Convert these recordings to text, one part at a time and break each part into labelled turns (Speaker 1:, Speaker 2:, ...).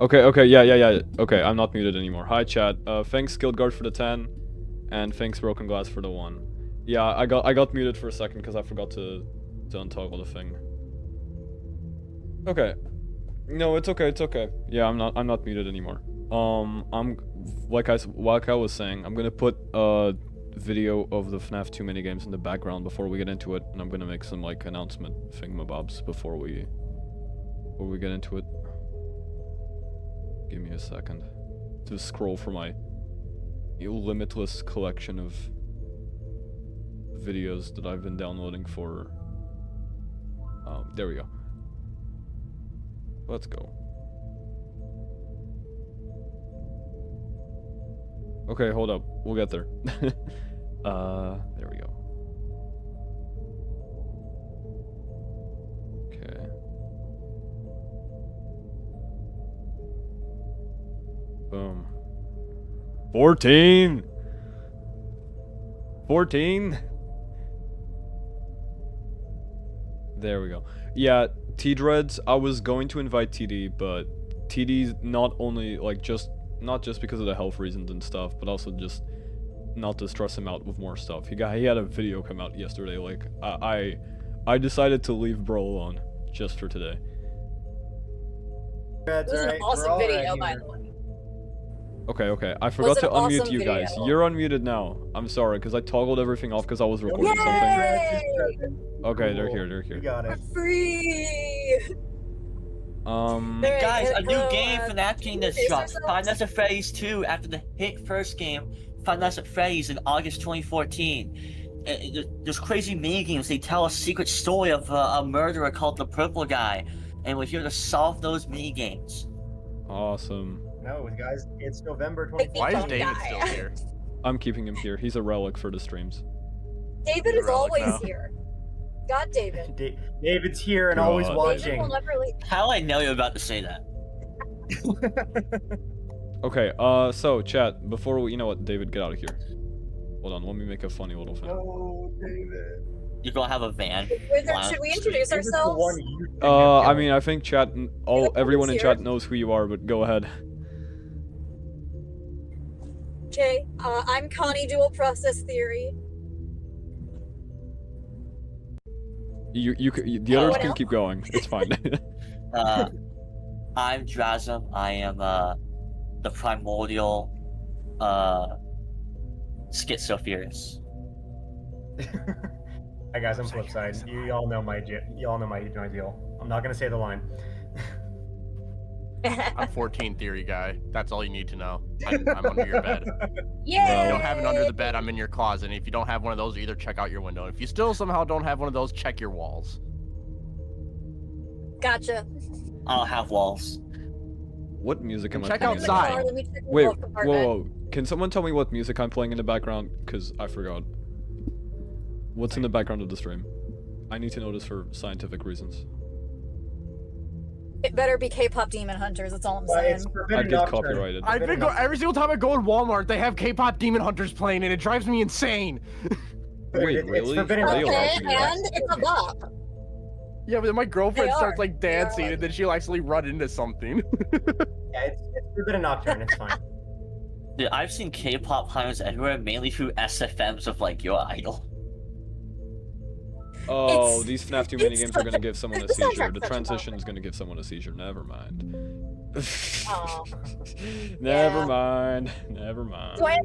Speaker 1: Okay, yeah. Okay, I'm not muted anymore. Hi, chat. Thanks, Guard for the 10, and thanks, Broken Glass for the 1. Yeah, I got muted for a second because I forgot to untoggle the thing. Okay. No, it's okay. Yeah, I'm not muted anymore. I'm like I was saying, I'm gonna put a video of the FNaF 2 minigames in the background before we get into it, and I'm gonna make some like announcement thingamabobs before we get into it. Give me a second to scroll for my limitless collection of videos that I've been downloading for. There we go. Let's go. Okay, hold up. We'll get there. There we go. Okay. Boom. 14! 14? There we go. Yeah, T-Dreads, I was going to invite TD, but TD's not only, like, not just because of the health reasons and stuff, but also just not to stress him out with more stuff. He had a video come out yesterday, like, I decided to leave bro alone, just for today.
Speaker 2: It was an awesome video, by the way.
Speaker 1: Okay, I forgot to unmute you guys. You're unmuted now. I'm sorry, because I toggled everything off because I was recording something. Okay, they're here.
Speaker 3: You got it.
Speaker 2: Free!
Speaker 4: Guys, a new game for FNaF game that drops. Five Nights at Freddy's 2 after the hit first game, Five Nights at Freddy's in August 2014. There's crazy mini games. They tell a secret story of a murderer called the Purple Guy, and we're here to solve those mini games.
Speaker 1: Awesome.
Speaker 3: No, guys, it's November 24th.
Speaker 5: Why is David still here?
Speaker 1: I'm keeping him here. He's a relic for the streams.
Speaker 2: David is always here. God, David.
Speaker 3: David's here and always watching.
Speaker 4: How do I know you're about to say that?
Speaker 1: Okay, so, chat, before we, you know what, David, get out of here. Hold on, let me make a funny little thing.
Speaker 3: No, David.
Speaker 4: You're gonna have a van.
Speaker 2: Should we introduce ourselves?
Speaker 1: I mean, I think chat, everyone in chat knows who you are, but go ahead.
Speaker 2: Okay, I'm Connie, Dual Process Theory.
Speaker 1: The others can keep going. It's fine.
Speaker 4: I'm Drazum. I am the primordial Schizo-Theorist.
Speaker 3: Hi guys, I'm Flipside. You all know my deal. I'm not gonna say the line.
Speaker 5: I'm 14 theory guy. That's all you need to know. I'm under your bed.
Speaker 2: Yeah.
Speaker 5: If you don't have it under the bed, I'm in your closet. And if you don't have one of those, either check out your window. If you still somehow don't have one of those, check your walls.
Speaker 2: Gotcha.
Speaker 4: I'll have walls.
Speaker 1: What music am I
Speaker 5: check
Speaker 1: playing?
Speaker 5: outside.
Speaker 1: Wait, whoa. Can someone tell me what music I'm playing in the background? Because I forgot. What's in the background of the stream? I need to know this for scientific reasons.
Speaker 2: It better be K-pop Demon Hunters, that's all I'm saying.
Speaker 1: I'd get copyrighted.
Speaker 5: Every single time I go in Walmart, they have K-pop Demon Hunters playing, and it drives me insane.
Speaker 1: Wait, really?
Speaker 2: Okay, and it's a bop.
Speaker 5: Yeah, but then my girlfriend starts like dancing, and then she'll actually run into something.
Speaker 3: Yeah, it's Forbidden Nocturne, it's fine.
Speaker 4: Dude, I've seen K-pop climbers everywhere, mainly through SFMs of like your idol.
Speaker 1: Oh, these FNaF 2 minigames are gonna give someone a seizure. The transition is gonna give someone a seizure. Never mind. Never mind.
Speaker 2: Do I have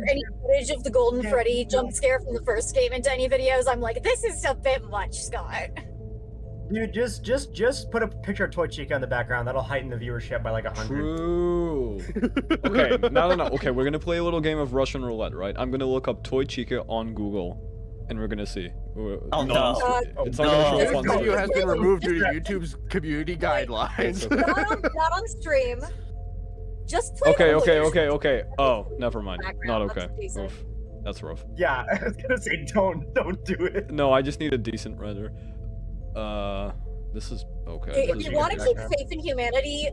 Speaker 2: any footage of the Golden Freddy jump scare from the first game into any videos? I'm like, this is a bit much, Scott.
Speaker 3: Dude, just put a picture of Toy Chica in the background. That'll heighten the viewership by like 100.
Speaker 1: True. Okay, no. Okay, we're gonna play a little game of Russian roulette, right? I'm gonna look up Toy Chica on Google, and we're gonna see.
Speaker 4: Oh no!
Speaker 1: It's not gonna show
Speaker 5: This
Speaker 1: up on
Speaker 5: video
Speaker 1: stream.
Speaker 5: has been removed due to YouTube's community guidelines.
Speaker 2: Not on stream. Just play.
Speaker 1: Okay. Oh, never mind. Not okay. Oof. That's rough.
Speaker 3: Yeah, I was gonna say don't do it.
Speaker 1: No, I just need a decent render. This is okay.
Speaker 2: If you want to keep faith in humanity,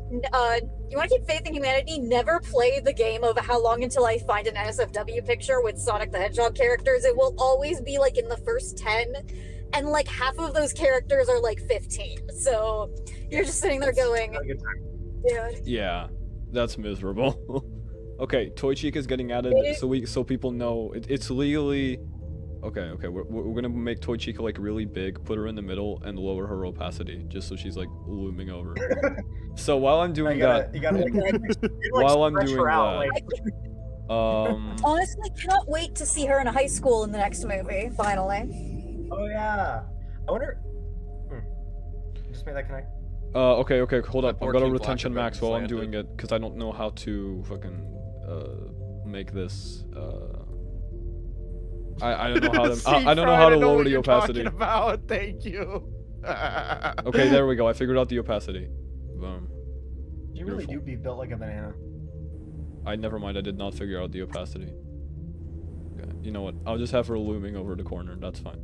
Speaker 2: never play the game of How Long Until I Find an NSFW picture with Sonic the Hedgehog characters. It will always be like in the first 10, and like half of those characters are like 15. So you're just sitting there going, Dude.
Speaker 1: Yeah, that's miserable. Okay, Toy Cheek is getting added so people know it's legally. Okay, we're gonna make Toy Chica like really big, put her in the middle, and lower her opacity just so she's like looming over. So while I'm doing that, while I'm doing that,
Speaker 2: honestly, cannot wait to see her in high school in the next movie. Finally.
Speaker 3: Oh yeah. I wonder. Just made that connect.
Speaker 1: Okay, hold up. I've got a
Speaker 5: 14th
Speaker 1: retention
Speaker 5: block
Speaker 1: max
Speaker 5: of
Speaker 1: while I'm
Speaker 5: slanted.
Speaker 1: doing it because I don't know how to fucking make this. I don't know how to. I don't know how to lower the opacity.
Speaker 5: About. Thank you.
Speaker 1: Okay, there we go. I figured out the opacity. Boom.
Speaker 3: You really do be built like a banana.
Speaker 1: Never mind. I did not figure out the opacity. Okay, you know what? I'll just have her looming over the corner. That's fine.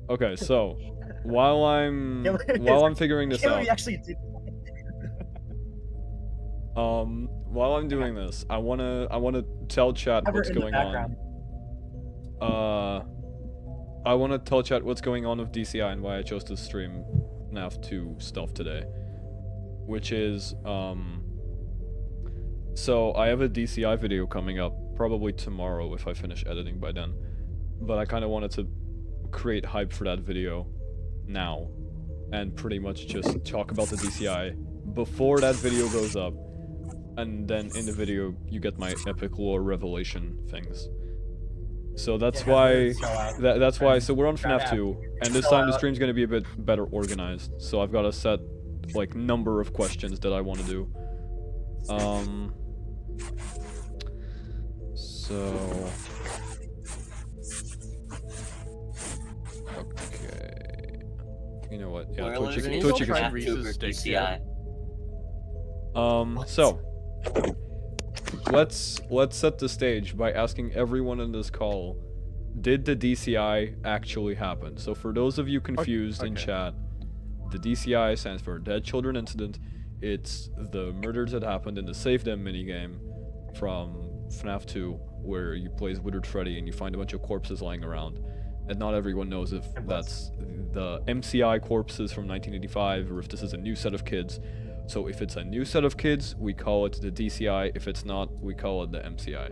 Speaker 1: Okay, so while I'm figuring this out.
Speaker 3: Actually did.
Speaker 1: While I'm doing this, I wanna tell chat what's going on. I wanna tell chat what's going on with DCI and why I chose to stream FNaF 2 stuff today. Which is, so I have a DCI video coming up, probably tomorrow if I finish editing by then. But I kinda wanted to create hype for that video now. And pretty much just talk about the DCI before that video goes up. And then in the video, you get my epic lore revelation things. So that's why, that's why, so we're on FNaF 2, and this time the stream's gonna be a bit better organized. So I've got a set, like, number of questions that I want to do. So... Okay... You know what, yeah, Toy Chica is
Speaker 4: DCI.
Speaker 1: So... Let's set the stage by asking everyone in this call, did the DCI actually happen? So for those of you confused in chat, the DCI stands for Dead Children Incident. It's the murders that happened in the Save Them minigame from FNaF 2, where you play as Withered Freddy and you find a bunch of corpses lying around. And not everyone knows if that's the MCI corpses from 1985 or if this is a new set of kids. So if it's a new set of kids, we call it the DCI. If it's not, we call it the MCI.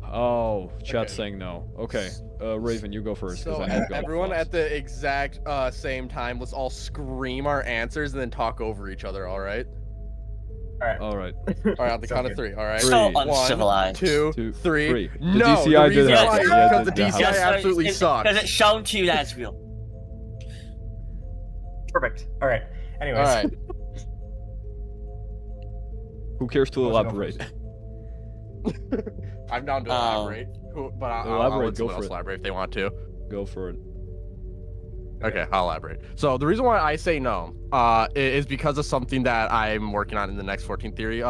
Speaker 1: Oh, chat's saying no. Okay, Raven, you go first.
Speaker 5: So everyone at the exact same time, let's all scream our answers and then talk over each other, alright?
Speaker 1: Alright.
Speaker 5: Alright, on the count of 3, alright?
Speaker 4: So uncivilized.
Speaker 5: 1, 2, 3.
Speaker 1: The
Speaker 5: No,
Speaker 1: DCI
Speaker 5: the reason
Speaker 1: did
Speaker 5: why
Speaker 1: happen.
Speaker 5: is because the DCI absolutely sucks.
Speaker 4: Because it's shown to you that it's real.
Speaker 3: Perfect. Alright. Anyways.
Speaker 5: Alright.
Speaker 1: Who cares to elaborate?
Speaker 5: I'm down to elaborate, but I'll let someone else elaborate if they want to.
Speaker 1: Go for it.
Speaker 5: Okay, I'll elaborate. So the reason why I say no is because of something that I'm working on in the next 14 Theory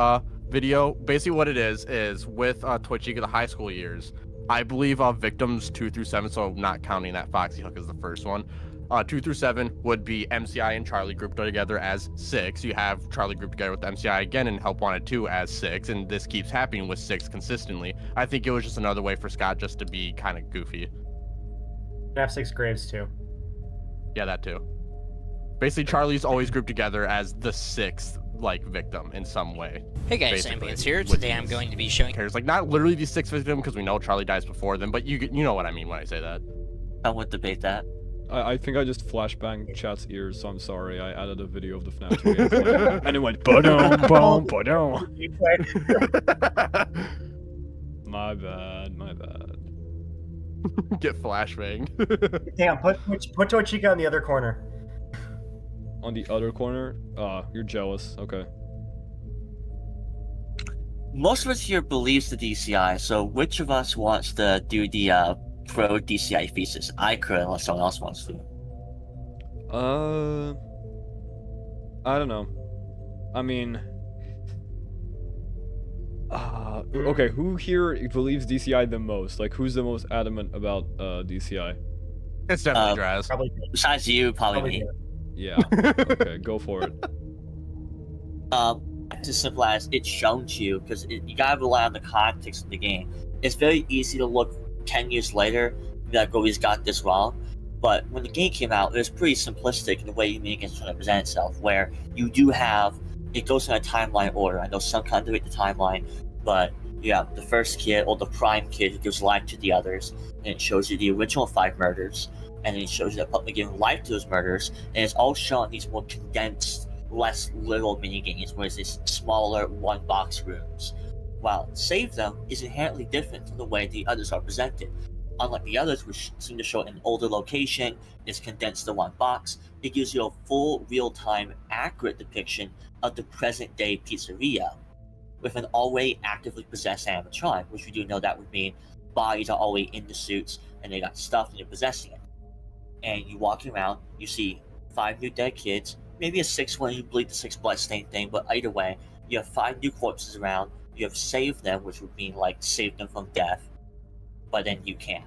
Speaker 5: video. Basically what it is with Toy Chica the high school years, I believe victims 2 through 7, so not counting that Foxy Hook as the first one, 2 through 7 would be MCI and Charlie grouped together as 6. You have Charlie grouped together with MCI again and Help Wanted 2 as 6, and this keeps happening with 6 consistently. I think it was just another way for Scott just to be kind of goofy.
Speaker 3: FNaF 6 Graves too.
Speaker 5: Yeah, that too. Basically, Charlie's always grouped together as the 6th, like, victim in some way.
Speaker 6: Hey guys, Ambience here. Today I'm going to be showing...
Speaker 5: Like, not literally the 6th victim, because we know Charlie dies before them, but you know what I mean when I say that.
Speaker 4: I would debate that.
Speaker 1: I think I just flashbanged chat's ears, so I'm sorry. I added a video of the FNaF 2 gameplay, and it went ba-dum, boom, ba-dum. My bad.
Speaker 5: Get flashbanged.
Speaker 3: Damn, put Toy Chica on the other corner.
Speaker 1: On the other corner? You're jealous. Okay.
Speaker 4: Most of us here believes the DCI, so which of us wants to do the pro DCI thesis? I could, unless someone else wants to.
Speaker 1: I don't know. I mean... okay, who here believes DCI the most? Like, who's the most adamant about DCI?
Speaker 5: It's definitely Draz.
Speaker 3: Probably.
Speaker 4: Besides you, probably me.
Speaker 1: Yeah. Okay, go for it.
Speaker 4: As simple as it's shown to you, because you gotta rely on the context of the game. It's very easy to look 10 years later and be like, oh, he's got this wrong. But when the game came out, it was pretty simplistic in the way you make it sort of present itself, where you do have it goes in a timeline order. I know some kind of the timeline, but you have the first kid or the prime kid who gives life to the others, and it shows you the original 5 murders, and then it shows you that public giving life to those murders, and it's all shown in these more condensed, less little mini games, where it's these smaller one-box rooms. While Save Them is inherently different from the way the others are presented. Unlike the others, which seem to show an older location, is condensed to one box, it gives you a full, real-time, accurate depiction of the present-day pizzeria, with an already actively possessed animatronic, which we do know that would mean bodies are already in the suits, and they got stuff and they're possessing it. And you walk around, you see 5 new dead kids, maybe a 6th one, you bleed the 6th bloodstained thing, but either way, you have 5 new corpses around, you have saved them, which would mean, like, save them from death, but then you can't.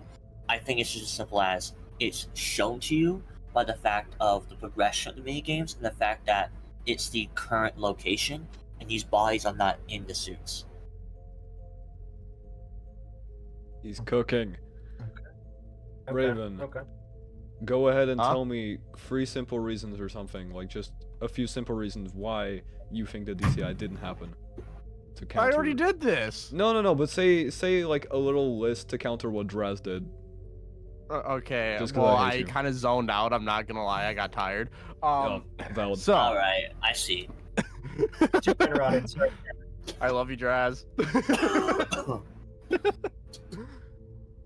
Speaker 4: I think it's just as simple as it's shown to you by the fact of the progression of the minigames and the fact that it's the current location and these bodies are not in the suits.
Speaker 1: He's cooking.
Speaker 3: Okay,
Speaker 1: Raven,
Speaker 3: Okay.
Speaker 1: go ahead and
Speaker 5: Huh?
Speaker 1: tell me 3 simple reasons or something, like just a few simple reasons why you think the DCI didn't happen. To
Speaker 5: I
Speaker 1: counter...
Speaker 5: already did this.
Speaker 1: No, but say like a little list to counter what Draz did.
Speaker 5: Okay,
Speaker 1: Just 'cause
Speaker 5: well,
Speaker 1: I hate
Speaker 5: I
Speaker 1: you.
Speaker 5: kind of zoned out. I'm not gonna lie, I got tired.
Speaker 1: Valid.
Speaker 5: So
Speaker 4: Alright, I see.
Speaker 3: Just interrupted. Sorry.
Speaker 5: I love you, Draz.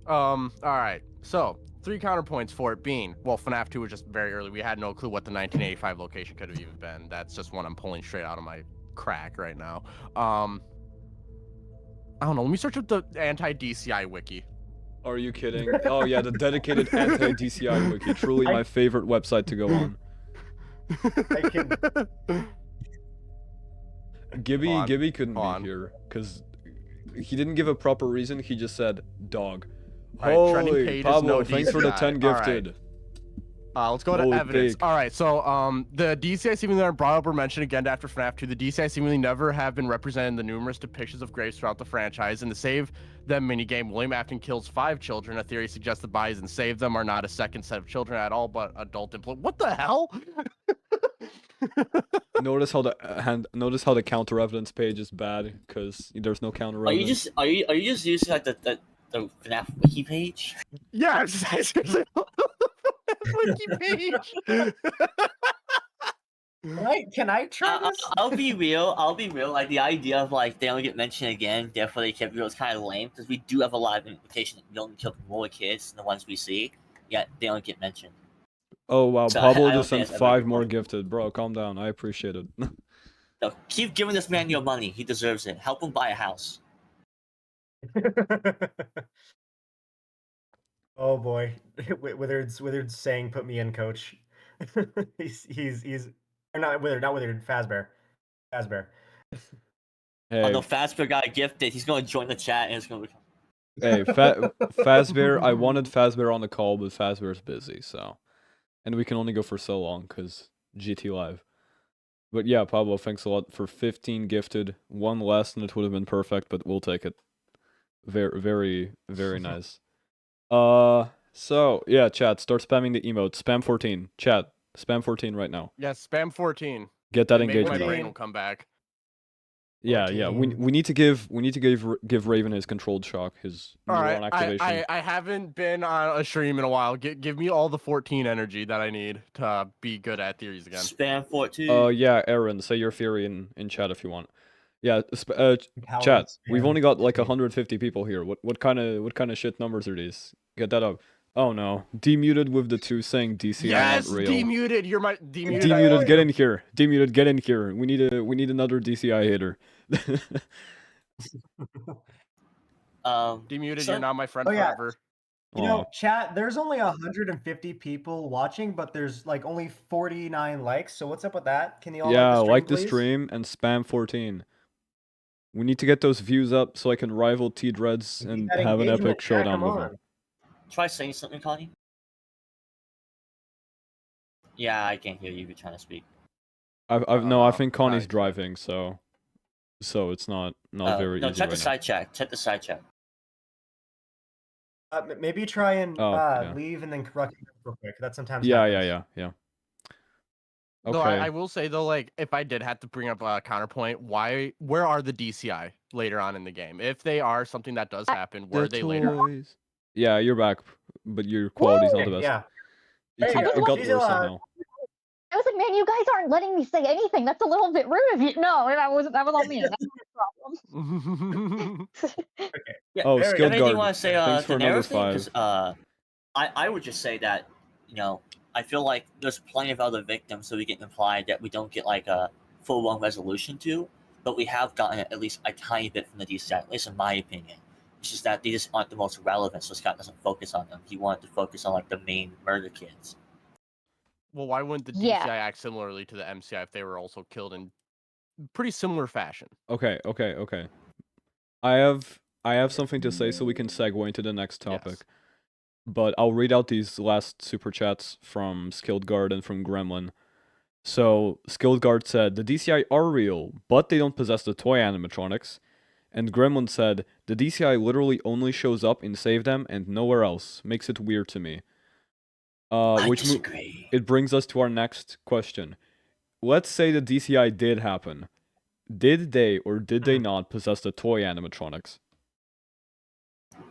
Speaker 5: All right. So 3 counterpoints for it being, well, FNaF 2 was just very early. We had no clue what the 1985 location could have even been. That's just one I'm pulling straight out of my crack right now. I don't know. Let me search up the anti-DCI wiki.
Speaker 1: Are you kidding? Oh yeah, the dedicated anti-DCI wiki. Truly my favorite website to go on.
Speaker 3: I can.
Speaker 1: Gibby couldn't
Speaker 5: Hold on.
Speaker 1: be here because he didn't give a proper reason. He just said dog.
Speaker 5: Alright, trending
Speaker 1: Holy
Speaker 5: page is
Speaker 1: Pablo,
Speaker 5: no
Speaker 1: thanks for the
Speaker 5: DCI.
Speaker 1: 10 gifted.
Speaker 5: Let's go to
Speaker 1: Holy
Speaker 5: evidence.
Speaker 1: pig.
Speaker 5: All right, so the DCI seemingly aren't brought up or mentioned again after FNaF 2. The DCI seemingly never have been represented in the numerous depictions of graves throughout the franchise. In the Save Them minigame, William Afton kills 5 children. A theory suggests the bodies in Save Them are not a second set of children at all, but adult employees. What the hell?
Speaker 1: Notice how the counter evidence page is bad because there's no counter
Speaker 4: Are you
Speaker 1: evidence.
Speaker 4: just using like the FNAF wiki page?
Speaker 5: Yeah, seriously. Wiki page.
Speaker 3: Can I try this?
Speaker 4: I'll be real. Like the idea of like they don't get mentioned again, therefore they kept real is kind of lame because we do have a lot of implications that we only killed more kids than the ones we see, yet they don't get mentioned.
Speaker 1: Oh wow,
Speaker 4: So
Speaker 1: Pablo
Speaker 4: I don't
Speaker 1: just
Speaker 4: think
Speaker 1: sent
Speaker 4: that's ever
Speaker 1: 5 more
Speaker 4: recorded.
Speaker 1: gifted. Bro, calm down. I appreciate it.
Speaker 4: So keep giving this man your money. He deserves it. Help him buy a house.
Speaker 3: Oh boy, Withered's saying, "Put me in, coach." he's or not Withered. Fazbear.
Speaker 4: Oh
Speaker 1: Hey,
Speaker 4: no, Fazbear got gifted. He's gonna join the chat and it's gonna become.
Speaker 1: hey, Fazbear. I wanted Fazbear on the call, but Fazbear's busy, so, and we can only go for so long because GT Live. But yeah, Pablo, thanks a lot for 15 gifted. 1 less and it would have been perfect, but we'll take it. Very, very, very nice. So yeah, chat, start spamming the emote. Spam 14. Chat, spam 14 right now.
Speaker 5: Yes, spam 14.
Speaker 1: Get that
Speaker 5: And maybe my
Speaker 1: engagement
Speaker 5: brain
Speaker 1: up.
Speaker 5: will come back.
Speaker 1: Yeah, yeah. We need to give Raven his controlled shock, his
Speaker 5: All
Speaker 1: neuron
Speaker 5: right,
Speaker 1: activation.
Speaker 5: I haven't been on a stream in a while. Give me all the 14 energy that I need to be good at theories again.
Speaker 4: Spam 14.
Speaker 1: Yeah, Aaron, say your theory in chat if you want. Yeah,
Speaker 3: How
Speaker 1: chat.
Speaker 3: it's
Speaker 1: We've
Speaker 3: been.
Speaker 1: only got like 150 people here. What kind of shit numbers are these? Get that up. Oh no, demuted with the 2 saying DCI
Speaker 5: Yes,
Speaker 1: not real.
Speaker 5: demuted. You're my demuted.
Speaker 1: Demuted, get in here. Demuted, get in here. We need another DCI hater.
Speaker 5: Demuted.
Speaker 4: So-
Speaker 5: You're not my friend
Speaker 3: Oh, yeah.
Speaker 5: forever.
Speaker 3: You know, chat, there's only 150 people watching, but there's like only 49 likes. So what's up with that? Can you all
Speaker 1: Yeah,
Speaker 3: like
Speaker 1: the
Speaker 3: please?
Speaker 1: stream and spam 14. We need to get those views up so I can rival T-Dreads
Speaker 3: We need
Speaker 1: and
Speaker 3: that
Speaker 1: have an
Speaker 3: engagement,
Speaker 1: epic
Speaker 3: chat,
Speaker 1: showdown
Speaker 3: come
Speaker 1: with him.
Speaker 3: on.
Speaker 4: Try saying something, Connie. Yeah, I can't hear you if you're trying to speak.
Speaker 1: No, I think Connie's
Speaker 5: nice.
Speaker 1: driving, so it's not very
Speaker 4: No,
Speaker 1: easy
Speaker 4: check
Speaker 1: right
Speaker 4: the
Speaker 1: now.
Speaker 4: side chat. Check the side chat.
Speaker 3: Maybe try and
Speaker 1: Oh, yeah.
Speaker 3: leave and then correct it real quick. That sometimes
Speaker 1: Yeah,
Speaker 3: happens.
Speaker 1: yeah.
Speaker 5: Though
Speaker 1: Okay.
Speaker 5: I will say though, like if I did have to bring up a counterpoint, where are the DCI later on in the game? If they are something that does happen, where are they later?
Speaker 1: toys. Yeah, you're back, but your quality's not the best.
Speaker 3: Yeah.
Speaker 1: It's
Speaker 3: There you
Speaker 1: it
Speaker 3: go.
Speaker 1: got
Speaker 3: She's
Speaker 1: worse
Speaker 3: alive.
Speaker 1: somehow.
Speaker 7: I was like, man, you guys aren't letting me say anything. That's a little bit rude of you. No, that was on me. That's not a problem.
Speaker 4: Yeah,
Speaker 1: Oh,
Speaker 3: There we
Speaker 1: skilled
Speaker 3: go.
Speaker 4: anything you
Speaker 1: guard.
Speaker 4: want to say
Speaker 1: Thanks for
Speaker 4: the
Speaker 1: another
Speaker 4: narrative thing?
Speaker 1: 5.
Speaker 4: Because I would just say that, I feel like there's plenty of other victims, so we get implied that we don't get like a full-blown resolution to, but we have gotten at least a tiny bit from the DCI, at least in my opinion. It's just that they just aren't the most relevant, so Scott doesn't focus on them. He wanted to focus on like the main murder kids.
Speaker 5: Well, why wouldn't the DCI act similarly to the MCI if they were also killed in pretty similar fashion?
Speaker 1: Okay. I have something to say, so we can segue into the next topic.
Speaker 5: Yes.
Speaker 1: But I'll read out these last super chats from Skilled Guard and from Gremlin. So Skilled Guard said the DCI are real, but they don't possess the toy animatronics. And Gremlin said the DCI literally only shows up in Save Them and nowhere else. Makes it weird to me.
Speaker 4: I disagree.
Speaker 1: It brings us to our next question. Let's say the DCI did happen. Did they or did they not possess the toy animatronics?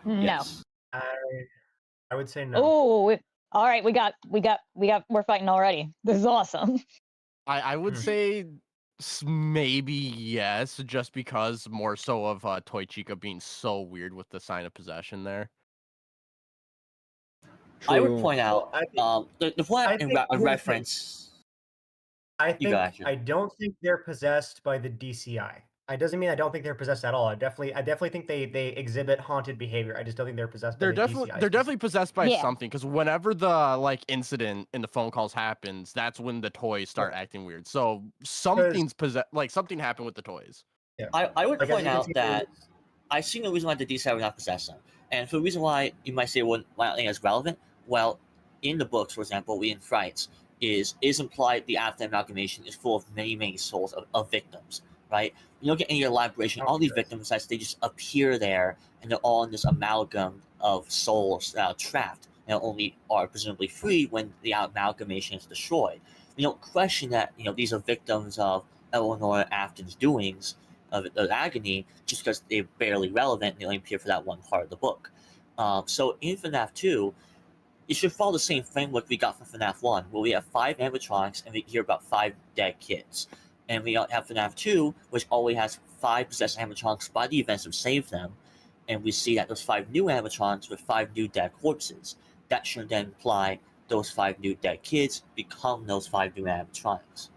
Speaker 7: No.
Speaker 4: Yes.
Speaker 3: I would say no.
Speaker 7: Oh, all right. We're fighting already. This is awesome.
Speaker 5: I would say maybe yes, just because more so of Toy Chica being so weird with the sign of possession there.
Speaker 4: I would point out the point
Speaker 3: think
Speaker 4: reference.
Speaker 3: I
Speaker 4: got you.
Speaker 3: I don't think they're possessed by the DCI. It doesn't mean I don't think they're possessed at all. I definitely think they exhibit haunted behavior. I just don't think they're possessed by the DCI.
Speaker 5: They're definitely possessed by something, because whenever the incident in the phone calls happens, that's when the toys start acting weird. So something's something happened with the toys.
Speaker 3: Yeah.
Speaker 4: I would point out that I see no reason why the DCI would not possess them. And for the reason why you might say why not think it's relevant, well, in the books, for example, in Frights, is implied the Afton amalgamation is full of many souls of victims, right? You don't get any elaboration. All these victims, they just appear there, and they're all in this amalgam of souls that are trapped and only are presumably free when the amalgamation is destroyed. You don't question that these are victims of Eleanor Afton's doings, of agony, just because they're barely relevant and they only appear for that one part of the book. So in FNaF 2, it should follow the same framework we got from FNaF 1, where we have 5 animatronics and we hear about 5 dead kids. And we have FNaF 2, which always has 5 possessed animatronics by the events of Save Them, and we see that those 5 new animatronics with 5 new dead corpses. That should then imply those 5 new dead kids become those 5 new animatronics.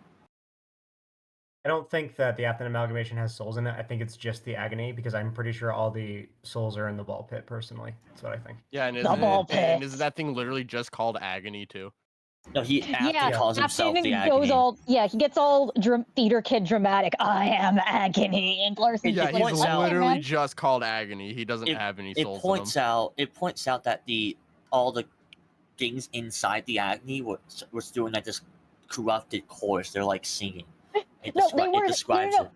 Speaker 3: I don't think that the Afton amalgamation has souls in it. I think it's just the agony, because I'm pretty sure all the souls are in the ball pit, personally. That's what I think.
Speaker 5: Yeah, and isn't that thing literally just called agony too?
Speaker 4: No, Afton calls himself the
Speaker 7: agony. He gets all theater kid dramatic. I am agony, and Larson.
Speaker 5: Yeah, he's literally just called agony. He doesn't have any souls.
Speaker 4: It points out that all the things inside the agony were doing this corrupted chorus. They're like singing. It describes it.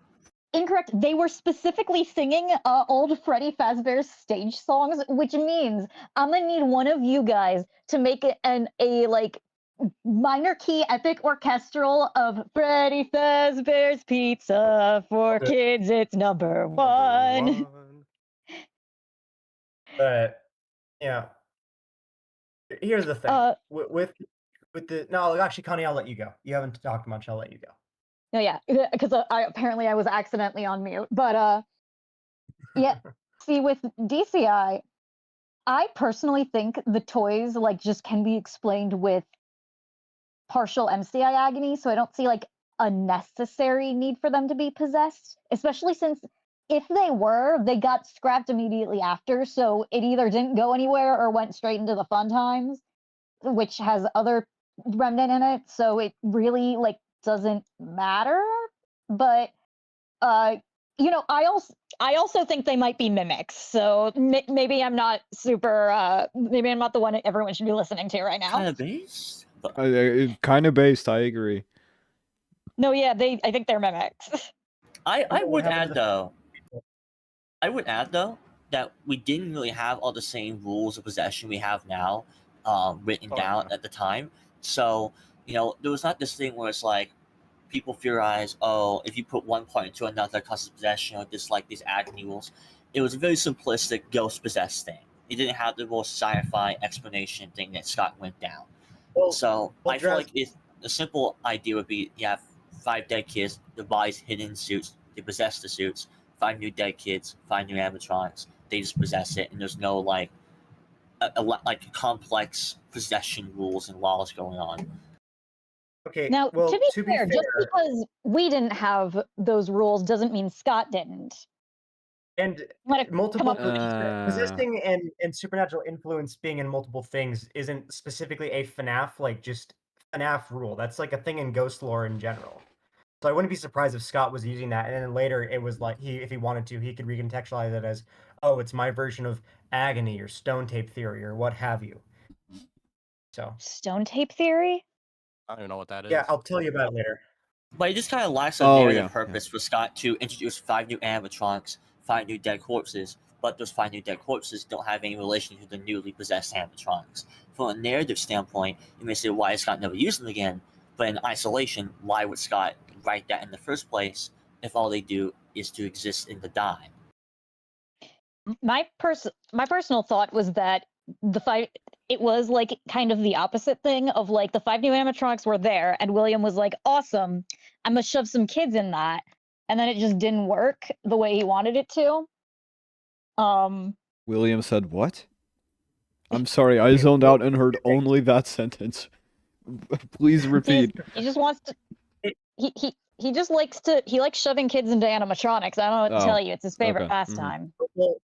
Speaker 7: Incorrect. They were specifically singing old Freddy Fazbear's stage songs, which means I'm gonna need one of you guys to make a minor key epic orchestral of Freddy Fazbear's Pizza for Kids. It's number one.
Speaker 3: But yeah, here's the thing with the actually, Connie, I'll let you go. You haven't talked much. I'll let you go.
Speaker 7: No, yeah, because I was accidentally on mute. But yeah, see, with DCI, I personally think the toys just can be explained with partial MCI agony, so I don't see a necessary need for them to be possessed, especially since if they got scrapped immediately after, so it either didn't go anywhere or went straight into the Fun Times, which has other remnant in it, so it really doesn't matter. But I also think they might be mimics, so maybe I'm not super maybe I'm not the one everyone should be listening to right now.
Speaker 4: Kind of based?
Speaker 1: Kind of based, I agree.
Speaker 7: No, yeah, I think they're mimics.
Speaker 4: I would add though that we didn't really have all the same rules of possession we have now written down at the time. So there was not this thing where it's like people theorize, oh, if you put one part into another, it causes possession, or just like these agony rules. It was a very simplistic ghost possessed thing. It didn't have the most sci-fi explanation thing that Scott went down. So I feel like the simple idea would be you have 5 dead kids, their bodies hidden in suits, they possess the suits, 5 new dead kids, 5 new animatronics, they just possess it, and there's no like complex possession rules and laws going on.
Speaker 3: Okay.
Speaker 7: Now,
Speaker 3: well,
Speaker 7: to be fair, just because we didn't have those rules doesn't mean Scott didn't.
Speaker 3: And multiple possessing and supernatural influence being in multiple things isn't specifically a FNaF, like just FNaF rule. That's like a thing in ghost lore in general. So I wouldn't be surprised if Scott was using that, and then later it was like if he wanted to, he could recontextualize it as, oh, it's my version of agony or stone tape theory or what have you. So
Speaker 7: stone tape theory?
Speaker 5: I don't even know what that is.
Speaker 3: Yeah, I'll tell you about it later.
Speaker 4: But it just kind of lacks a narrative purpose for Scott to introduce 5 new animatronics, 5 new dead corpses, but those 5 new dead corpses don't have any relation to the newly possessed animatronics. From a narrative standpoint, you may say, why has Scott never used them again? But in isolation, why would Scott write that in the first place if all they do is to exist in the die?
Speaker 7: My personal thought was that it was like kind of the opposite thing of like the 5 new animatronics were there and William was like, awesome, I'm gonna shove some kids in that, and then it just didn't work the way he wanted it to.
Speaker 1: William said what? I'm sorry, I zoned out and heard only that sentence. Please repeat.
Speaker 7: He just wants to he just likes shoving kids into animatronics. I don't know what to tell you. It's his favorite pastime.
Speaker 3: Well,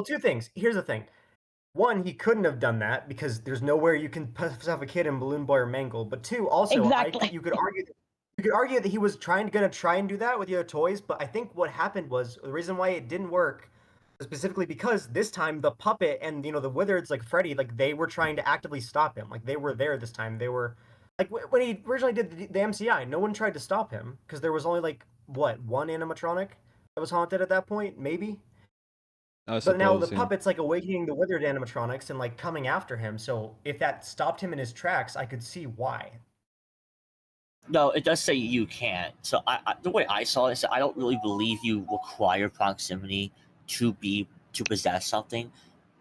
Speaker 3: 2 things. Here's the thing. 1, he couldn't have done that because there's nowhere you can stuff a kid in Balloon Boy or Mangle. But 2, also,
Speaker 7: exactly.
Speaker 3: You could argue that he was gonna try and do that with the other toys. But I think what happened was the reason why it didn't work was specifically because this time the puppet and the Wizards like Freddy, like they were trying to actively stop him. Like they were there this time. They were like when he originally did the MCI, no one tried to stop him because there was only like one animatronic that was haunted at that point, maybe. But now the puppet's like awakening the withered animatronics and like coming after him. So if that stopped him in his tracks, I could see why.
Speaker 4: No, it does say you can't. So the way I saw it is I don't really believe you require proximity to possess something,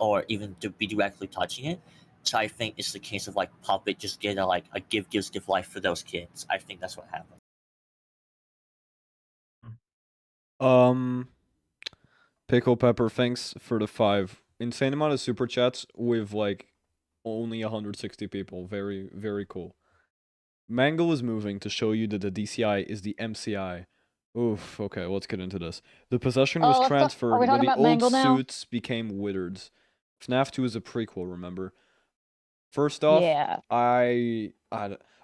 Speaker 4: or even to be directly touching it. So I think it's the case of like puppet just get a gives life for those kids. I think that's what happened.
Speaker 1: Pickle Pepper, thanks for the 5. Insane amount of super chats with like only 160 people. Very, very cool. Mangle is moving to show you that the DCI is the MCI. Oof, okay, let's get into this. The possession was transferred when the old suits became withered. FNaF 2 is a prequel, remember? First off,
Speaker 7: yeah.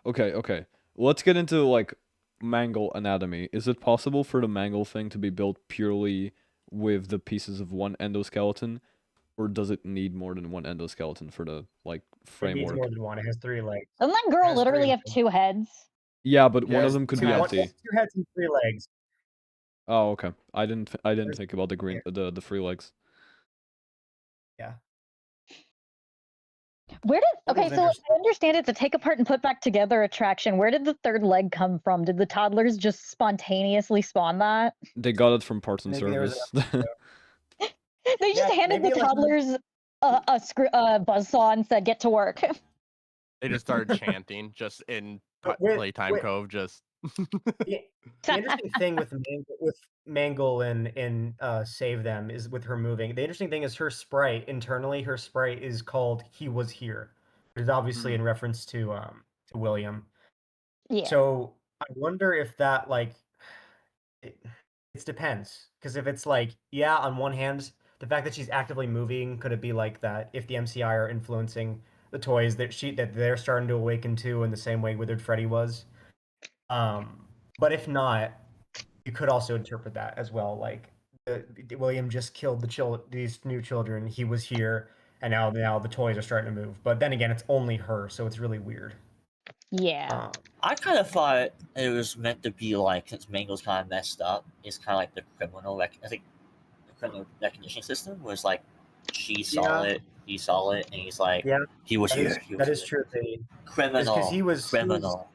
Speaker 1: Okay. Let's get into like Mangle anatomy. Is it possible for the Mangle thing to be built purely with the pieces of one endoskeleton, or does it need more than one endoskeleton for the like framework?
Speaker 3: It needs more than one. It has 3 legs.
Speaker 7: Doesn't that girl literally have 2 heads?
Speaker 1: Yeah, but one of them could be empty.
Speaker 3: 2 heads and 3 legs.
Speaker 1: Oh, okay. I didn't think about the 3 legs.
Speaker 3: Yeah.
Speaker 7: So I understand it's a take apart and put back together attraction. Where did the 3rd leg come from? Did the toddlers just spontaneously spawn that?
Speaker 1: They got it from parts and service.
Speaker 7: They just handed the toddlers a buzzsaw and said, "Get to work."
Speaker 5: They just started chanting just in Playtime Cove. Just
Speaker 3: the interesting thing with Mangle and Save Them is with her moving. The interesting thing is her sprite internally. Her sprite is called "He Was Here," which is obviously in reference to William.
Speaker 7: Yeah.
Speaker 3: So I wonder if that it depends, because if it's like, yeah, on one hand, the fact that she's actively moving, could it be like that if the MCI are influencing the toys that they're starting to awaken to in the same way Withered Freddy was? But if not, you could also interpret that as well, like William just killed these new children. He was here, and now the toys are starting to move. But then again, it's only her, so it's really weird.
Speaker 7: Yeah.
Speaker 4: I kind of thought it was meant to be like, since Mangle's kind of messed up, it's kind of like the criminal recognition system, where it's like she saw it, he saw it, and he's like, he was here.
Speaker 3: That is true.
Speaker 4: Criminal.
Speaker 3: Because he was
Speaker 4: criminal.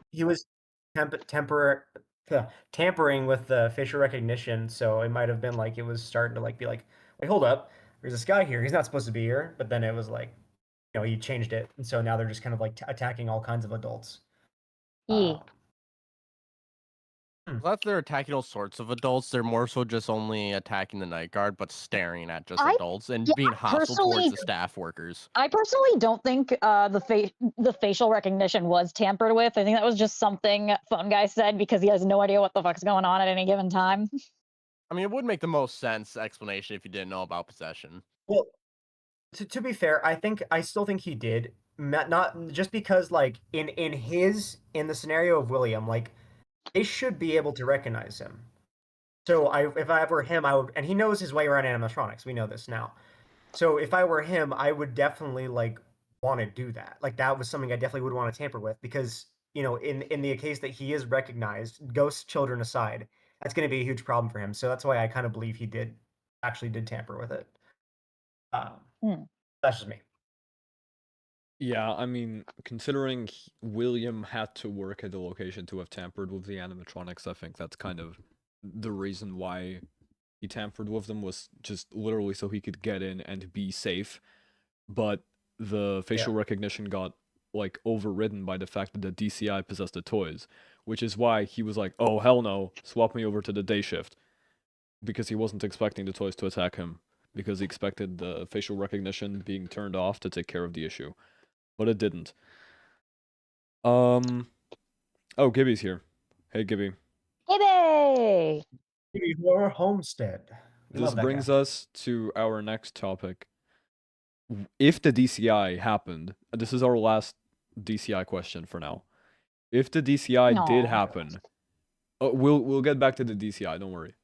Speaker 3: tampering with the facial recognition, so it might have been like it was starting to like be like, wait, hold up, there's this guy here. He's not supposed to be here. But then it was like, he changed it, and so now they're just kind of like attacking all kinds of adults.
Speaker 7: Yeah.
Speaker 5: Unless they're attacking all sorts of adults, they're more so just only attacking the night guard, but staring at just adults and being hostile towards the staff workers.
Speaker 7: I personally don't think the facial recognition was tampered with. I think that was just something Phone Guy said because he has no idea what the fuck's going on at any given time.
Speaker 5: I mean, it would make the most sense explanation if you didn't know about possession.
Speaker 3: Well, to be fair, I still think he did. Not just because like in the scenario of William, like they should be able to recognize him. So if I were him, I would, and he knows his way around animatronics. We know this now. So if I were him, I would definitely like want to do that. Like that was something I definitely would want to tamper with because in the case that he is recognized, ghost children aside, that's going to be a huge problem for him. So that's why I kind of believe he actually did tamper with it. That's just me.
Speaker 1: Yeah, I mean, considering William had to work at the location to have tampered with the animatronics, I think that's kind of the reason why he tampered with them, was just literally so he could get in and be safe. But the facial recognition got like overridden by the fact that the DCI possessed the toys, which is why he was like, oh hell no, swap me over to the day shift, because he wasn't expecting the toys to attack him, because he expected the facial recognition being turned off to take care of the issue. But it didn't. Oh, Gibby's here. Hey, Gibby.
Speaker 7: Gibby!
Speaker 3: Gibby for Homestead.
Speaker 1: This brings us to our next topic. If the DCI happened, this is our last DCI question for now. If the DCI did happen, we'll get back to the DCI, don't worry.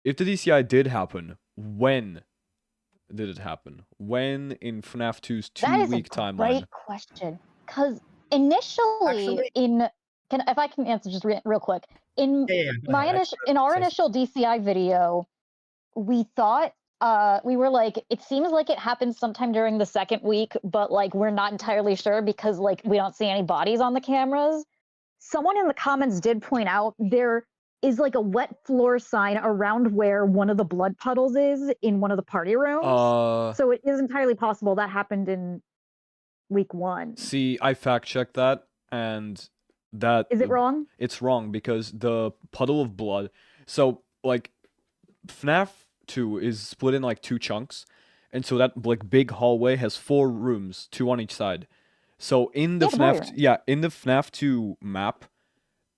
Speaker 1: If the DCI did happen, when did it happen? When in FNaF 2's 2-week timeline?
Speaker 7: That is a great question. Because initially, if I can answer just real quick, in our initial DCI video, we thought we were like, it seems like it happened sometime during the 2nd week, but like we're not entirely sure because like we don't see any bodies on the cameras. Someone in the comments did point out there is like a wet floor sign around where one of the blood puddles is in one of the party rooms. So it is entirely possible that happened in week 1.
Speaker 1: See, I fact-checked that, and that...
Speaker 7: Is it wrong?
Speaker 1: It's wrong, because the puddle of blood... So, like, FNaF 2 is split in, like, 2 chunks, and so that, like, big hallway has 4 rooms, 2 on each side. So, in the FNaF 2 map,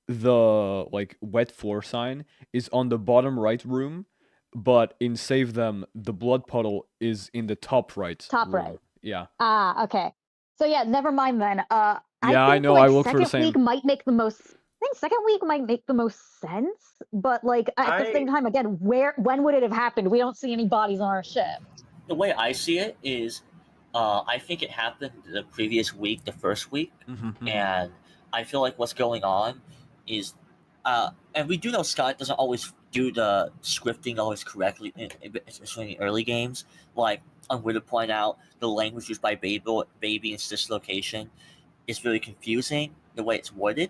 Speaker 1: the like wet floor sign is on the bottom right room, but in Save Them, the blood puddle is in the top right.
Speaker 7: Right.
Speaker 1: Yeah.
Speaker 7: Okay. So yeah, never mind then.
Speaker 1: I know. I look for the same.
Speaker 7: Second week might make the most. I think second week might make the most sense, but like at the same time, again, when would it have happened? We don't see any bodies on our ship.
Speaker 4: The way I see it is, I think it happened the previous week, the first week, and I feel like what's going on is, and we do know Scott doesn't always do the scripting always correctly, especially in early games. Like, I'm going to point out the language used by baby in this location is really confusing, the way it's worded,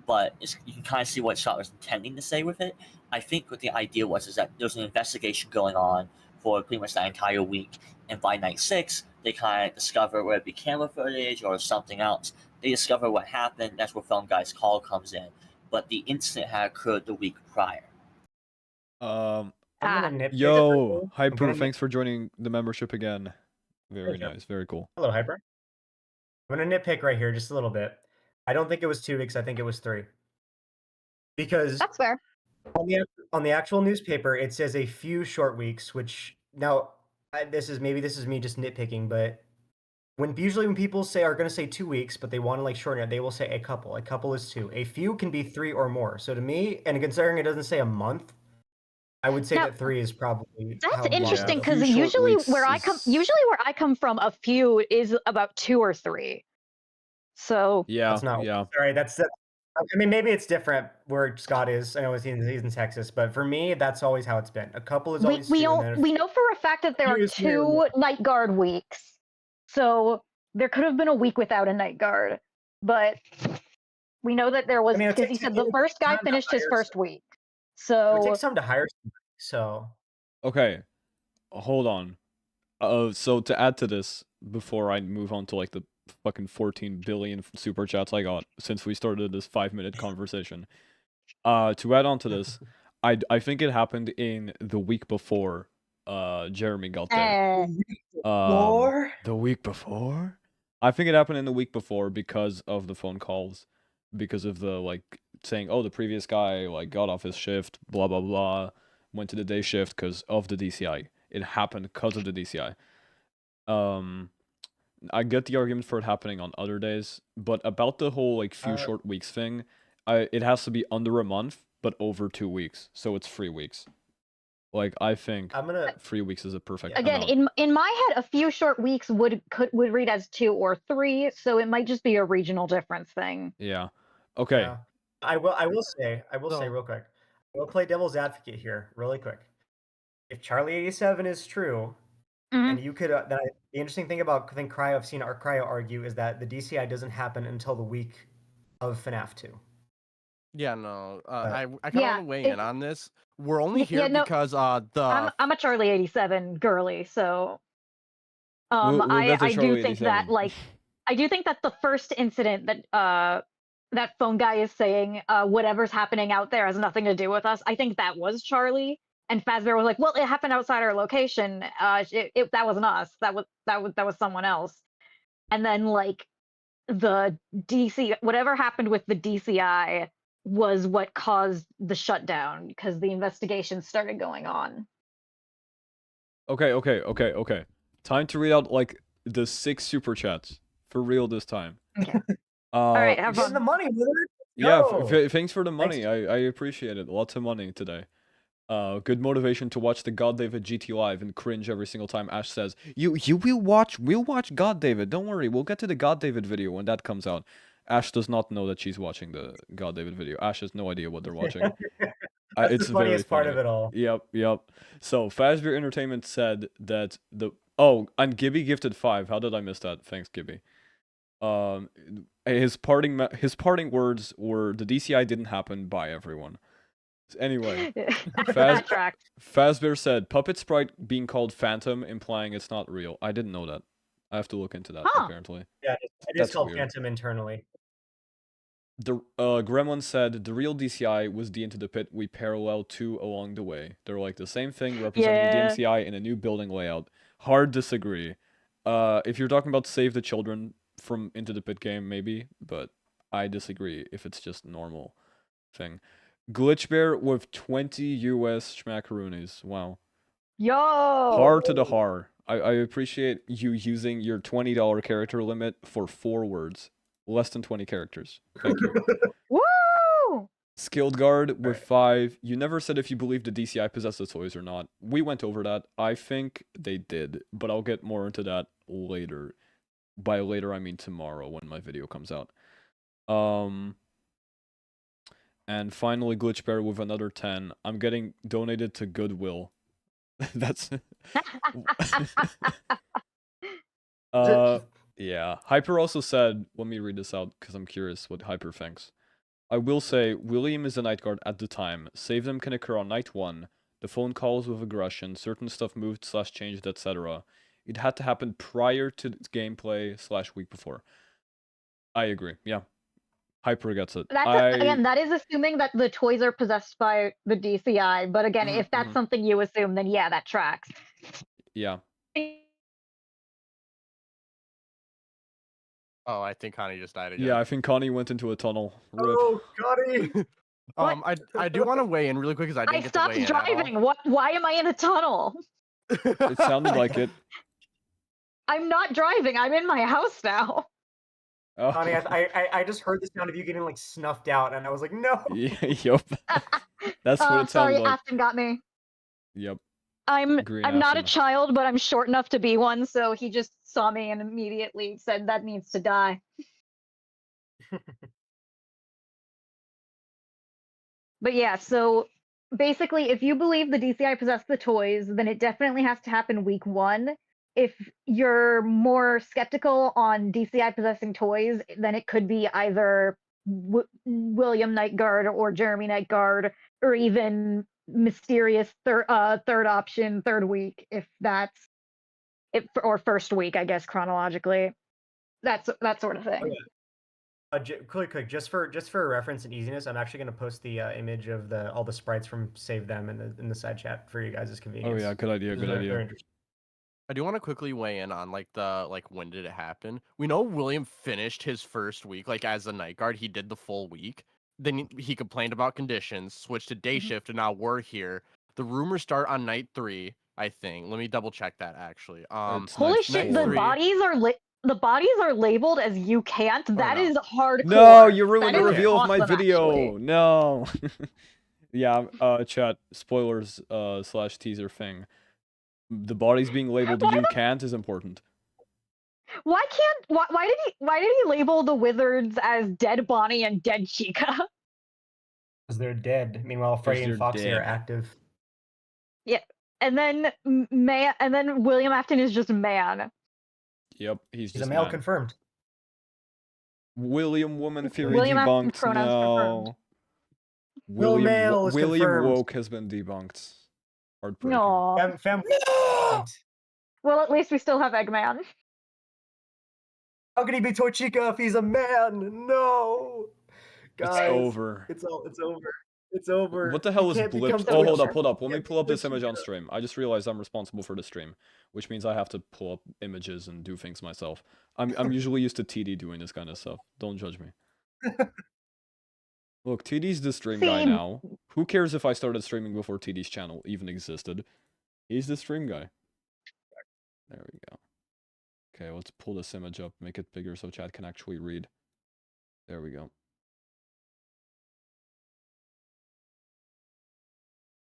Speaker 4: but you can kind of see what Scott was intending to say with it. I think what the idea was is that there's an investigation going on for pretty much that entire week, and by night 6, they kind of discover whether it be camera footage or something else. They discover what happened. That's where Film Guy's call comes in. But the incident had occurred the week prior.
Speaker 1: Yo, Hyper, thanks for joining the membership again. Very nice, very cool.
Speaker 3: Hello, Hyper. I'm gonna nitpick right here just a little bit. I don't think it was 2 weeks. I think it was 3. Because
Speaker 7: that's fair.
Speaker 3: On the actual newspaper, it says a few short weeks. Which now, this is me just nitpicking, but usually when people are going to say 2 weeks, but they want to like shorten it, they will say a couple. A couple is 2. A few can be 3 or more. So to me, and considering it doesn't say a month, I would say that 3 is probably.
Speaker 7: That's interesting because usually where I come from, a few is about 2 or 3. So
Speaker 1: yeah,
Speaker 3: that's not.
Speaker 1: Yeah.
Speaker 3: Sorry, that's. I mean, maybe it's different where Scott is. I know he's in Texas, but for me, that's always how it's been. A couple is always. We
Speaker 7: know for a fact that there are 2 night guard weeks. So there could have been a week without a night guard, but We know that there was,
Speaker 3: I mean, it
Speaker 7: because he
Speaker 3: takes-
Speaker 7: said
Speaker 3: it
Speaker 7: the
Speaker 3: takes
Speaker 7: first guy
Speaker 3: time to
Speaker 7: finished his
Speaker 3: hire
Speaker 7: first
Speaker 3: some-
Speaker 7: week.
Speaker 3: It
Speaker 7: So
Speaker 3: takes time to hire somebody, so
Speaker 1: Okay, hold on. So to add to this, before I move on to like the fucking 14 billion super chats I got since we started this 5-minute conversation, to add on to this, I think it happened in the week before Jeremy got there. The week before? I think it happened in the week before because of the phone calls, because of the like saying, oh, the previous guy like got off his shift, blah blah blah, went to the day shift because of the DCI. It happened because of the DCI. I get the argument for it happening on other days, but about the whole like few short weeks thing, it has to be under a month, but over 2 weeks, so it's 3 weeks. Like I think 3 weeks is a perfect
Speaker 7: again,
Speaker 1: amount.
Speaker 7: in my head, a few short weeks would read as 2 or 3, so it might just be a regional difference thing.
Speaker 1: Yeah. Okay.
Speaker 3: Yeah. I will say real quick. We'll play devil's advocate here, really quick. If Charlie 87 is true, and you could, the interesting thing about I think I've seen Cryo argue is that the DCI doesn't happen until the week of FNaF 2.
Speaker 5: Yeah, no. I kind of
Speaker 7: Yeah,
Speaker 5: want to weigh in on this. We're only here
Speaker 7: no,
Speaker 5: because the
Speaker 7: I'm a Charlie 87 girly, so
Speaker 1: We'll get to
Speaker 7: I do
Speaker 1: Charlie
Speaker 7: think that
Speaker 1: 87.
Speaker 7: like I do think that the first incident that that phone guy is saying whatever's happening out there has nothing to do with us. I think that was Charlie, and Fazbear was like, well, it happened outside our location. That wasn't us. That was someone else. And then like the DC, whatever happened with the DCI was what caused the shutdown because the investigation started going on.
Speaker 1: Okay. Time to read out like the 6 super chats for real this time.
Speaker 7: Okay. All right, have
Speaker 3: Getting
Speaker 7: fun.
Speaker 3: the money, Willard.
Speaker 1: Yeah,
Speaker 3: Go.
Speaker 1: thanks for the money. I appreciate it. Lots of money today. Good motivation to watch the God David GT live and cringe every single time Ash says, we'll watch God David. Don't worry, we'll get to the God David video when that comes out. Ash does not know that she's watching the God David video. Ash has no idea what they're watching.
Speaker 3: That's
Speaker 1: it's
Speaker 3: the funniest
Speaker 1: very
Speaker 3: part of it all.
Speaker 1: Yep. So Fazbear Entertainment said that and Gibby gifted 5. How did I miss that? Thanks, Gibby. His parting words were, the DCI didn't happen. Bye, everyone. Anyway, Fazbear said, Puppet Sprite being called Phantom, implying it's not real. I didn't know that. I have to look into that, apparently.
Speaker 3: Yeah, it is called Phantom internally.
Speaker 1: The Gremlin said, the real DCI was the Into the Pit we paralleled to along the way. They're like the same thing, representing the DMCI in a new building layout. Hard disagree. If you're talking about Save the Children from Into the Pit game, maybe, but I disagree if it's just normal thing. Glitch Bear with 20 US schmackaroonies. Wow.
Speaker 7: Yo!
Speaker 1: Har to the har. I appreciate you using your $20 character limit for 4 words. Less than 20 characters. Thank you.
Speaker 7: Woo!
Speaker 1: Skilled Guard with 5. You never said if you believe the DCI possessed the toys or not. We went over that. I think they did, but I'll get more into that later. By later, I mean tomorrow when my video comes out. And finally, Glitch Bear with another 10. I'm getting donated to Goodwill. That's... yeah. Hyper also said, let me read this out because I'm curious what Hyper thinks. I will say, William is a night guard at the time. Save them can occur on night 1. The phone calls with aggression, certain stuff moved / changed, etc. It had to happen prior to gameplay / week before. I agree, yeah. Hyper gets it.
Speaker 7: Again, that is assuming that the toys are possessed by the DCI, but again, if that's something you assume, then yeah, that tracks.
Speaker 1: Yeah.
Speaker 5: Oh, I think Connie just died again.
Speaker 1: Yeah, I think Connie went into a tunnel. Rip.
Speaker 3: Oh, Connie!
Speaker 5: I do want to weigh in really quick because I didn't get to weigh in.
Speaker 7: I stopped driving. Why am I in a tunnel?
Speaker 1: It sounded like it.
Speaker 7: I'm not driving. I'm in my house now.
Speaker 3: Oh. Connie, I just heard the sound of you getting like snuffed out, and I was like, no.
Speaker 1: Yup. That's what it sounded
Speaker 7: sorry,
Speaker 1: like.
Speaker 7: Afton got me.
Speaker 1: Yep.
Speaker 7: I'm not a
Speaker 1: Afton.
Speaker 7: child, but I'm short enough to be one, so he just saw me and immediately said that needs to die. But yeah, so basically, if you believe the DCI possessed the toys, then it definitely has to happen week 1. If you're more skeptical on DCI possessing toys, then it could be either William Nightguard or Jeremy Nightguard, or even mysterious third option, third week, if that's it, or first week, I guess chronologically. That sort of thing.
Speaker 3: Oh, yeah. Quick, just for reference and easiness, I'm actually going to post the image of all the sprites from Save Them in the side chat for you guys' convenience.
Speaker 1: Oh yeah, good idea. Good idea.
Speaker 3: They're interesting.
Speaker 5: I do want to quickly weigh in on when did it happen? We know William finished his first week as a night guard. He did the full week. Then he complained about conditions, switched to day shift, and now we're here. The rumors start on night 3, I think. Let me double check that actually.
Speaker 7: Holy shit! The bodies are labeled as you can't. That is hardcore.
Speaker 1: No, you ruined the reveal of my
Speaker 7: awesome,
Speaker 1: video.
Speaker 7: Actually.
Speaker 1: No. Yeah. Chat spoilers / teaser thing. The bodies being labeled you can't is important.
Speaker 7: Why did he label the wizards as dead Bonnie and dead Chica?
Speaker 3: Because they're dead. Meanwhile, Freddy and Foxy are active.
Speaker 7: Yeah, and then William Afton is just man.
Speaker 1: Yep, he's just
Speaker 3: a male
Speaker 1: man.
Speaker 3: Confirmed.
Speaker 1: William woman theory
Speaker 7: William
Speaker 1: debunked.
Speaker 7: No.
Speaker 1: William woke has been debunked.
Speaker 7: No.
Speaker 3: No!
Speaker 7: Well, at least we still have Eggman.
Speaker 3: How can he be Tochika if he's a man? No. Guys,
Speaker 1: it's over.
Speaker 3: It's over. It's over.
Speaker 1: What the hell is blipped? Oh, hold up. Let me pull up this image on
Speaker 3: Tochika.
Speaker 1: stream. I just realized I'm responsible for the stream, which means I have to pull up images and do things myself. I'm usually used to TD doing this kind of stuff. Don't judge me. Look, TD's the stream guy now. Who cares if I started streaming before TD's channel even existed? He's the stream guy. There we go. Okay, let's pull this image up, make it bigger so chat can actually read. There we go.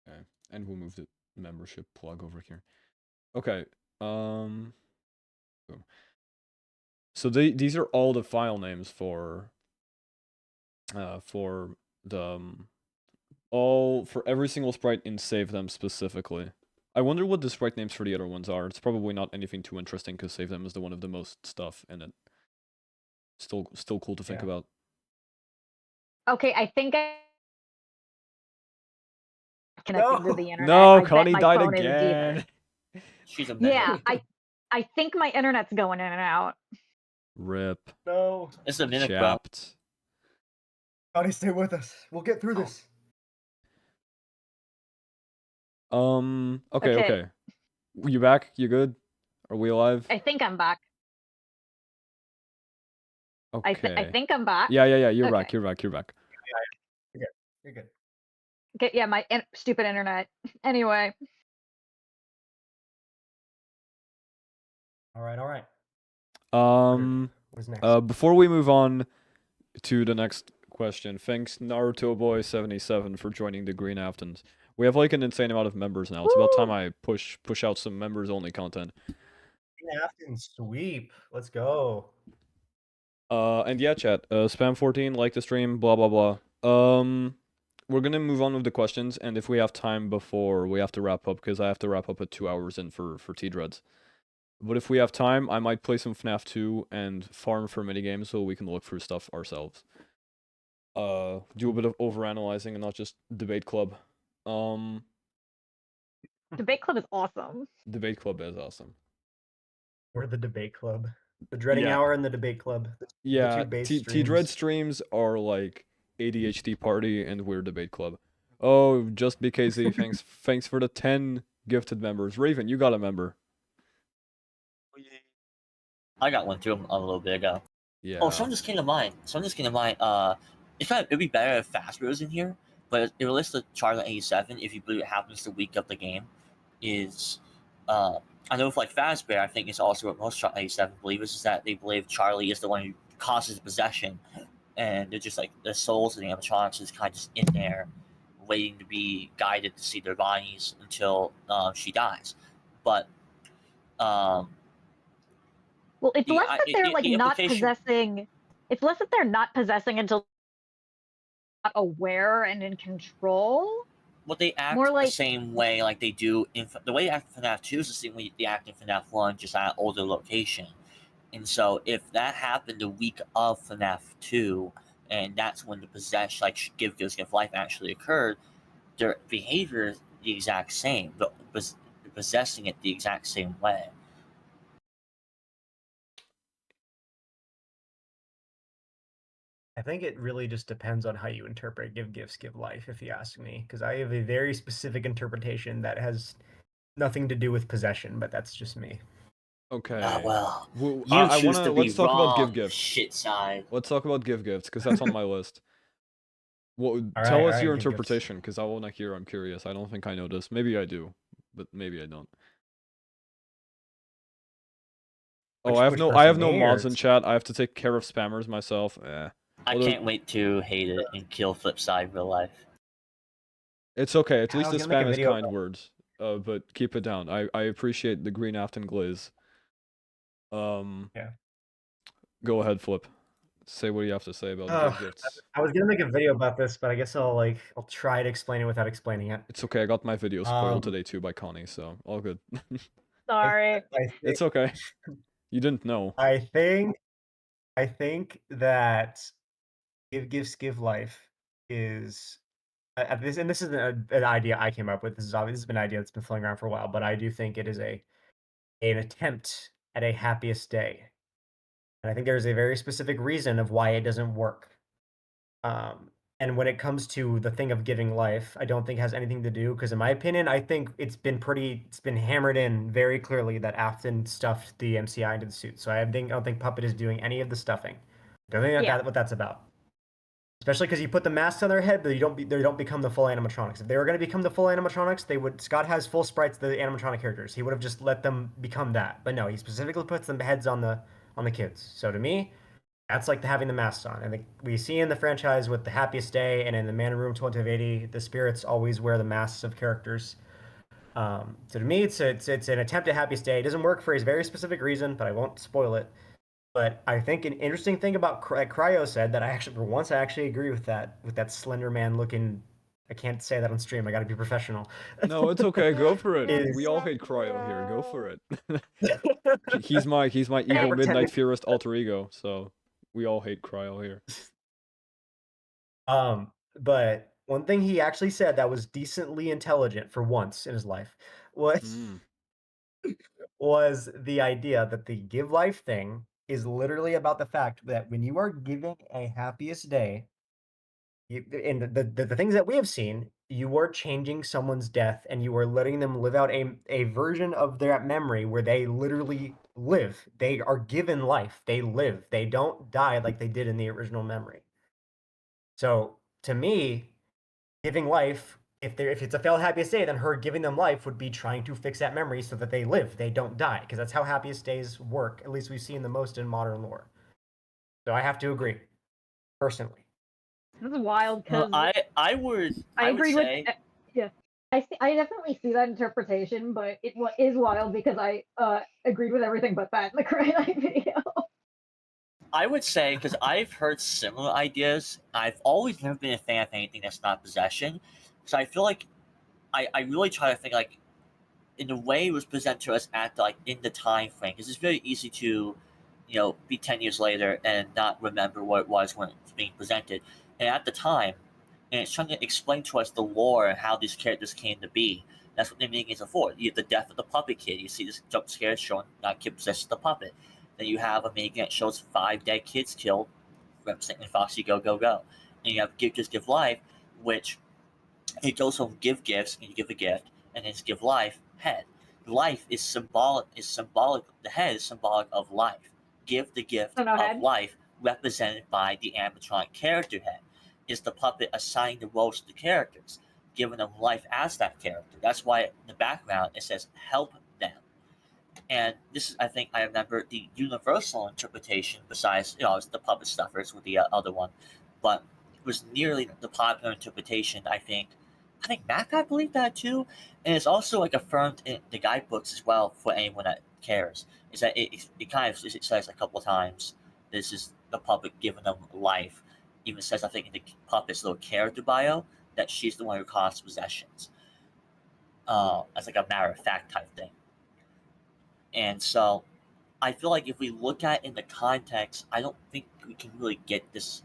Speaker 1: Okay, and we'll move the membership plug over here. Okay, boom. So these are all the file names for the for every single sprite in Save Them specifically. I wonder what the sprite names for the other ones are. It's probably not anything too interesting because Save Them is the one of the most stuff in it. Still cool to think about.
Speaker 7: Okay, I think I connected to the internet.
Speaker 1: No, Connie died again.
Speaker 4: She's a
Speaker 7: yeah, I think my internet's going in and out.
Speaker 1: Rip.
Speaker 3: No.
Speaker 4: It's a minute,
Speaker 1: Chapped.
Speaker 3: Connie, stay with us. We'll get through this.
Speaker 1: Okay. You back? You good? Are we alive?
Speaker 7: I think I'm back.
Speaker 1: Okay.
Speaker 7: I think I'm back.
Speaker 1: Yeah. You're back. You're back.
Speaker 3: You're good.
Speaker 7: Okay, yeah, my stupid internet. Anyway.
Speaker 3: All right.
Speaker 1: What's next? Before we move on to the next question, thanks Naruto Boy 77 for joining the Green Aftons. We have an insane amount of members now. It's about time I push out some members only content.
Speaker 3: Green Afton sweep. Let's go.
Speaker 1: And yeah, chat. Spam 14, like the stream, blah blah blah. We're gonna move on with the questions, and if we have time before we have to wrap up, because I have to wrap up at 2 hours in for T-Dreads. But if we have time, I might play some FNaF 2 and farm for minigames so we can look through stuff ourselves. Do a bit of overanalyzing and not just debate club.
Speaker 7: Debate club is awesome.
Speaker 1: Debate club is awesome.
Speaker 3: We're the debate club. The dreading hour and the debate club.
Speaker 1: Yeah, T-Dread streams are like ADHD party and we're debate club. Oh, just BKZ, thanks for the 10 gifted members. Raven, you got a member.
Speaker 4: I got one too a little bit ago.
Speaker 1: Yeah.
Speaker 4: Oh, something just came to mind. It'd be better if Fazbear was in here, but it relates to Charlie 87. If you believe it happens the week of the game, I know for Fazbear, I think it's also what most Charlie 87 believers is that they believe Charlie is the one who causes possession, and they're just the souls of the animatronics is kind of just in there, waiting to be guided to see their bodies until she dies. But
Speaker 7: well, it's less that they're not possessing. It's less that they're not possessing until not aware and in control.
Speaker 4: Well, they act the same way they do in the way they act in FNaF 2 is the same way they act in FNaF 1, just at an older location. And so, if that happened the week of FNaF 2, and that's when the possession, like give life, actually occurred. Their behavior is the exact same, but possessing it the exact same way.
Speaker 3: I think it really just depends on how you interpret give gifts, give life, if you ask me. Because I have a very specific interpretation that has nothing to do with possession, but that's just me.
Speaker 1: Okay.
Speaker 4: Well, you
Speaker 1: I
Speaker 4: choose
Speaker 1: wanna
Speaker 4: to be
Speaker 1: let's talk about give
Speaker 4: wrong,
Speaker 1: gifts.
Speaker 4: shit side.
Speaker 1: Let's talk about give gifts because that's on my list. Well,
Speaker 3: All
Speaker 1: tell
Speaker 3: right,
Speaker 1: us your
Speaker 3: give gifts.
Speaker 1: interpretation because I want to hear. I'm curious. I don't think I know this. Maybe I do, but maybe I don't. Oh, I have
Speaker 3: Which
Speaker 1: no
Speaker 3: person, me
Speaker 1: mods
Speaker 3: or-
Speaker 1: in chat. I have to take care of spammers myself.
Speaker 4: I
Speaker 1: Although-
Speaker 4: can't wait to hate it and kill Flipside in real life.
Speaker 1: It's okay. At
Speaker 3: I
Speaker 1: least the
Speaker 3: was gonna make
Speaker 1: spam
Speaker 3: a
Speaker 1: is
Speaker 3: video
Speaker 1: kind words. But keep it down. I appreciate the green Afton glaze.
Speaker 3: Yeah.
Speaker 1: Go ahead, Flip. Say what you have to say about give gifts.
Speaker 3: I was gonna make a video about this, but I guess I'll try to explain it without explaining it.
Speaker 1: It's okay. I got my video spoiled
Speaker 3: Um,
Speaker 1: today too by Connie, so all good.
Speaker 7: Sorry.
Speaker 3: I think,
Speaker 1: It's okay. You didn't know.
Speaker 3: I think that give gifts, give life is this, and this is an idea I came up with. This has been an idea that's been floating around for a while, but I do think it is an attempt at a happiest day, and I think there's a very specific reason of why it doesn't work. And when it comes to the thing of giving life, I don't think it has anything to do, because in my opinion, I think it's been hammered in very clearly that Afton stuffed the MCI into the suit. So I don't think Puppet is doing any of the stuffing. I don't think that's what that's about. Especially because you put the masks on their head, but they don't become the full animatronics. If they were going to become the full animatronics, Scott has full sprites, the animatronic characters. He would have just let them become that. But no, he specifically puts the heads on the kids. So to me, that's like having the masks on. And we see in the franchise with the Happiest Day and in the Man in Room 1280, the spirits always wear the masks of characters. So to me, it's an attempt at Happiest Day. It doesn't work for a very specific reason, but I won't spoil it. But I think an interesting thing about Cryo said that for once I actually agree with that Slender Man looking. I can't say that on stream. I got to be professional.
Speaker 1: No, it's okay. Go for it. We all hate Cryo here. Go for it. he's my evil Midnight Theorist alter ego. So we all hate Cryo here.
Speaker 3: But one thing he actually said that was decently intelligent for once in his life was the idea that the give life thing is literally about the fact that when you are giving a happiest day, in the things that we have seen, you are changing someone's death and you are letting them live out a version of their memory where they literally live. They are given life. They live. They don't die like they did in the original memory. So to me, giving life, if it's a failed happiest day, then her giving them life would be trying to fix that memory so that they live, they don't die, because that's how happiest days work. At least we've seen the most in modern lore. So I have to agree, personally.
Speaker 7: This is wild because
Speaker 4: I
Speaker 7: agree with. Yeah, I definitely see that interpretation, but it is wild because I agreed with everything but that in the Cryonic video.
Speaker 4: I would say, because I've heard similar ideas, I've always never been a fan of anything that's not possession. So I feel like I really try to think like in the way it was presented to us at in the time frame, because it's very easy to, be 10 years later and not remember what it was when it's being presented. And at the time, and it's trying to explain to us the lore and how these characters came to be. That's what the minigames are for. You have the death of the puppet kid. You see this jump scare showing that kid possesses the puppet. Then you have a minigame that shows 5 dead kids killed, representing Foxy Go Go Go. And you have Give Just Give Life, which it goes from give gifts and you give a gift, and then it's give life head. Life is symbolic. The head is symbolic of life. Give the gift of life, represented by the animatronic character head. Is the puppet assigning the roles to the characters, giving them life as that character. That's why in the background it says help them. And this is, I think, I remember the universal interpretation, besides, it's the puppet stuffers with the other one, but it was nearly the popular interpretation, I think. I think Mac, I believe that too. And it's also affirmed in the guidebooks as well for anyone that cares. Is that it says a couple of times, this is the puppet giving them life. Even says, I think, in the puppet's little character bio that she's the one who caused possessions. As a matter of fact type thing. And so I feel like if we look at it in the context, I don't think we can really get this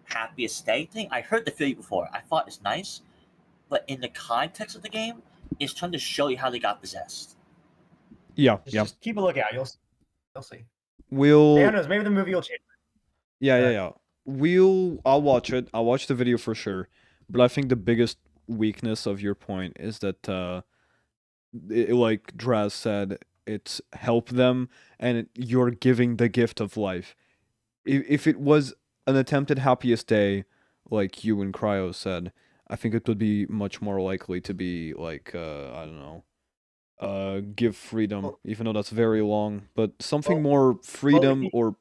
Speaker 4: happiest day thing. I heard the theory before. I thought it's nice, but in the context of the game, it's trying to show you how they got possessed.
Speaker 1: Yeah,
Speaker 3: Just keep a lookout. You'll see.
Speaker 1: We'll.
Speaker 3: Who knows? Maybe the movie will change.
Speaker 1: Yeah. I'll watch it. I'll watch the video for sure. But I think the biggest weakness of your point is that, like Draz said, it's help them, and you're giving the gift of life. If it was an attempted happiest day, like you and Cryo said, I think it would be much more likely to be like, I don't know, give freedom, even though that's very long, but something more freedom or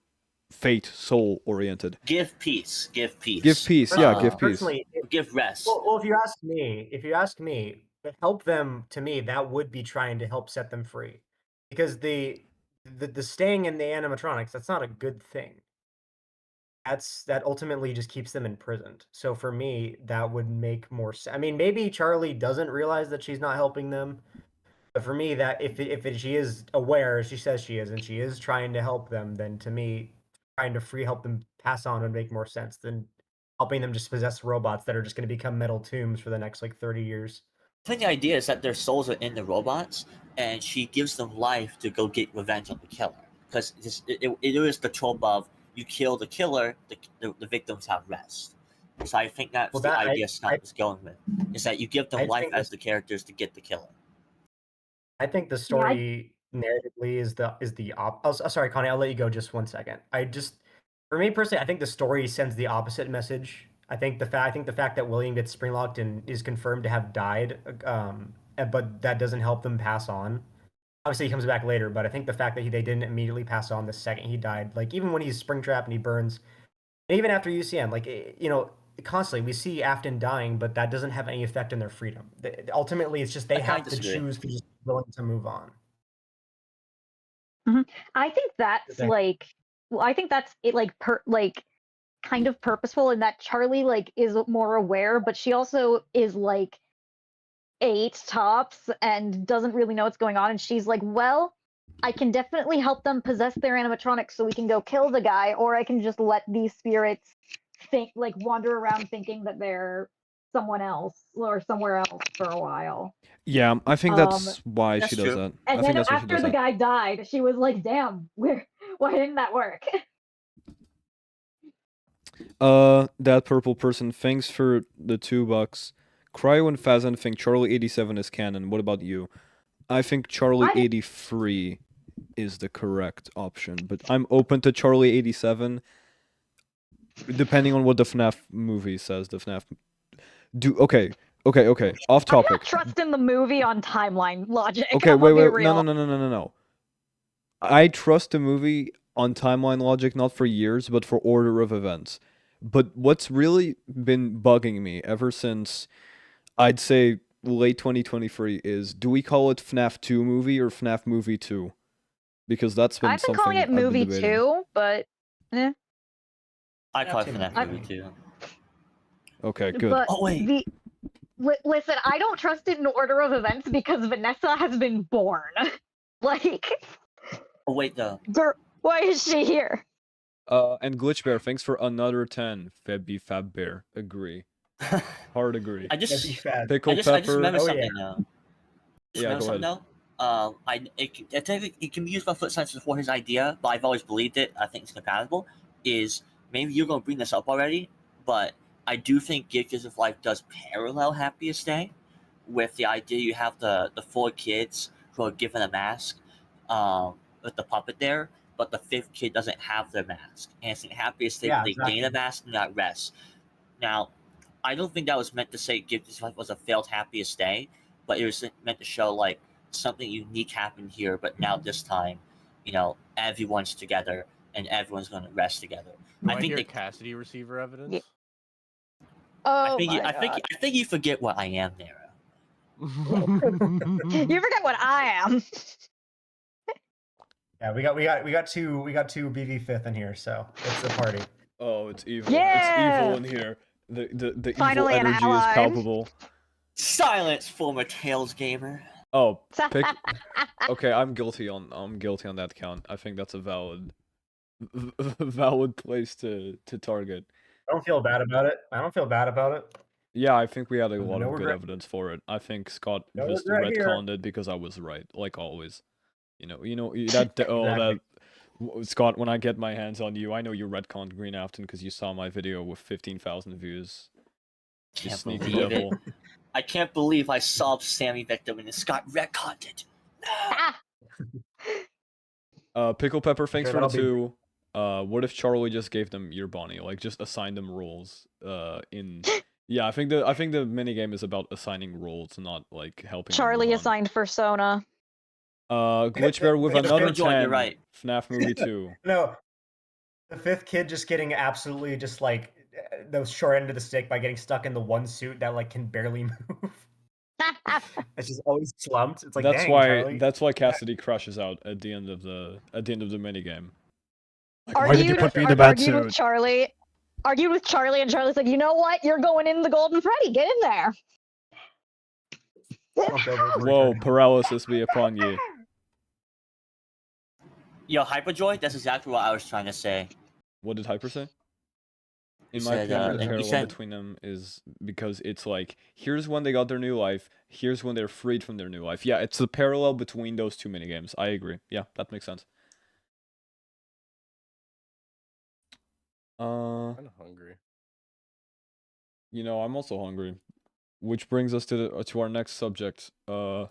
Speaker 1: fate, soul oriented.
Speaker 4: Give peace. Give peace.
Speaker 1: Give peace. Yeah, give peace.
Speaker 3: Personally,
Speaker 4: give rest.
Speaker 3: Well, if you ask me, help them, to me, that would be trying to help set them free, because the staying in the animatronics, that's not a good thing. That ultimately just keeps them imprisoned. So for me, that would make more sense. I mean, maybe Charlie doesn't realize that she's not helping them, but for me, that if she is aware, she says she is, and she is trying to help them, then to me, trying to help them pass on would make more sense than helping them just possess robots that are just going to become metal tombs for the next like 30 years.
Speaker 4: I think the idea is that their souls are in the robots, and she gives them life to go get revenge on the killer. Because it is the trope of you kill the killer, the victims have rest. So I think that's the idea Scott is going with, is that you give them life as the characters to get the killer.
Speaker 3: I think the story narratively is the oh, sorry, Connie, I'll let you go just 1 second. For me personally, I think the story sends the opposite message. I think the fact that William gets springlocked and is confirmed to have died, but that doesn't help them pass on. Obviously, he comes back later, but I think the fact that they didn't immediately pass on the second he died, like even when he's springtrapped and he burns, and even after UCM, like, you know, constantly we see Afton dying, but that doesn't have any effect on their freedom. Ultimately, it's just they have to choose to just be willing to move on.
Speaker 7: Mm-hmm. I think that's like, well, I think that's it, like kind of purposeful in that Charlie like is more aware, but she also is like 8 tops and doesn't really know what's going on, and she's like, well, I can definitely help them possess their animatronics so we can go kill the guy, or I can just let these spirits wander around thinking that they're someone else or somewhere else for a while.
Speaker 1: Yeah, I think that's why she does that.
Speaker 7: And then after the guy died, she was like, damn, why didn't that work?
Speaker 1: That purple person, thanks for the $2. Cryo and Fazan think Charlie 87 is canon. What about you? I think Charlie 83 is the correct option, but I'm open to Charlie 87, depending on what the FNaF movie says. The FNaF... Okay. Off topic.
Speaker 7: I'm not trusting the movie on timeline logic.
Speaker 1: Okay, wait. No. I trust the movie on timeline logic, not for years, but for order of events. But what's really been bugging me ever since, I'd say, late 2023 is, do we call it FNaF 2 movie or FNaF movie 2? Because that's been something
Speaker 7: calling it movie 2, but eh.
Speaker 4: I call it FNaF movie 2.
Speaker 1: Okay, good.
Speaker 7: But listen, I don't trust it in order of events because Vanessa has been born. Like...
Speaker 4: Oh, wait, though.
Speaker 7: Why is she here?
Speaker 1: And Glitch Bear, thanks for another 10. Fab Bear, agree. Hard agree.
Speaker 4: I just
Speaker 1: Pickle Pepper.
Speaker 4: I just remember something now.
Speaker 1: Yeah, go ahead.
Speaker 4: I think it can be used by Foot Science for his idea, but I've always believed it. I think it's compatible. Is maybe you're going to bring this up already, but I do think Gifts of Life does parallel Happiest Day with the idea you have the 4 kids who are given a mask with the puppet there, but the 5th kid doesn't have their mask. And it's the Happiest Day they gain a mask and not rest. Now, I don't think that was meant to say Gifts of Life was a failed Happiest Day, but it was meant to show like something unique happened here, but now this time, you know, everyone's together and everyone's going to rest together.
Speaker 5: I think Cassidy receiver evidence.
Speaker 7: Yeah. Oh,
Speaker 4: I think you forget what I am, Nara.
Speaker 7: You forget what I am.
Speaker 3: Yeah, we got two BV fifth in here, so it's a party.
Speaker 1: Oh, it's evil.
Speaker 7: Yeah!
Speaker 1: It's evil in here. The
Speaker 7: Finally
Speaker 1: evil energy is palpable.
Speaker 4: Silence, former Tails gamer.
Speaker 1: Oh, okay, I'm guilty on that count. I think that's a valid place to target.
Speaker 3: I don't feel bad about it.
Speaker 1: Yeah, I think we had a lot
Speaker 3: No
Speaker 1: of good
Speaker 3: regret.
Speaker 1: evidence for it. I think Scott
Speaker 3: No
Speaker 1: just
Speaker 3: regret here.
Speaker 1: retconned it because I was right, like always. You know that
Speaker 3: Exactly.
Speaker 1: Scott. When I get my hands on you, I know you retconned Green Afton because you saw my video with 15,000 views. You
Speaker 4: Can't
Speaker 1: sneaky
Speaker 4: believe
Speaker 1: devil.
Speaker 4: it. I can't believe I saw Sammy Victim and Scott retconned it. No!
Speaker 1: Pickle Pepper, thanks
Speaker 3: Sure,
Speaker 1: for the
Speaker 3: that'll be-
Speaker 1: 2. What if Charlie just gave them ear Bonnie? Like just assign them roles. Yeah, I think the minigame is about assigning roles, not like helping.
Speaker 7: Charlie assigned Persona.
Speaker 1: Glitch Bear with
Speaker 3: Yeah,
Speaker 1: another
Speaker 4: Joy,
Speaker 1: 10.
Speaker 4: you're right.
Speaker 1: FNaF movie 2.
Speaker 3: No, the 5th kid just getting absolutely just like the short end of the stick by getting stuck in the one suit that like can barely move. It's just always slumped. It's like
Speaker 1: that's
Speaker 3: dang,
Speaker 1: why
Speaker 3: Charlie.
Speaker 1: that's why Cassidy crashes out at the end of the minigame. Like,
Speaker 7: Argued,
Speaker 1: why did you put me in the bad
Speaker 7: argued with
Speaker 1: suit?
Speaker 7: Charlie. Argued with Charlie, and Charlie's like, you know what? You're going in the Golden Freddy. Get in there.
Speaker 1: Whoa, paralysis be upon ye.
Speaker 4: Yo, Hyperjoy, that's exactly what I was trying to say.
Speaker 1: What did Hyper say? In
Speaker 4: He
Speaker 1: my
Speaker 4: said,
Speaker 1: opinion, the
Speaker 4: he
Speaker 1: parallel
Speaker 4: said-
Speaker 1: between them is because it's like, here's when they got their new life, here's when they're freed from their new life. Yeah, it's the parallel between those two minigames. I agree. Yeah, that makes sense.
Speaker 5: I'm hungry.
Speaker 1: You know, I'm also hungry. Which brings us to our next subject.
Speaker 5: And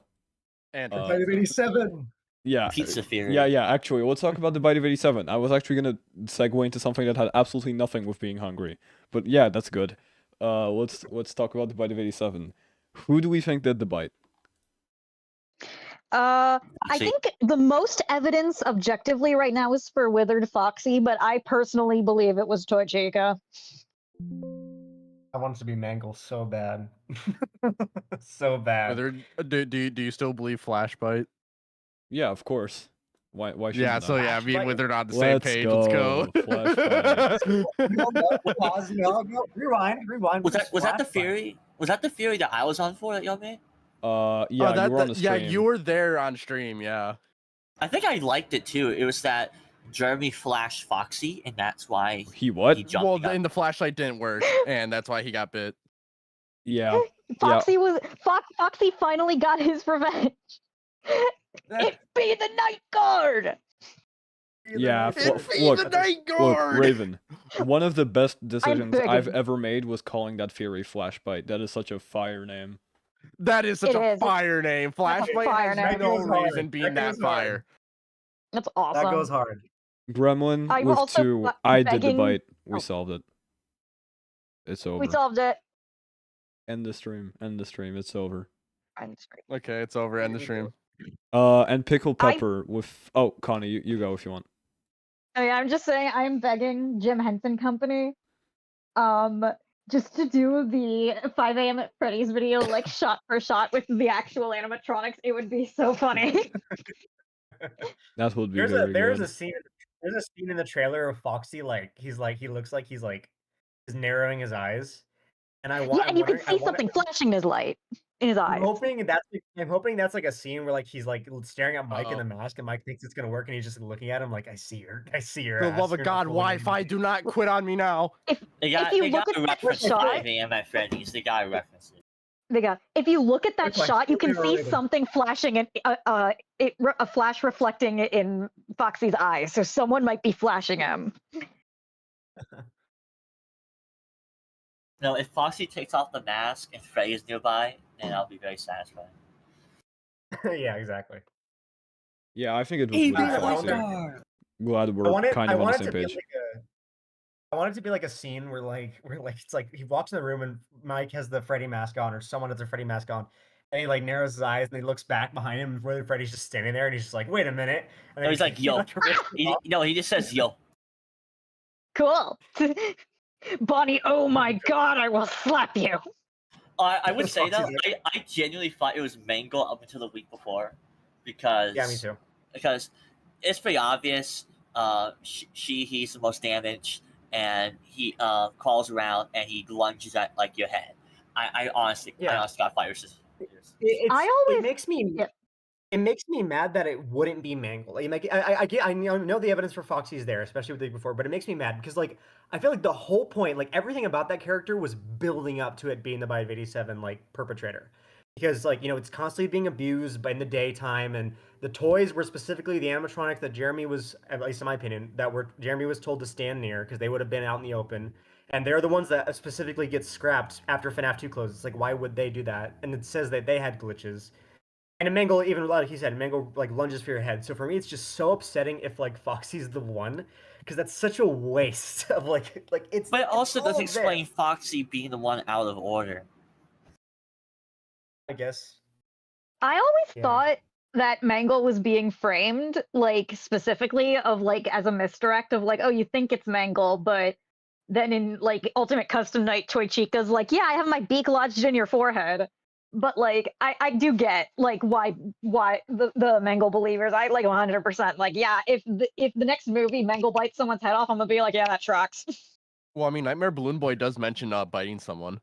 Speaker 3: Fighter 87.
Speaker 1: Yeah.
Speaker 4: Pizza Theory.
Speaker 1: Yeah, actually, let's talk about the Bite of 87. I was actually gonna segue into something that had absolutely nothing with being hungry. But yeah, that's good. Let's talk about the Bite of 87. Who do we think did the bite?
Speaker 7: I
Speaker 4: See-
Speaker 7: think the most evidence objectively right now is for Withered Foxy, but I personally believe it was Toy Chica.
Speaker 3: I want it to be Mangle so bad. So bad.
Speaker 5: Whether do you still believe Flashbite?
Speaker 1: Yeah, of course. Why should
Speaker 5: Yeah, so yeah, me and
Speaker 3: Flashbite?
Speaker 5: Wither on the same
Speaker 1: Let's
Speaker 5: page.
Speaker 1: go,
Speaker 5: Let's go.
Speaker 1: Flashbite.
Speaker 3: Pause, no, rewind.
Speaker 4: Was that the
Speaker 3: Flashback.
Speaker 4: theory? Was that the theory that I was on for that y'all made?
Speaker 1: Yeah,
Speaker 5: Oh,
Speaker 1: you were on the stream.
Speaker 5: yeah, you were there on stream. Yeah.
Speaker 4: I think I liked it too. It was that Jeremy flashed Foxy, and that's why
Speaker 1: He what?
Speaker 4: he jumped.
Speaker 5: Well,
Speaker 4: he got-
Speaker 5: and the flashlight didn't work, and that's why he got bit.
Speaker 1: Yeah.
Speaker 7: Foxy Foxy finally got his revenge. It be the night guard.
Speaker 1: Yeah,
Speaker 5: It be
Speaker 1: look,
Speaker 5: the night
Speaker 1: look,
Speaker 5: guard.
Speaker 1: Raven. One of the best decisions I've
Speaker 7: begging.
Speaker 1: ever made was calling that theory Flashbite. That is such a fire name.
Speaker 5: That is such
Speaker 7: It
Speaker 5: a
Speaker 7: is.
Speaker 5: fire name. Flashlight
Speaker 7: fire
Speaker 5: has
Speaker 7: name.
Speaker 5: no
Speaker 3: That goes hard.
Speaker 5: reason being
Speaker 3: That
Speaker 5: that
Speaker 3: goes hard.
Speaker 5: fire.
Speaker 7: That's awesome.
Speaker 3: That goes hard.
Speaker 1: Gremlin
Speaker 7: I'm
Speaker 1: with
Speaker 7: also
Speaker 1: 2. I did the
Speaker 7: begging-
Speaker 1: bite. We
Speaker 7: Oh.
Speaker 1: solved it. It's over.
Speaker 7: We solved it.
Speaker 1: End the stream. End the stream. It's over.
Speaker 7: I'm sorry.
Speaker 5: Okay, it's over. End the stream.
Speaker 1: And Pickle Pepper with. Oh, Connie, you go if you want.
Speaker 7: I mean, I'm just saying, I'm begging Jim Henson Company, just to do the 5 a.m. at Freddy's video, like shot for shot with the actual animatronics. It would be so funny.
Speaker 1: That would be
Speaker 3: There's
Speaker 1: very
Speaker 3: a
Speaker 1: good.
Speaker 3: scene. There's a scene in the trailer of Foxy he looks like he's narrowing his eyes, and
Speaker 7: Yeah, and you can see something flashing in his light in his eyes.
Speaker 3: I'm hoping that's like a scene where like he's like staring at Mike in the mask, and Mike thinks it's gonna work, and he's just looking at him like, I see her.
Speaker 5: For the
Speaker 3: ass,
Speaker 5: love of
Speaker 3: you're not
Speaker 5: God,
Speaker 3: fooling me."
Speaker 5: Wi-Fi, do not quit on me now.
Speaker 4: They got
Speaker 7: you
Speaker 4: they
Speaker 7: look
Speaker 4: got
Speaker 7: at
Speaker 4: a
Speaker 7: that
Speaker 4: reference to
Speaker 7: shot-
Speaker 4: 5 a.m. at Freddy's. They got a reference.
Speaker 7: If you look at that
Speaker 3: It's like
Speaker 7: shot, you can
Speaker 3: fully
Speaker 7: see
Speaker 3: related.
Speaker 7: something flashing in a flash reflecting in Foxy's eyes. So someone might be flashing him.
Speaker 4: No, if Foxy takes off the mask and Freddy is nearby, then I'll be very satisfied.
Speaker 3: Yeah, exactly.
Speaker 1: Yeah, I think it was
Speaker 4: Hey,
Speaker 1: really
Speaker 3: I
Speaker 1: Foxy.
Speaker 3: wonder-
Speaker 1: Glad we're kind of on the same page.
Speaker 3: I want it to be like a scene where it's like he walks in the room and Mike has the Freddy mask on, or someone has a Freddy mask on, and he like narrows his eyes and he looks back behind him where Freddy's just standing there, and he's just like, wait a minute. And
Speaker 4: No, he's like, yo.
Speaker 3: yo.
Speaker 4: He just says yo.
Speaker 7: Cool. Bonnie, oh my god, I will slap you.
Speaker 4: I would say though,
Speaker 3: Foxy's
Speaker 4: I genuinely thought it was Mango up until the week before, because
Speaker 3: Yeah, me too.
Speaker 4: Because it's pretty obvious. He's the most damaged, and he crawls around and he lunges at like your head. I honestly got fire resistance.
Speaker 3: It
Speaker 7: I always-
Speaker 3: makes me
Speaker 7: Yeah.
Speaker 3: It makes me mad that it wouldn't be Mangle. Like I know the evidence for Foxy's there, especially with the before, but it makes me mad because like I feel like the whole point, like everything about that character was building up to it being the Bite of 87 like perpetrator. Because like, it's constantly being abused in the daytime, and the toys were specifically the animatronics that Jeremy was, at least in my opinion, Jeremy was told to stand near because they would have been out in the open. And they're the ones that specifically get scrapped after FNaF 2 closes. It's like, why would they do that? And it says that they had glitches. And Mangle, even like he said, Mangle like lunges for your head. So for me, it's just so upsetting if like Foxy's the one, because that's such a waste of like it's.
Speaker 4: But it also
Speaker 3: it's
Speaker 4: does
Speaker 3: all
Speaker 4: explain
Speaker 3: there,
Speaker 4: Foxy being the one out of order.
Speaker 3: I guess.
Speaker 7: I always
Speaker 3: Yeah.
Speaker 7: thought that Mangle was being framed, like, specifically of, like, as a misdirect of, like, oh, you think it's Mangle, but then in, like, Ultimate Custom Night, Toy Chica's like, yeah, I have my beak lodged in your forehead. But, like, I do get, like, why the Mangle believers, I, like, 100%, like, yeah, if the next movie Mangle bites someone's head off, I'm gonna be like, yeah, that tracks.
Speaker 5: Well, I mean, Nightmare Balloon Boy does mention biting someone.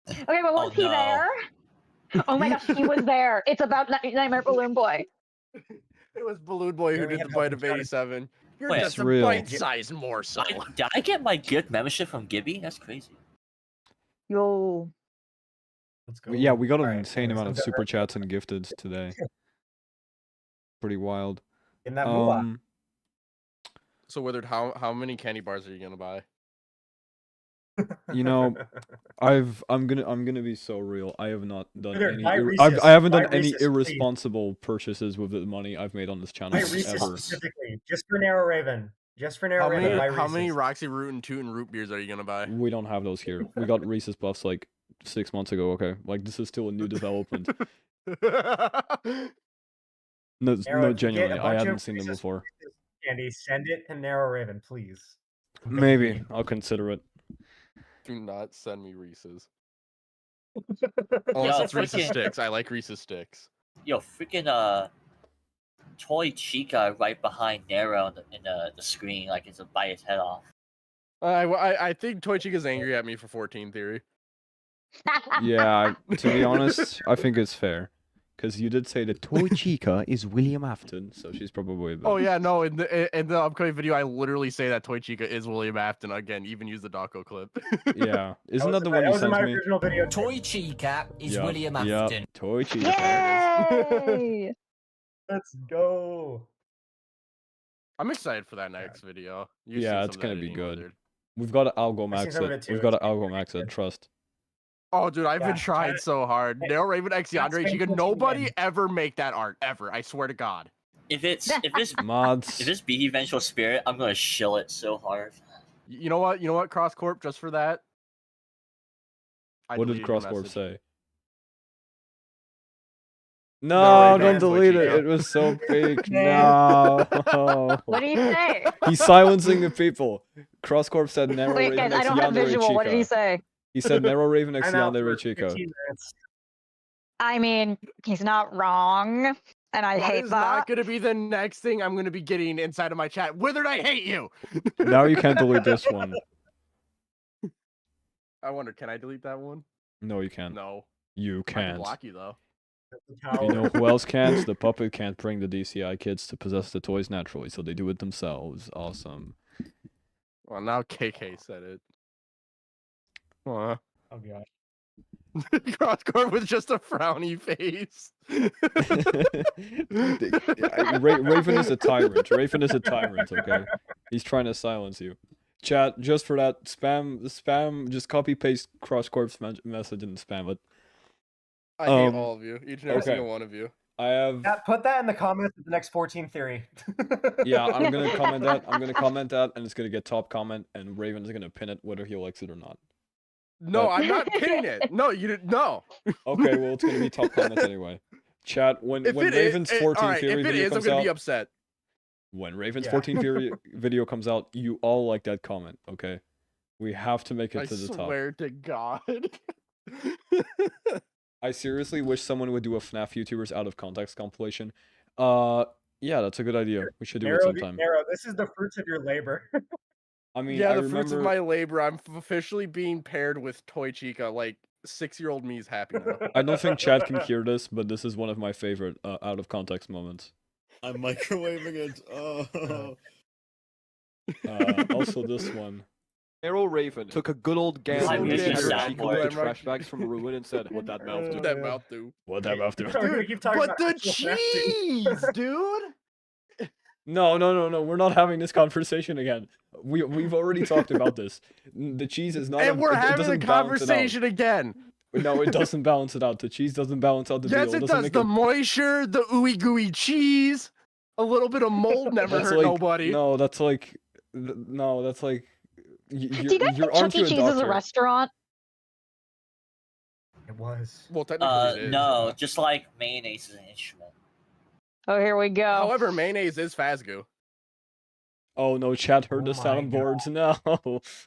Speaker 7: Okay, but was he there? Oh my gosh, he was there. It's about Nightmare Balloon Boy.
Speaker 5: It was Balloon Boy who did the bite of 87. You're
Speaker 4: Wait,
Speaker 5: just a
Speaker 1: real.
Speaker 5: bite-sized morsel.
Speaker 4: Did I get my gift membership from Gibby? That's crazy.
Speaker 7: Yo.
Speaker 3: Let's go.
Speaker 1: Yeah, we got an
Speaker 3: All right,
Speaker 1: insane amount of
Speaker 3: let's go.
Speaker 1: super chats and gifteds today. Pretty wild.
Speaker 3: In that moolah.
Speaker 5: So, Withered, how many candy bars are you gonna buy?
Speaker 1: You know, I'm gonna be so real. I have not done
Speaker 3: Withered,
Speaker 1: any.
Speaker 3: buy
Speaker 1: I
Speaker 3: Reese's.
Speaker 1: haven't
Speaker 3: Buy
Speaker 1: done any
Speaker 3: Reese's, please.
Speaker 1: irresponsible purchases with the money I've made on this channel
Speaker 3: Buy Reese's
Speaker 1: ever.
Speaker 3: specifically, just for Narrow Raven. Just for Narrow Raven. Buy
Speaker 5: How many
Speaker 3: Reese's.
Speaker 5: Roxy Root and Toot and Root beers are you gonna buy?
Speaker 1: We don't have those here. We got Reese's Puffs like 6 months ago. Okay, like this is still a new development. No,
Speaker 3: Narrow, if you get
Speaker 1: genuinely,
Speaker 3: a
Speaker 1: I
Speaker 3: bunch
Speaker 1: hadn't
Speaker 3: of
Speaker 1: seen them
Speaker 3: Reese's
Speaker 1: before.
Speaker 3: candy, send it to Narrow Raven, please.
Speaker 1: Maybe I'll consider it.
Speaker 5: Do not send me Reese's.
Speaker 4: Yo,
Speaker 5: Unless it's Reese's
Speaker 4: freaking-
Speaker 5: Sticks. I like Reese's Sticks.
Speaker 4: Yo, freaking Toy Chica right behind Nero in the screen, like it's a bite his head off.
Speaker 5: I think Toy Chica's angry at me for 14 Theory.
Speaker 1: Yeah, to be honest, I think it's fair. Because you did say that Toy Chica is William Afton, so she's probably a bit...
Speaker 5: Oh yeah, no. In the upcoming video, I literally say that Toy Chica is William Afton again. Even use the Daco clip.
Speaker 1: Yeah, isn't that the one you
Speaker 3: was in
Speaker 1: sent
Speaker 3: my
Speaker 1: me?
Speaker 3: original video.
Speaker 8: Toy Chica is
Speaker 1: Yup,
Speaker 8: William
Speaker 1: yup,
Speaker 8: Afton.
Speaker 1: Toy Chica.
Speaker 7: Yay!
Speaker 3: Let's go.
Speaker 5: I'm excited for that next video.
Speaker 1: Yeah, it's gonna be good. We've got to algo
Speaker 3: I've
Speaker 1: max
Speaker 3: seen some of
Speaker 1: it.
Speaker 3: it too,
Speaker 1: We've got to
Speaker 3: it's gonna be
Speaker 1: algo max it. Trust.
Speaker 5: Oh, dude, I've been
Speaker 3: Yeah,
Speaker 5: trying so hard. Narrow Raven X Yandere
Speaker 3: That's
Speaker 5: Chica.
Speaker 3: been
Speaker 5: Nobody
Speaker 3: again.
Speaker 5: ever make that art ever. I swear to God.
Speaker 4: If it's
Speaker 1: Mods.
Speaker 4: BD Vengeful Spirit, I'm gonna shill it so hard.
Speaker 5: You know what? Cross Corp, just for that. I
Speaker 1: What did
Speaker 5: deleted your
Speaker 1: CrossCorp
Speaker 5: message.
Speaker 1: say?
Speaker 5: No,
Speaker 1: No, don't
Speaker 5: Raven,
Speaker 1: delete
Speaker 5: Toy
Speaker 1: it.
Speaker 5: Chica.
Speaker 1: It was so fake. No.
Speaker 7: What did he say?
Speaker 1: He's silencing the people. CrossCorp said Narrow
Speaker 7: Wait,
Speaker 1: Raven
Speaker 7: guys, I
Speaker 1: X
Speaker 7: don't have
Speaker 1: Yandere
Speaker 7: visual. What did he
Speaker 1: Chica.
Speaker 7: say?
Speaker 1: He said Narrow Raven X
Speaker 3: I'm out
Speaker 1: Yandere
Speaker 3: for
Speaker 1: Chica.
Speaker 3: 15 minutes.
Speaker 7: I mean, he's not wrong, and I
Speaker 5: That
Speaker 7: hate
Speaker 5: is
Speaker 7: that.
Speaker 5: not going to be the next thing I'm going to be getting inside of my chat. Withered, I hate you.
Speaker 1: Now you can't delete this one.
Speaker 5: I wonder, can I delete that one?
Speaker 1: No, you can't.
Speaker 5: No.
Speaker 1: You
Speaker 5: I can
Speaker 1: can't.
Speaker 5: block you though.
Speaker 1: You know who else can't? The puppet can't bring the DCI kids to possess the toys naturally, so they do it themselves. Awesome.
Speaker 5: Well, now KK said it. Aw.
Speaker 3: Oh gosh.
Speaker 5: Crosscore with just a frowny face.
Speaker 1: Raven is a tyrant. Raven is a tyrant, okay? He's trying to silence you. Chat, just for that, spam, just copy paste CrossCorp's message and spam it.
Speaker 5: I hate all of you. Each and every
Speaker 1: okay.
Speaker 5: single one of you.
Speaker 1: I have...
Speaker 3: Yeah, put that in the comments of the next 14 Theory.
Speaker 1: Yeah, I'm gonna comment that. I'm gonna comment that, and it's gonna get top comment, and Raven's gonna pin it whether he likes it or not.
Speaker 5: No,
Speaker 1: But-
Speaker 5: I'm not pinning it. No, you didn't. No.
Speaker 1: Okay, well, it's gonna be top comment anyway. Chat, when Raven's 14
Speaker 5: alright,
Speaker 1: Theory
Speaker 5: if it
Speaker 1: video
Speaker 5: is, I'm
Speaker 1: comes
Speaker 5: gonna
Speaker 1: out,
Speaker 5: be upset.
Speaker 1: when Raven's
Speaker 3: Yeah.
Speaker 1: 14 Theory video comes out, you all like that comment, okay? We have to make it
Speaker 5: I
Speaker 1: to the top.
Speaker 5: swear to God.
Speaker 1: I seriously wish someone would do a FNaF YouTubers out of context compilation. Yeah, that's a good idea. We should do it sometime.
Speaker 3: Narrow, this is the fruits of your labor.
Speaker 1: I mean,
Speaker 5: Yeah,
Speaker 1: I
Speaker 5: the fruits of
Speaker 1: remember...
Speaker 5: my labor. I'm officially being paired with Toy Chica. Like, 6-year-old me is happy now.
Speaker 1: I don't think Chad can hear this, but this is one of my favorite out of context moments.
Speaker 8: I'm microwaving it. Oh.
Speaker 1: Also this one. Arrow Raven took a good old
Speaker 4: I
Speaker 1: gamble
Speaker 4: miss
Speaker 1: with
Speaker 4: this
Speaker 1: her. She
Speaker 4: soundboard.
Speaker 1: collected trash bags from a ruin and said, "What that mouth do?"
Speaker 5: What that mouth do?
Speaker 1: What that mouth do?
Speaker 3: We're gonna keep talking
Speaker 5: But
Speaker 3: about
Speaker 5: the
Speaker 3: actual FNAF
Speaker 5: cheese, dude.
Speaker 1: No. We're not having this conversation again. We've already talked about this. The cheese is not.
Speaker 5: And we're
Speaker 1: it
Speaker 5: having a
Speaker 1: doesn't balance it out.
Speaker 5: conversation again.
Speaker 1: No, it doesn't balance it out. The cheese doesn't balance out the
Speaker 5: Yes,
Speaker 1: deal.
Speaker 5: it
Speaker 1: doesn't
Speaker 5: does.
Speaker 1: make
Speaker 5: The moisture, the ooey gooey cheese, a little bit of mold never
Speaker 1: That's
Speaker 5: hurt
Speaker 1: like,
Speaker 5: nobody.
Speaker 1: No, that's like. No, that's like.
Speaker 7: Do you guys think Chuck E. Cheese is a restaurant?
Speaker 3: It was.
Speaker 5: Well, technically it is.
Speaker 4: No, just like mayonnaise is an instrument.
Speaker 7: Oh, here we go.
Speaker 5: However, mayonnaise is Fazgoo.
Speaker 1: Oh no, Chad heard the
Speaker 3: Oh my
Speaker 1: soundboards. No,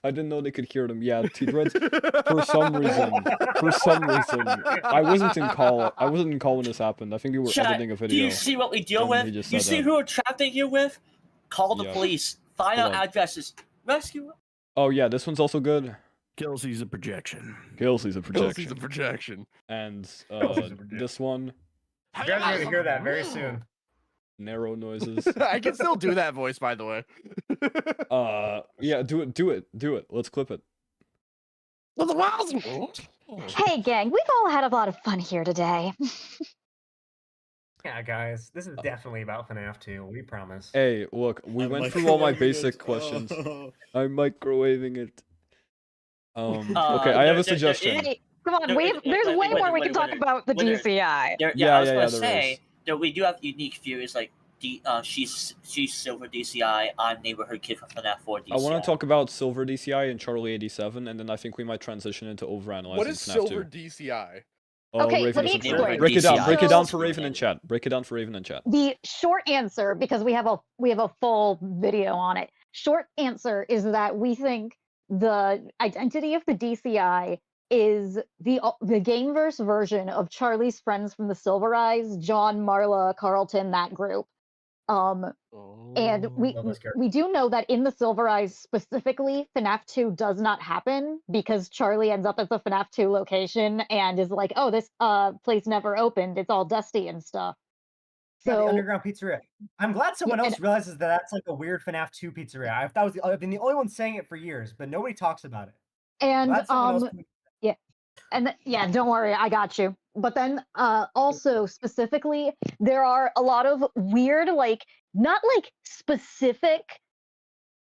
Speaker 1: I didn't know they could hear them. Yeah, T-Dreads. For some reason, I wasn't in call when this happened. I think we were
Speaker 4: Chat,
Speaker 1: editing a video.
Speaker 4: do you see what we deal
Speaker 1: and he
Speaker 4: with?
Speaker 1: just
Speaker 4: You
Speaker 1: said
Speaker 4: see
Speaker 1: that.
Speaker 4: who we're trapped in here with? Call the
Speaker 1: Yeah.
Speaker 4: police. Find out
Speaker 1: Hold on.
Speaker 4: addresses. Rescue.
Speaker 1: Oh yeah, this one's also good.
Speaker 8: Kelsey's a projection.
Speaker 1: Kelsey's a projection.
Speaker 5: Kelsey's a projection.
Speaker 1: And
Speaker 3: Kelsey's a projection.
Speaker 1: this one,
Speaker 3: You guys are gonna hear that very soon.
Speaker 1: narrow noises.
Speaker 5: I can still do that voice, by the way.
Speaker 1: Yeah, do it. Let's clip it.
Speaker 7: Hey, gang, we've all had a lot of fun here today.
Speaker 3: Yeah, guys, this is definitely about FNAF 2. We promise.
Speaker 1: Hey, look, we went through all my basic questions. I'm microwaving it. Okay, I have a suggestion.
Speaker 7: Hey, come on,
Speaker 4: No,
Speaker 7: there's way
Speaker 4: wait,
Speaker 7: more we
Speaker 4: wait,
Speaker 7: can talk
Speaker 4: wait,
Speaker 7: about the
Speaker 4: wait,
Speaker 7: DCI.
Speaker 1: Yeah,
Speaker 4: I was
Speaker 1: yeah,
Speaker 4: gonna
Speaker 1: there
Speaker 4: say
Speaker 1: is.
Speaker 4: that we do have unique theories like she's Silver DCI, I'm Neighborhood Kid from FNAF 4 DCI.
Speaker 1: I want to talk about Silver DCI and Charlie 87, and then I think we might transition into overanalyzing
Speaker 5: What is
Speaker 1: FNAF
Speaker 5: Silver
Speaker 1: 2.
Speaker 5: DCI?
Speaker 7: Okay,
Speaker 1: Raven
Speaker 7: let me
Speaker 1: doesn't know.
Speaker 7: explain.
Speaker 1: Break it down.
Speaker 4: DCI.
Speaker 1: Break it down for
Speaker 4: So-
Speaker 1: Raven in chat. Break it down for Raven in chat.
Speaker 7: The short answer, because we have a full video on it. Short answer is that we think the identity of the DCI is the Gameverse version of Charlie's friends from the Silver Eyes, John, Marla, Carlton, that group. And
Speaker 3: Love this character.
Speaker 7: we do know that in the Silver Eyes specifically, FNAF 2 does not happen because Charlie ends up at the FNAF 2 location and is like, oh, this place never opened. It's all dusty and stuff.
Speaker 3: Yeah, the
Speaker 7: So
Speaker 3: underground pizzeria. I'm glad someone
Speaker 7: Yeah,
Speaker 3: else realizes that that's like a weird FNAF 2 pizzeria. I've been the only one saying it for years, but nobody talks about it.
Speaker 7: and
Speaker 3: Glad someone else
Speaker 7: yeah, don't worry, I got you. But then also specifically, there are a lot of weird, like not like specific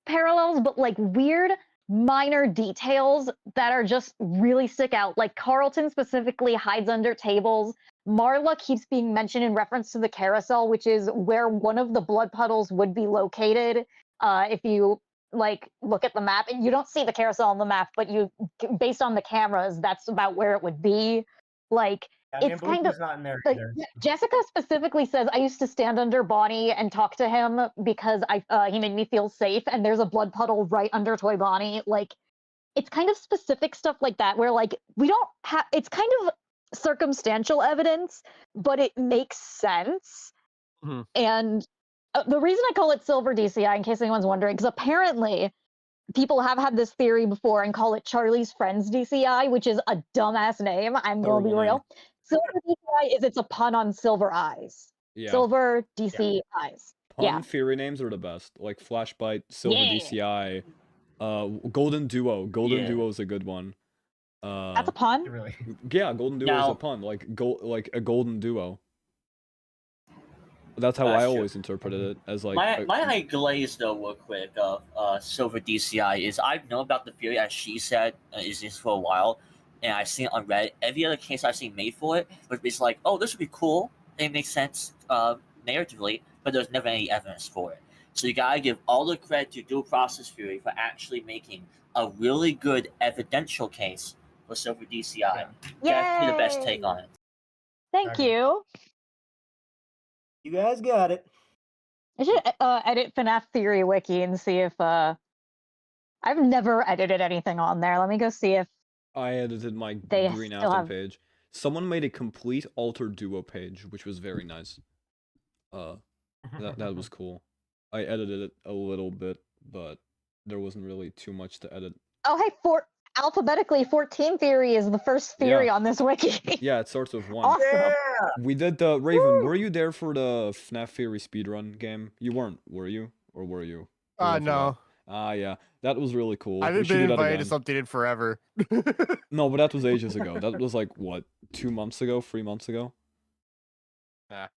Speaker 7: parallels, but like weird minor details that are just really stick out. Like Carlton specifically hides under tables. Marla keeps being mentioned in reference to the carousel, which is where one of the blood puddles would be located. If you like look at the map, and you don't see the carousel on the map, but you, based on the cameras, that's about where it would be. Like
Speaker 3: Yeah,
Speaker 7: it's kind of
Speaker 3: not in there
Speaker 7: like
Speaker 3: either.
Speaker 7: Jessica specifically says, I used to stand under Bonnie and talk to him because he made me feel safe, and there's a blood puddle right under Toy Bonnie. Like, it's kind of specific stuff like that where like we don't have. It's kind of circumstantial evidence, but it makes sense.
Speaker 5: Mhm.
Speaker 7: And the reason I call it Silver DCI, in case anyone's wondering, because apparently people have had this theory before and call it Charlie's Friends DCI, which is a dumbass name. I'm going to be
Speaker 1: Terrible
Speaker 7: real. Silver DCI is it's a pun on Silver Eyes.
Speaker 1: Yeah.
Speaker 7: Silver DC Eyes.
Speaker 1: Pun
Speaker 7: Yeah.
Speaker 1: theory names are the best. Like Flashbite, Silver
Speaker 7: Yeah.
Speaker 1: DCI, Golden Duo. Golden
Speaker 4: Yeah.
Speaker 1: Duo is a good one.
Speaker 7: That's a pun.
Speaker 3: Really.
Speaker 1: Yeah, Golden Duo is
Speaker 4: Now-
Speaker 1: a pun. Like a golden duo. That's how
Speaker 4: That's
Speaker 1: I
Speaker 4: true.
Speaker 1: always interpreted it, as like
Speaker 4: My glaze though, real quick, of Silver DCI is I've known about the theory, as she said, is this for a while, and I've seen it on Reddit. Every other case I've seen made for it was basically like, oh, this would be cool, and it makes sense narratively, but there's never any evidence for it. So you gotta give all the credit to dual process theory for actually making a really good evidential case for Silver DCI. Definitely the best take
Speaker 7: Yay!
Speaker 4: on it.
Speaker 7: Thank
Speaker 3: Okay.
Speaker 7: you.
Speaker 3: You guys got it.
Speaker 7: I should edit FNAF Theory Wiki and see if I've never edited anything on there. Let me go see if
Speaker 1: I edited my
Speaker 7: They
Speaker 1: Green
Speaker 7: still
Speaker 1: Afton
Speaker 7: have-
Speaker 1: page. Someone made a complete altered duo page, which was very nice. That was cool. I edited it a little bit, but there wasn't really too much to edit.
Speaker 7: oh hey alphabetically, 14 theory is the first theory on this wiki.
Speaker 1: Yeah, it starts with 1.
Speaker 7: Awesome.
Speaker 3: Yeah.
Speaker 1: We did the Raven. Were you there for the FNaF Theory speedrun game? You weren't, were you? Or were you?
Speaker 5: No.
Speaker 1: Yeah, that was really cool.
Speaker 5: I
Speaker 1: We
Speaker 5: haven't
Speaker 1: should
Speaker 5: been
Speaker 1: do that
Speaker 5: invited
Speaker 1: again.
Speaker 5: to something in forever.
Speaker 1: No, but that was ages ago. That was like what, 2 months ago, 3 months ago.
Speaker 5: Yeah.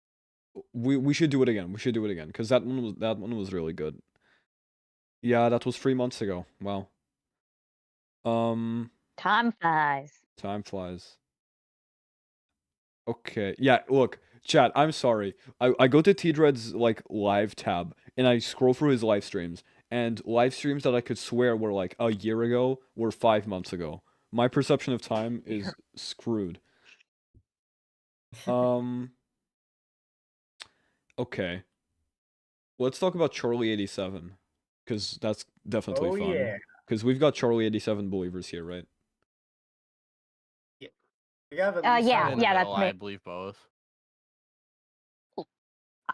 Speaker 1: We should do it again. We should do it again because that one was really good. Yeah, that was 3 months ago. Wow.
Speaker 7: Time flies.
Speaker 1: Time flies. Okay. Yeah, look, chat, I'm sorry. I go to T-Dread's like live tab and I scroll through his live streams, and live streams that I could swear were like a year ago were 5 months ago. My perception of time is screwed. Okay. Let's talk about Charlie 87 because that's definitely fun.
Speaker 3: Yeah.
Speaker 1: Because we've got Charlie 87 believers here, right?
Speaker 3: We have at least
Speaker 7: Yeah,
Speaker 5: In the
Speaker 7: yeah,
Speaker 5: middle,
Speaker 7: that's me.
Speaker 5: I believe both.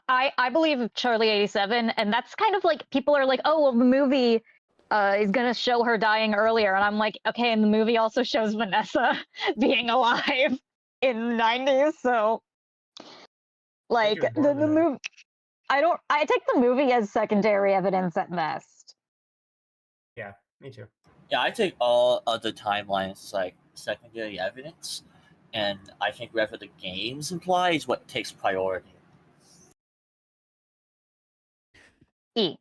Speaker 7: I believe Charlie 87, and that's kind of like people are like, oh, well, the movie is gonna show her dying earlier, and I'm like, okay, and the movie also shows Vanessa being alive in the 90s, so like the movie. I take the movie as secondary evidence at best.
Speaker 3: Yeah, me too.
Speaker 4: Yeah, I take all other timelines like secondary evidence, and I think whatever the games imply is what takes priority.
Speaker 7: E.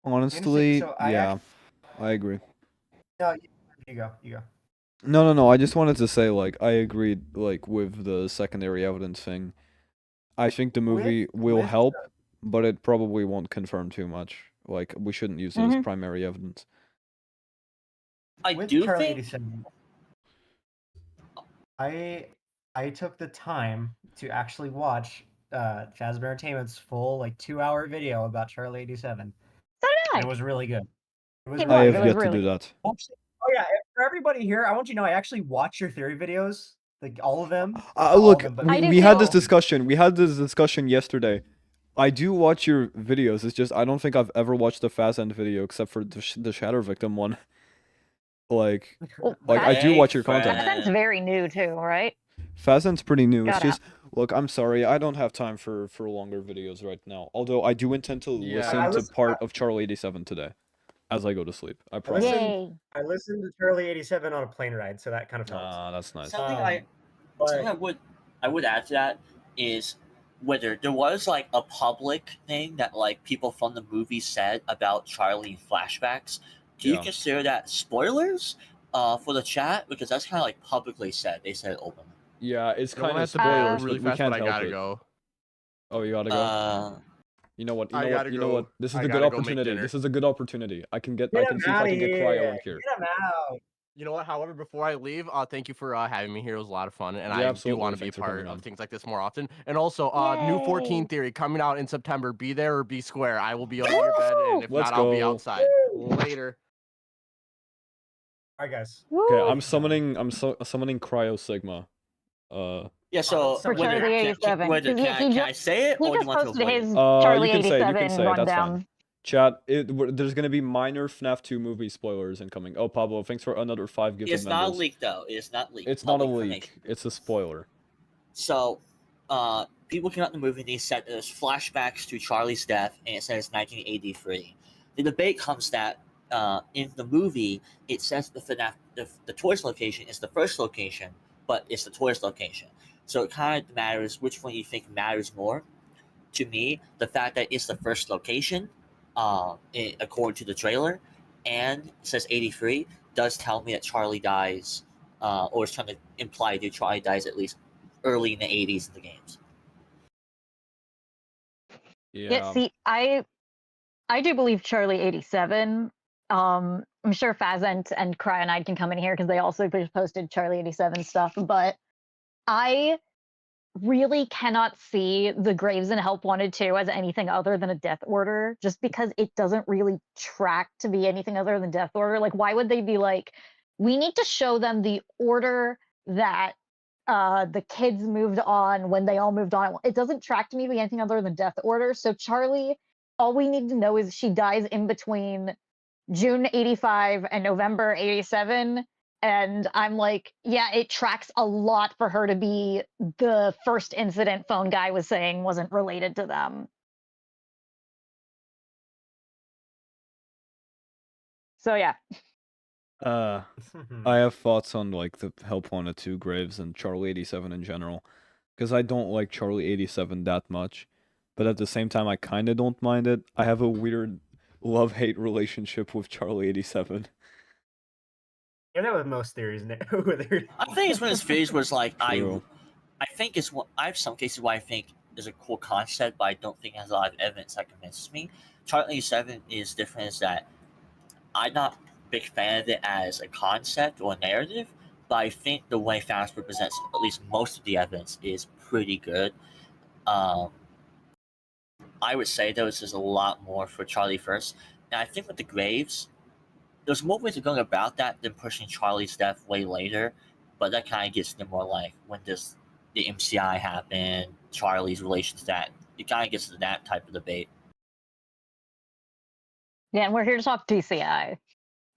Speaker 1: Honestly,
Speaker 3: So
Speaker 1: yeah, I agree.
Speaker 3: No, you go.
Speaker 1: No. I just wanted to say, like, I agreed, like, with the secondary evidence thing. I think the movie will help, but it probably won't confirm too much. Like, we shouldn't use it as primary evidence.
Speaker 4: I
Speaker 3: With
Speaker 4: do
Speaker 3: Charlie
Speaker 4: think
Speaker 3: 87, I took the time to actually watch Fazbear Entertainment's full like 2-hour video about Charlie 87.
Speaker 7: So did I.
Speaker 3: It was really good. It was
Speaker 1: I
Speaker 3: really
Speaker 1: have
Speaker 3: good.
Speaker 1: yet to do that.
Speaker 3: Oh yeah, for everybody here, I want you to know I actually watch your theory videos, like all of them.
Speaker 1: Look,
Speaker 3: of them, but
Speaker 1: we had this discussion. We had this discussion yesterday. I do watch your videos. It's just I don't think I've ever watched the Faz End video except for the Shadow Victim one. Like I do watch your content.
Speaker 7: Faz End's very new too, right?
Speaker 1: Faz End's pretty new. It's
Speaker 7: Gotta.
Speaker 1: just look, I'm sorry, I don't have time for longer videos right now. Although I do intend to listen to part of Charlie 87 today, as I go to sleep. I promise.
Speaker 3: I listened to Charlie 87 on a plane ride, so that kind of helped.
Speaker 1: Ah, that's nice.
Speaker 4: Something I would add to that is whether there was like a public thing that like people from the movie said about Charlie flashbacks. Do you consider that spoilers for the chat? Because that's kind of like publicly said. They said it openly.
Speaker 1: Yeah, it's
Speaker 5: I don't
Speaker 1: kind of
Speaker 5: have to go
Speaker 1: spoilers,
Speaker 5: really
Speaker 1: but we
Speaker 5: fast,
Speaker 1: can't
Speaker 5: but I
Speaker 1: help
Speaker 5: gotta
Speaker 1: it.
Speaker 5: go.
Speaker 1: Oh, you gotta go. You know what? You know what? This is
Speaker 5: I
Speaker 1: a good
Speaker 5: gotta go make
Speaker 1: opportunity.
Speaker 5: dinner.
Speaker 1: This is a good opportunity. I can see if
Speaker 3: Get
Speaker 1: I
Speaker 3: him
Speaker 1: can
Speaker 3: outta
Speaker 1: get cryo in here.
Speaker 3: Get him out.
Speaker 5: You know what? However, before I leave, thank you for having me here. It was a lot of fun, and
Speaker 1: Yeah,
Speaker 5: I do
Speaker 1: absolutely.
Speaker 5: want to be a
Speaker 1: Thanks for
Speaker 5: part
Speaker 1: coming on.
Speaker 5: of things like this more often. And also, new 14 theory coming out in September. Be there or be square. I will be under your bed, and if
Speaker 1: Let's
Speaker 5: not, I'll be
Speaker 1: go.
Speaker 5: outside. Later.
Speaker 3: All right, guys.
Speaker 1: Okay, I'm summoning Cryo Sigma.
Speaker 4: Yeah, so
Speaker 7: For Charlie 87.
Speaker 4: Can I say it?
Speaker 7: He
Speaker 4: Or do
Speaker 7: just
Speaker 4: you want to
Speaker 7: posted
Speaker 4: avoid
Speaker 7: his
Speaker 4: it?
Speaker 7: Charlie
Speaker 1: You can say
Speaker 7: 87
Speaker 1: it. That's
Speaker 7: rundown.
Speaker 1: fine. Chat, there's gonna be minor FNAF 2 movie spoilers incoming. Oh, Pablo, thanks for another 5 gifted
Speaker 4: It's not a
Speaker 1: members.
Speaker 4: leak though. It's not leaked.
Speaker 1: It's not a
Speaker 4: Public
Speaker 1: leak.
Speaker 4: information.
Speaker 1: It's a spoiler.
Speaker 4: So, people came out in the movie and they said there's flashbacks to Charlie's death, and it says 1983. The debate comes that in the movie it says the FNAF, the toys location is the first location, but it's the toys location. So it kind of matters which one you think matters more. To me, the fact that it's the first location, according to the trailer, and it says 83, does tell me that Charlie dies, or is trying to imply that Charlie dies at least early in the 80s in the games.
Speaker 7: Yeah, see, I do believe Charlie 87. I'm sure Fazent and Cryonide can come in here because they also posted Charlie 87 stuff, but I really cannot see the Graves and Help Wanted 2 as anything other than a death order, just because it doesn't really track to be anything other than death order. Like, why would they be like, we need to show them the order that the kids moved on when they all moved on? It doesn't track to me to be anything other than death order. So Charlie, all we need to know is she dies in between June 85 and November 87. And I'm like, yeah, it tracks a lot for her to be the first incident phone guy was saying wasn't related to them. So yeah.
Speaker 1: I have thoughts on like the Help Wanted 2 Graves and Charlie 87 in general, because I don't like Charlie 87 that much, but at the same time I kind of don't mind it. I have a weird love-hate relationship with Charlie 87.
Speaker 3: Yeah, that was most theories.
Speaker 4: I think it's one of those theories where it's like
Speaker 1: True.
Speaker 4: I think it's one. I have some cases where I think is a cool concept, but I don't think it has a lot of evidence that convinces me. Charlie 87 is different, is that I'm not a big fan of it as a concept or a narrative, but I think the way FNaF represents at least most of the evidence is pretty good. I would say though there's a lot more for Charlie first, and I think with the Graves, there's more ways of going about that than pushing Charlie's death way later, but that kind of gets into more like when does the MCI happen, Charlie's relation to that. It kind of gets to that type of debate.
Speaker 7: Yeah, and we're here to talk DCI.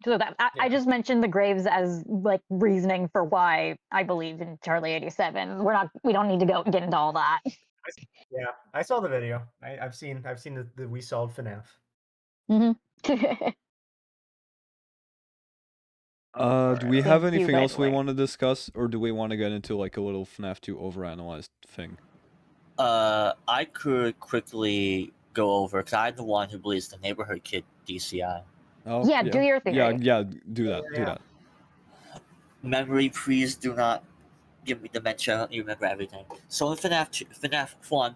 Speaker 7: So that I just mentioned the Graves as like reasoning for why I believe in Charlie 87. We don't need to get into all that.
Speaker 3: Yeah, I saw the video. I've seen the We Solved FNaF.
Speaker 7: Mm-hmm.
Speaker 1: Do we have
Speaker 7: Thank you,
Speaker 1: anything
Speaker 7: by
Speaker 1: else
Speaker 7: the
Speaker 1: we
Speaker 7: way.
Speaker 1: want to discuss, or do we want to get into like a little FNaF 2 overanalyzed thing?
Speaker 4: I could quickly go over because I'm the one who believes the neighborhood kid DCI.
Speaker 1: Oh,
Speaker 7: Yeah, do your theory.
Speaker 1: Yeah, do that. Do that.
Speaker 4: Memory, please do not give me dementia. I don't remember everything. So in FNaF 1,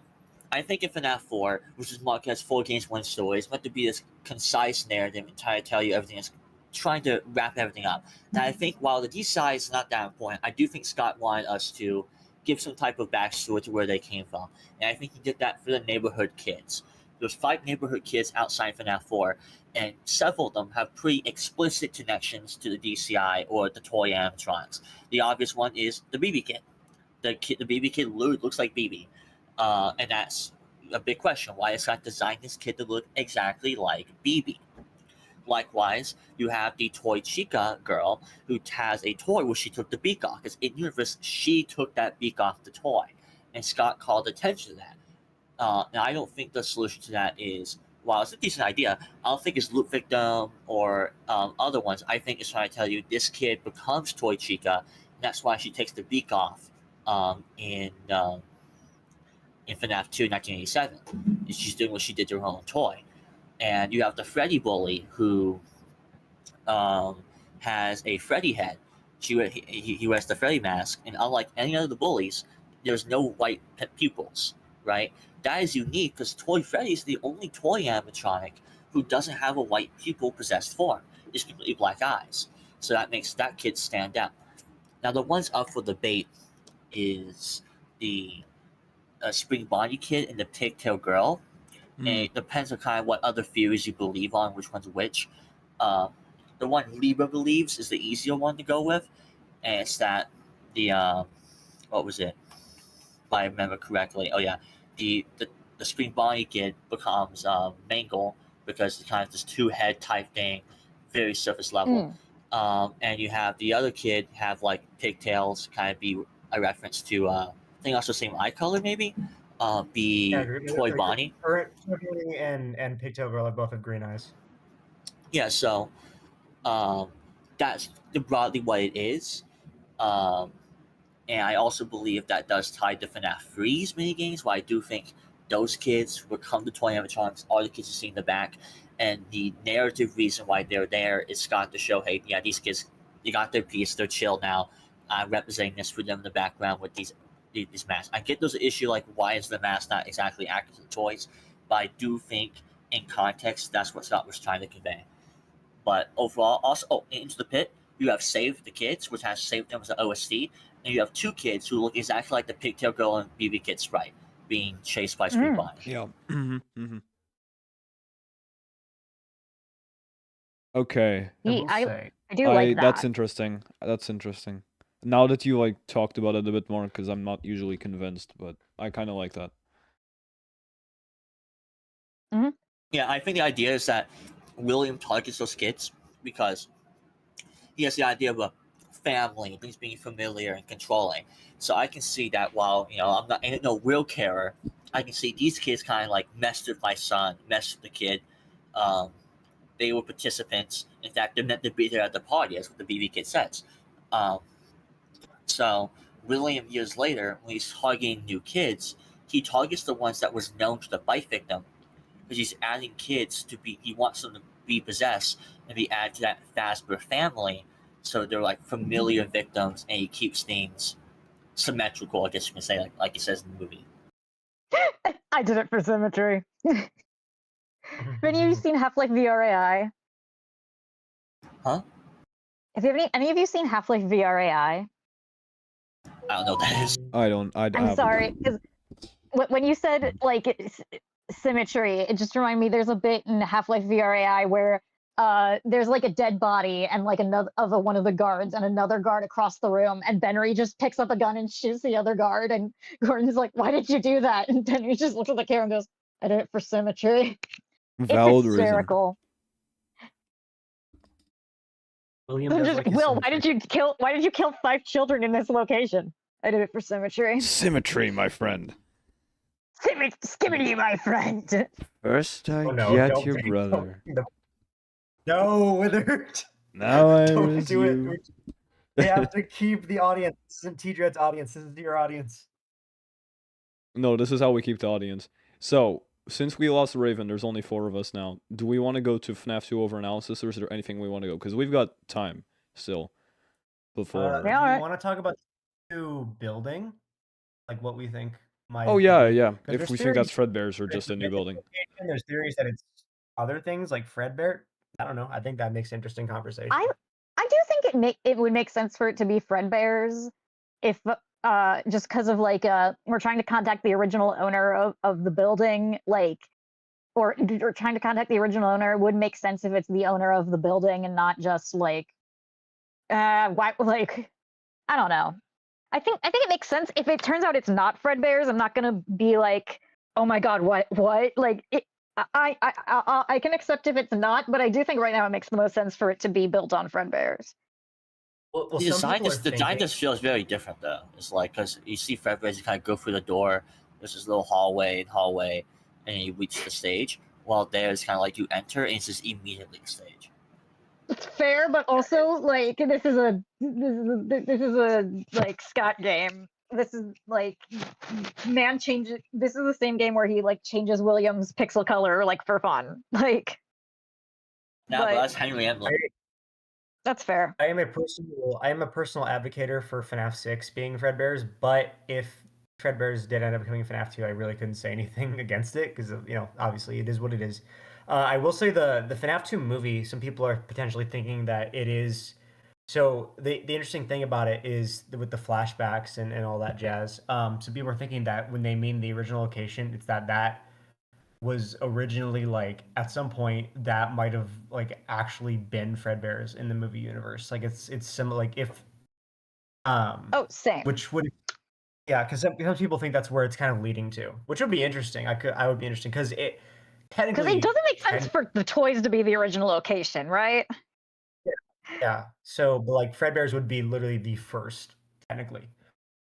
Speaker 4: I think in FNaF 4, which is marked as 4 games, 1 story, it's meant to be this concise narrative and try to tell you everything. It's trying to wrap everything up. Now, I think while the DCI is not that important, I do think Scott wanted us to give some type of backstory to where they came from. And I think he did that for the neighborhood kids. There's 5 neighborhood kids outside FNaF 4, and several of them have pretty explicit connections to the DCI or the toy animatronics. The obvious one is the BB kid. The BB kid looks like BB, and that's a big question. Why has Scott designed this kid to look exactly like BB? Likewise, you have the toy Chica girl who has a toy where she took the beak off. Because in universe, she took that beak off the toy, and Scott called attention to that. Now, I don't think the solution to that is, while it's a decent idea, I don't think it's loop victim or other ones. I think it's trying to tell you this kid becomes Toy Chica, and that's why she takes the beak off in FNaF 2 1987. She's doing what she did to her own toy. And you have the Freddy bully who has a Freddy head. He wears the Freddy mask, and unlike any other of the bullies, there's no white pupils, right? That is unique because Toy Freddy is the only toy animatronic who doesn't have a white pupil possessed form. It's completely black eyes. So that makes that kid stand out. Now, the ones up for debate is the Spring Bonnie kid and the Pigtail girl. And it depends on kind of what other theories you believe on, which one's which. The one Libra believes is the easier one to go with, and it's that the what was it? If I remember correctly, oh yeah, the Spring Bonnie kid becomes Mangle because it's kind of this 2-head type thing, very surface level. And you have the other kid have like pigtails, kind of be a reference to I think also same eye color maybe. Toy Bonnie.
Speaker 3: Toy Bonnie and Pigtail Girl both have green eyes.
Speaker 4: Yeah, so that's broadly what it is. And I also believe that does tie to FNaF 3's minigames, where I do think those kids who come to toy animatronics are the kids you see in the back. And the narrative reason why they're there is Scott to show, hey, yeah, these kids, they got their piece, they're chill now. I'm representing this for them in the background with these masks. I get there's an issue like why is the mask not exactly accurate to the toys, but I do think in context that's what Scott was trying to convey. But overall, also Into the Pit, you have Save the Kids, which has Save Them as an OST, and you have 2 kids who look exactly like the Pigtail Girl and BB Kid sprite being chased by Spring Bonnie.
Speaker 1: Yeah. Okay.
Speaker 7: I do like that.
Speaker 1: That's interesting. That's interesting. Now that you like talked about it a bit more, because I'm not usually convinced, but I kind of like that.
Speaker 4: Yeah, I think the idea is that William targets those kids because he has the idea of a family, things being familiar and controlling. So I can see that while I'm not ain't no real carer, I can see these kids kind of like messed with my son, messed with the kid. Um, they were participants. In fact, they're meant to be there at the party, as what the BB kid says. Um, so William, years later, when he's targeting new kids, he targets the ones that was known to the bite victim because he's adding kids to be. He wants them to be possessed and be added to that Fazbear family, so they're like familiar victims, and he keeps things symmetrical. I guess you can say, like he says in the movie.
Speaker 7: I did it for symmetry. Have any of you seen Half-Life VRAI?
Speaker 4: Huh?
Speaker 7: Have any of you seen Half-Life VRAI?
Speaker 4: I don't know what that is.
Speaker 1: I don't.
Speaker 7: I'm sorry, because when you said like symmetry, it just reminded me. There's a bit in Half-Life VRAI where there's like a dead body and like another of one of the guards and another guard across the room, and Benry just picks up a gun and shoots the other guard, and Gordon's like, "Why did you do that?" And Benry just looks at the camera and goes, "I did it for symmetry."
Speaker 1: Valid
Speaker 7: It's
Speaker 1: reason.
Speaker 7: hysterical.
Speaker 3: William does like his
Speaker 7: Will,
Speaker 3: symmetry.
Speaker 7: why did you kill 5 children in this location? I did it for symmetry.
Speaker 1: Symmetry, my friend.
Speaker 7: Skimmity, my friend.
Speaker 1: First I
Speaker 3: Oh, no,
Speaker 1: get
Speaker 3: don't
Speaker 1: your
Speaker 3: take-
Speaker 1: brother.
Speaker 3: No, Withered.
Speaker 1: Now I
Speaker 3: Don't
Speaker 1: miss
Speaker 3: do
Speaker 1: you.
Speaker 3: it. We have to keep the audience. This isn't T-Dread's audience. This is your audience.
Speaker 1: No, this is how we keep the audience. So, since we lost Raven, there's only 4 of us now. Do we want to go to FNAF 2 over analysis, or is there anything we want to go? Because we've got time still before.
Speaker 3: Do
Speaker 7: Yeah,
Speaker 3: you
Speaker 7: alright.
Speaker 3: want to talk about the new building? Like what we think might.
Speaker 1: Oh yeah,
Speaker 3: be?
Speaker 1: yeah.
Speaker 3: 'Cause
Speaker 1: If
Speaker 3: there's
Speaker 1: we think that's
Speaker 3: theories-
Speaker 1: Fredbear's or just a new building.
Speaker 3: There's theories that it's other things like Fredbear. I don't know. I think that makes interesting conversation.
Speaker 7: I do think it would make sense for it to be Fredbear's if just because of like we're trying to contact the original owner of the building, like or trying to contact the original owner. It would make sense if it's the owner of the building and not just like why, like I don't know. I think it makes sense. If it turns out it's not Fredbear's, I'm not gonna be like, oh my god, what? Like I can accept if it's not, but I do think right now it makes the most sense for it to be built on Fredbear's.
Speaker 3: Well,
Speaker 4: The design just feels very different though. It's like because you see Fredbear's, you kind of go through the door. There's this little hallway, and you reach the stage. While there's kind of like you enter, and it's just immediately the stage.
Speaker 7: It's fair, but also like this is a like Scott game. This is like This is the same game where he like changes William's pixel color like for fun. Like,
Speaker 4: Now, but that's Henry Emblem.
Speaker 7: That's fair.
Speaker 3: I am a personal advocate for FNAF 6 being Fredbear's, but if Fredbear's did end up becoming FNAF 2, I really couldn't say anything against it because obviously it is what it is. I will say the FNAF 2 movie, some people are potentially thinking that it is. So the interesting thing about it is with the flashbacks and all that jazz. Some people are thinking that when they mean the original location, it's that was originally like at some point that might have like actually been Fredbear's in the movie universe. Like it's similar. Like if
Speaker 7: same.
Speaker 3: Which would. Yeah, because some people think that's where it's kind of leading to, which would be interesting. I would be interesting because it technically.
Speaker 7: Because it doesn't make sense for the toys to be the original location, right?
Speaker 3: Yeah. So, but like Fredbear's would be literally the first, technically.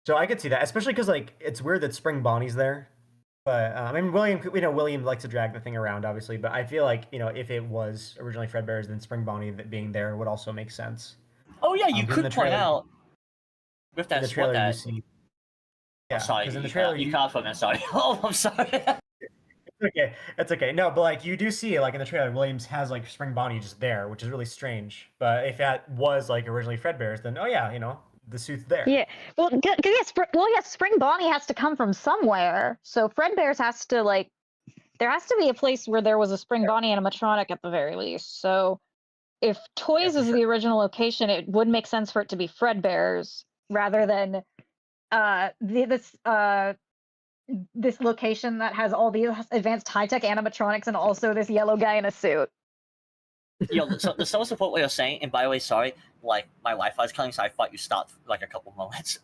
Speaker 3: So I could see that, especially because like it's weird that Spring Bonnie's there. But I mean, William likes to drag the thing around, obviously. But I feel like if it was originally Fredbear's, then Spring Bonnie being there would also make sense.
Speaker 4: Oh yeah, you could point out with that
Speaker 3: in the trailer
Speaker 4: that.
Speaker 3: you see. Yeah,
Speaker 4: I'm sorry,
Speaker 3: because in the trailer
Speaker 4: you can't from. I'm sorry. Oh, I'm sorry.
Speaker 3: Okay, that's okay. No, but like you do see like in the trailer, Williams has like Spring Bonnie just there, which is really strange. But if that was like originally Fredbear's, then oh yeah, the suit's there.
Speaker 7: Yeah. Well, yes, Spring Bonnie has to come from somewhere. So Fredbear's has to like, there has to be a place where there was a Spring Bonnie animatronic at the very least. So if Toys is the original location, it would make sense for it to be Fredbear's rather than this location that has all these advanced high-tech animatronics and also this yellow guy in a suit.
Speaker 4: So the someone support what you're saying, and by the way, sorry, like my Wi-Fi is cutting, so I thought you stopped for like a couple moments.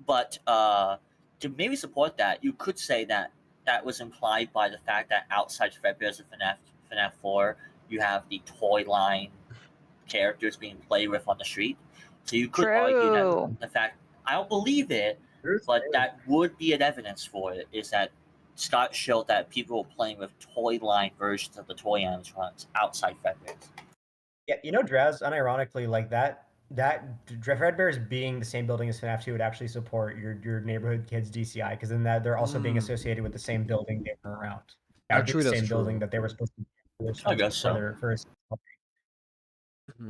Speaker 4: But to maybe support that, you could say that that was implied by the fact that outside Fredbear's and FNaF 4, you have the toy line characters being played with on the street. So you could argue that the fact, I don't believe it, but that would be an evidence for it, is that Scott showed that people were playing with toy line versions of the toy animatronics outside Fredbear's.
Speaker 3: Yeah, you know, Draz, unironically, like that Fredbear's being the same building as FNAF 2 would actually support your neighborhood kids DCI, because then that they're also being associated with the same building they were around.
Speaker 1: Actually,
Speaker 3: the
Speaker 1: that's
Speaker 3: same building
Speaker 1: true.
Speaker 3: that they were supposed to be.
Speaker 4: I guess so.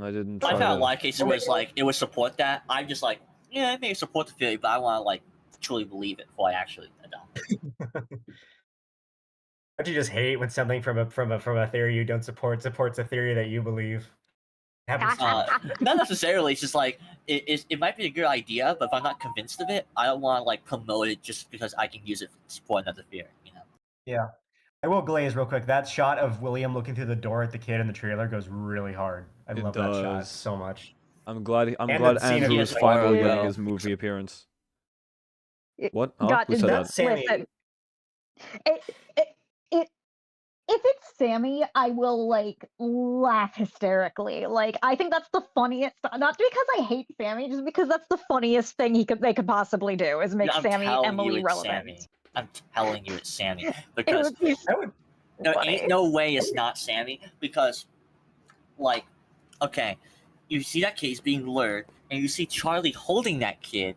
Speaker 1: I didn't
Speaker 4: I
Speaker 1: try
Speaker 4: felt
Speaker 1: to...
Speaker 4: like it was like it would support that. I'm just like, yeah, it may support the theory, but I want to like truly believe it before I actually adopt it.
Speaker 3: Don't you just hate when something from a theory you don't support supports a theory that you believe?
Speaker 4: Not necessarily. It's just like it might be a good idea, but if I'm not convinced of it, I don't want to like promote it just because I can use it to support another theory. You know?
Speaker 3: Yeah. I will glaze real quick. That shot of William looking through the door at the kid in the trailer goes really hard. I love that shot so much.
Speaker 1: I'm glad
Speaker 3: And
Speaker 1: Andrew is finally getting his movie appearance. What? Oh, who said that?
Speaker 3: Sammy.
Speaker 7: If it's Sammy, I will like laugh hysterically. Like I think that's the funniest. Not because I hate Sammy, just because that's the funniest thing they could possibly do is make Sammy Emily relevant.
Speaker 4: Sammy. I'm telling you, it's Sammy because there ain't no way it's not Sammy because, like, okay, you see that kid is being lured, and you see Charlie holding that kid.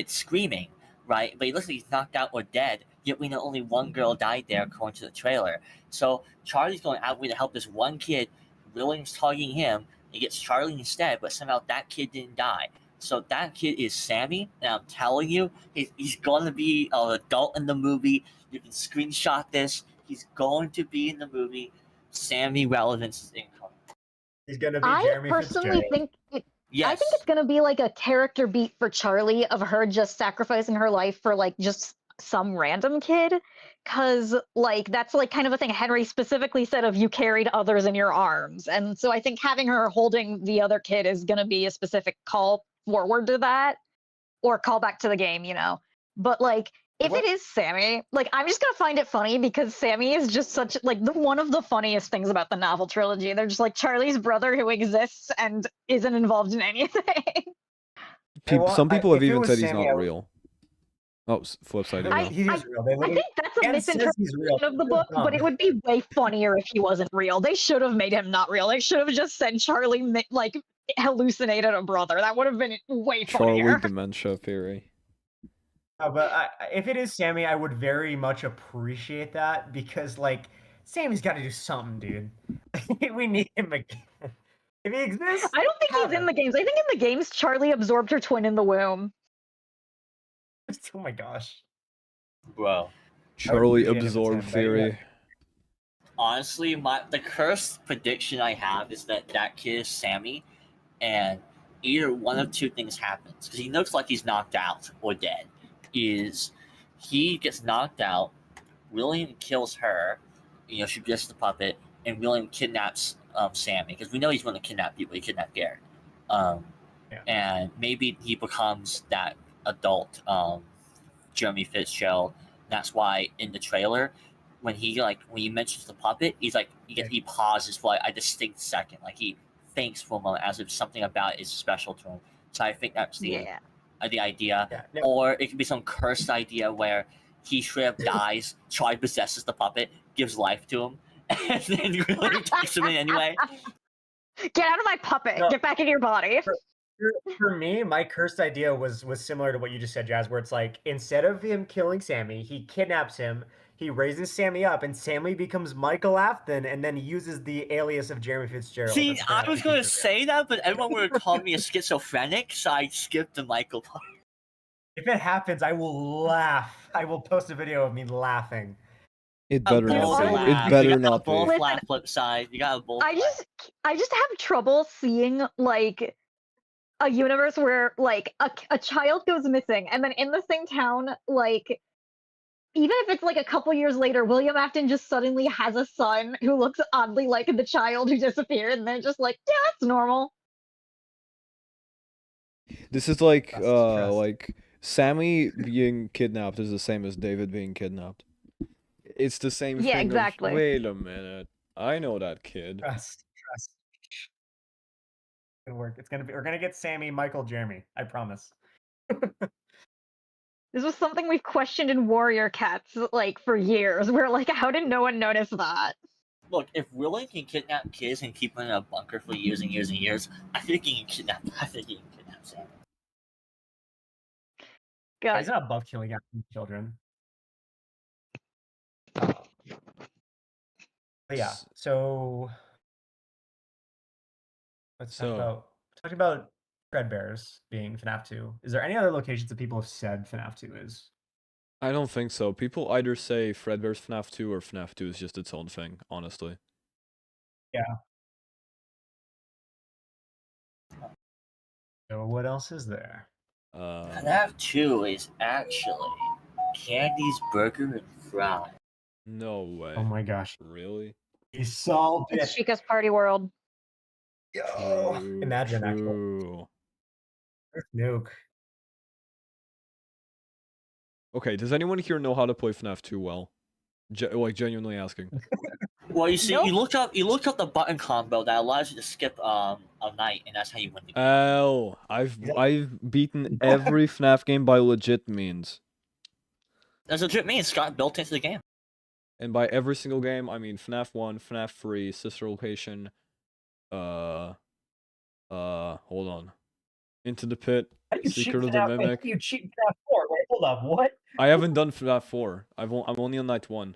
Speaker 4: Screaming, right? But he looks like he's knocked out or dead. Yet we know only one girl died there, according to the trailer. So Charlie's going out to help this one kid. William's targeting him. He gets Charlie instead, but somehow that kid didn't die. So that kid is Sammy, and I'm telling you, he's going to be an adult in the movie. You can screenshot this. He's going to be in the movie. Sammy relevance is incoming.
Speaker 3: He's going to be Jeremy Fitzgerald.
Speaker 7: I think it's going to be like a character beat for Charlie of her just sacrificing her life for like just some random kid, because like that's like kind of a thing Henry specifically said of you carried others in your arms, and so I think having her holding the other kid is going to be a specific call forward to that or call back to the game, you know. But like if it is Sammy, like I'm just gonna find it funny because Sammy is just such like one of the funniest things about the novel trilogy. They're just like Charlie's brother who exists and isn't involved in anything.
Speaker 1: Some people have even said he's not real. Oh, flip side.
Speaker 3: He is real.
Speaker 7: I think that's a misinterpretation of the book, but it would be way funnier if he wasn't real. They should have made him not real. They should have just said Charlie like hallucinated a brother. That would have been way funnier.
Speaker 1: Charlie dementia theory.
Speaker 3: But if it is Sammy, I would very much appreciate that because like Sammy's got to do something, dude. We need him again. If he exists,
Speaker 7: I don't think he's in the games. I think in the games Charlie absorbed her twin in the womb.
Speaker 3: Oh my gosh.
Speaker 4: Bro.
Speaker 1: Charlie absorbed theory.
Speaker 4: Honestly, the cursed prediction I have is that kid is Sammy, and either one of two things happens. Because he looks like he's knocked out or dead. Is he gets knocked out, William kills her, you know, she's just the puppet, and William kidnaps Sammy. Because we know he's going to kidnap people. He kidnapped Garrett. And maybe he becomes that adult Jeremy Fitzgerald. That's why in the trailer when he mentions the puppet, he's like he pauses for like a distinct second, like he thinks for a moment as if something about it is special to him. So I think that's the idea. Or it could be some cursed idea where he straight up dies, Charlie possesses the puppet, gives life to him, and then really takes him in anyway.
Speaker 7: Get out of my puppet, get back in your body.
Speaker 3: For me, my cursed idea was similar to what you just said, Jazz, where it's like instead of him killing Sammy, he kidnaps him, he raises Sammy up, and Sammy becomes Michael Afton, and then he uses the alias of Jeremy Fitzgerald.
Speaker 4: See, I was going to say that, but everyone would have called me a schizophrenic, so I skipped the Michael part.
Speaker 3: If it happens, I will laugh. I will post a video of me laughing.
Speaker 1: It better not be. It better not be.
Speaker 4: Flip side. You got a bull.
Speaker 7: I just have trouble seeing like a universe where like a child goes missing, and then in the same town, like even if it's like a couple years later, William Afton just suddenly has a son who looks oddly like the child who disappeared, and they're just like, yeah, that's normal.
Speaker 1: This is like Sammy being kidnapped is the same as David being kidnapped. It's the same
Speaker 7: Yeah,
Speaker 1: thing.
Speaker 7: exactly.
Speaker 1: Wait a minute. I know that kid.
Speaker 3: Trust. It'll work. We're gonna get Sammy, Michael, Jeremy. I promise.
Speaker 7: This was something we've questioned in Warrior Cats like for years. We're like, how did no one notice that?
Speaker 4: Look, if Willing can kidnap kids and keep them in a bunker for years and years and years, I think he can kidnap Sam.
Speaker 7: God.
Speaker 3: He's not above killing children. But yeah, so let's talk about Fredbear's being FNAF 2. Is there any other locations that people have said FNAF 2 is?
Speaker 1: I don't think so. People either say Fredbear's FNAF 2 or FNAF 2 is just its own thing, honestly.
Speaker 3: Yeah. So what else is there?
Speaker 4: FNAF 2 is actually Candy's Burger and Fry.
Speaker 1: No way.
Speaker 3: Oh my gosh.
Speaker 1: Really?
Speaker 3: He solved it.
Speaker 7: It's Chica's Party World.
Speaker 3: Yo, imagine actually.
Speaker 1: True.
Speaker 3: Nuke.
Speaker 1: Okay, does anyone here know how to play FNAF 2 well? Like, genuinely asking.
Speaker 4: Well, you see,
Speaker 7: Nope.
Speaker 4: you look up the button combo that allows you to skip a night, and that's how you win the game.
Speaker 1: Oh, I've beaten every FNAF game by legit means.
Speaker 4: That's legit means Scott built into the game.
Speaker 1: And by every single game, I mean FNAF 1, FNAF 3, Sister Location, hold on. Into the Pit, Secret of the Mimic.
Speaker 3: You cheat FNAF 4. Wait, hold up. What?
Speaker 1: I haven't done FNAF 4. I'm only on night 1.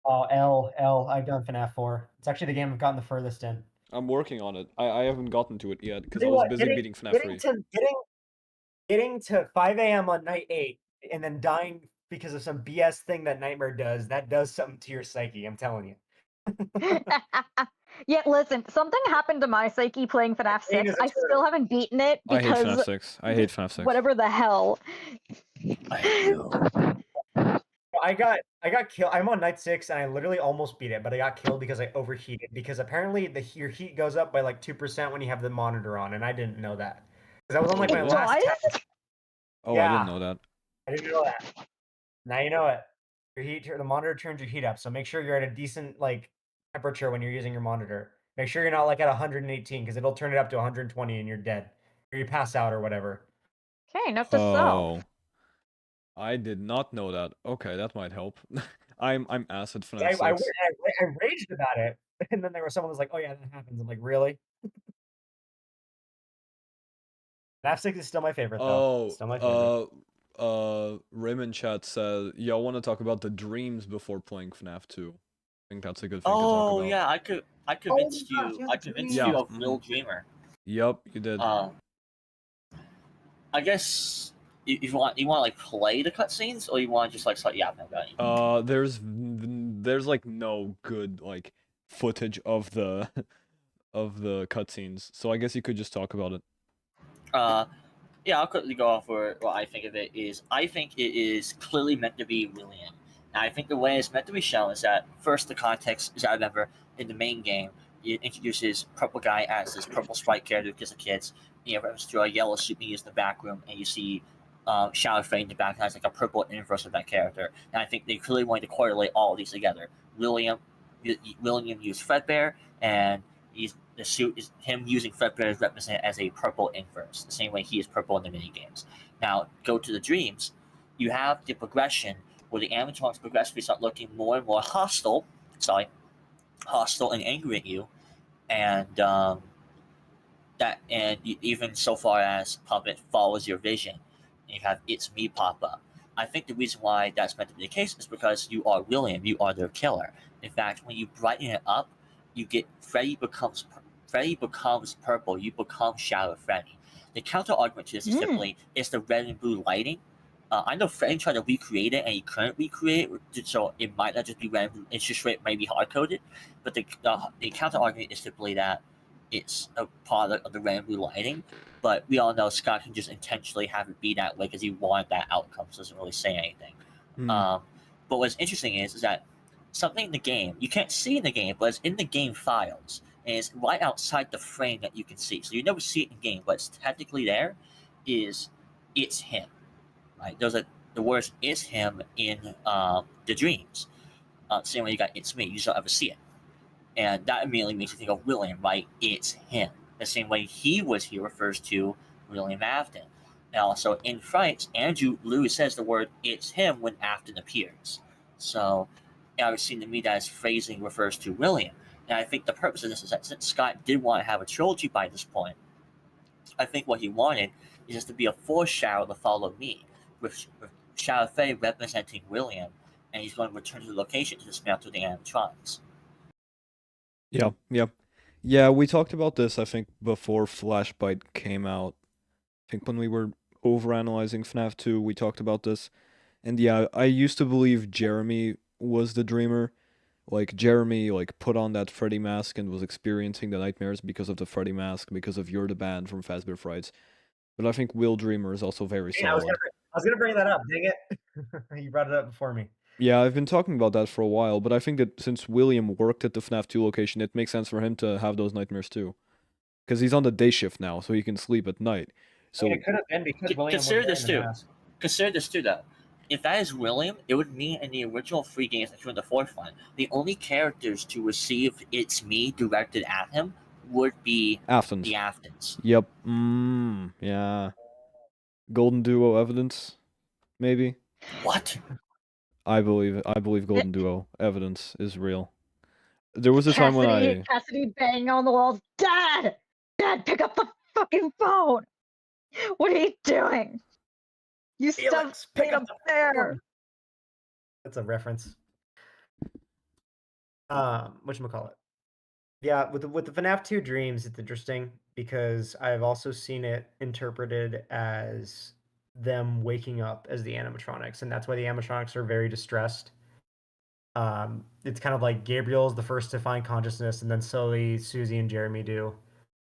Speaker 3: Oh, L. I've done FNAF 4. It's actually the game I've gotten the furthest in.
Speaker 1: I'm working on it. I haven't gotten to it yet because I was busy beating FNAF 3.
Speaker 3: Getting to 5 a.m. on night 8 and then dying because of some BS thing that Nightmare does, that does something to your psyche, I'm telling you.
Speaker 7: Yeah, listen, something happened to my psyche playing FNAF 6. I still haven't beaten it
Speaker 1: I hate
Speaker 7: because
Speaker 1: FNAF 6. I hate FNAF 6.
Speaker 7: whatever the hell.
Speaker 3: I got killed. I'm on night 6 and I literally almost beat it, but I got killed because I overheated. Because apparently your heat goes up by like 2% when you have the monitor on, and I didn't know that. Because I was on like my last test.
Speaker 1: Oh,
Speaker 3: Yeah.
Speaker 1: I didn't know that.
Speaker 3: I didn't know that. Now you know it. The monitor turns your heat up, so make sure you're at a decent like temperature when you're using your monitor. Make sure you're not like at 118 because it'll turn it up to 120 and you're dead, or you pass out or whatever.
Speaker 7: Okay, note to self.
Speaker 1: I did not know that. Okay, that might help. I'm ass at FNAF 6.
Speaker 3: I raged about it, and then there was someone who was like, "Oh yeah, that happens." I'm like, "Really?" FNAF 6 is still my favorite though. Still my favorite.
Speaker 1: Raymond chat said, "Y'all want to talk about the dreams before playing FNAF 2?" I think that's a good thing to talk about.
Speaker 4: Oh yeah, I convinced you.
Speaker 3: Yeah,
Speaker 4: I convinced you of Real Dreamer.
Speaker 1: Yep, you did.
Speaker 4: I guess you want to like play the cutscenes, or you want to just like start yapping about it.
Speaker 1: There's like no good like footage of the cutscenes, so I guess you could just talk about it.
Speaker 4: Yeah, I'll quickly go off for what I think of it is. I think it is clearly meant to be William. And I think the way it's meant to be shown is that first the context is I remember in the main game it introduces Purple Guy as this purple sprite character because of kids. You know, to a yellow suit being used in the back room, and you see Shadow Freddy in the back has like a purple inverse of that character. And I think they clearly wanted to correlate all of these together. William used Fredbear, and the suit is him using Fredbear is represented as a purple inverse, the same way he is purple in the mini games. Now, go to the dreams. You have the progression where the animatronics progressively start looking more and more hostile and angry at you, and even so far as Puppet follows your vision. And you have It's Me pop up. I think the reason why that's meant to be the case is because you are William, you are their killer. In fact, when you brighten it up, you get Freddy becomes purple, you become Shadow Freddy. The counter argument to this is simply it's the red and blue lighting. I know Freddy tried to recreate it and he couldn't recreate it, so it might not just be red and blue, it's just maybe hard coded. But the counter argument is simply that it's a product of the red and blue lighting. But we all know Scott can just intentionally have it be that way because he wanted that outcome, so it doesn't really say anything. But what's interesting is that something in the game, you can't see in the game, but it's in the game files. And it's right outside the frame that you can see. So you never see it in game, but it's technically there, it's him. Right? There's a the words "it's him" in the dreams. Same way you got "it's me," you just don't ever see it, and that immediately makes you think of William, right? It's him. The same way "he was here" refers to William Afton. And also in Frights, Andrew literally says the word "it's him" when Afton appears. So it would seem to me that his phrasing refers to William. And I think the purpose of this is that since Scott did want to have a trilogy by this point, I think what he wanted is just to be a foreshadow to follow me, with Shadow Faye representing William, and he's going to return to the location to dismantle the animatronics.
Speaker 1: Yeah, we talked about this, I think, before Flashbite came out. I think when we were overanalyzing FNAF 2, we talked about this. And yeah, I used to believe Jeremy was the dreamer. Like, Jeremy, like, put on that Freddy mask and was experiencing the nightmares because of the Freddy mask, because of You're the Band from Fazbear Frights. But I think Will Dreamer is also very
Speaker 3: Yeah, I was
Speaker 1: solid.
Speaker 3: gonna bring that up. Dang it! You brought it up before me.
Speaker 1: Yeah, I've been talking about that for a while, but I think that since William worked at the FNAF 2 location, it makes sense for him to have those nightmares too. Because he's on the day shift now, so he can sleep at night. So
Speaker 3: it could have been because William was
Speaker 4: Consider this
Speaker 3: wearing the
Speaker 4: too.
Speaker 3: mask.
Speaker 4: Consider this too, though. If that is William, it would mean in the original 3 games, including the 4th one, the only characters to receive "it's me" directed at him would be
Speaker 1: Aftons.
Speaker 4: the Aftons.
Speaker 1: Yep. Yeah. Golden Duo evidence, maybe.
Speaker 4: What?
Speaker 1: I believe Golden Duo evidence is real. There was a time when
Speaker 7: Cassidy banging on the walls. Dad, pick up the fucking phone. What are you doing? You
Speaker 3: Felix,
Speaker 7: stuffed it up there.
Speaker 3: That's a reference. Whatchamacallit? Yeah, with the FNAF 2 dreams, it's interesting because I've also seen it interpreted as them waking up as the animatronics, and that's why the animatronics are very distressed. It's kind of like Gabriel's the first to find consciousness, and then slowly Susie and Jeremy do.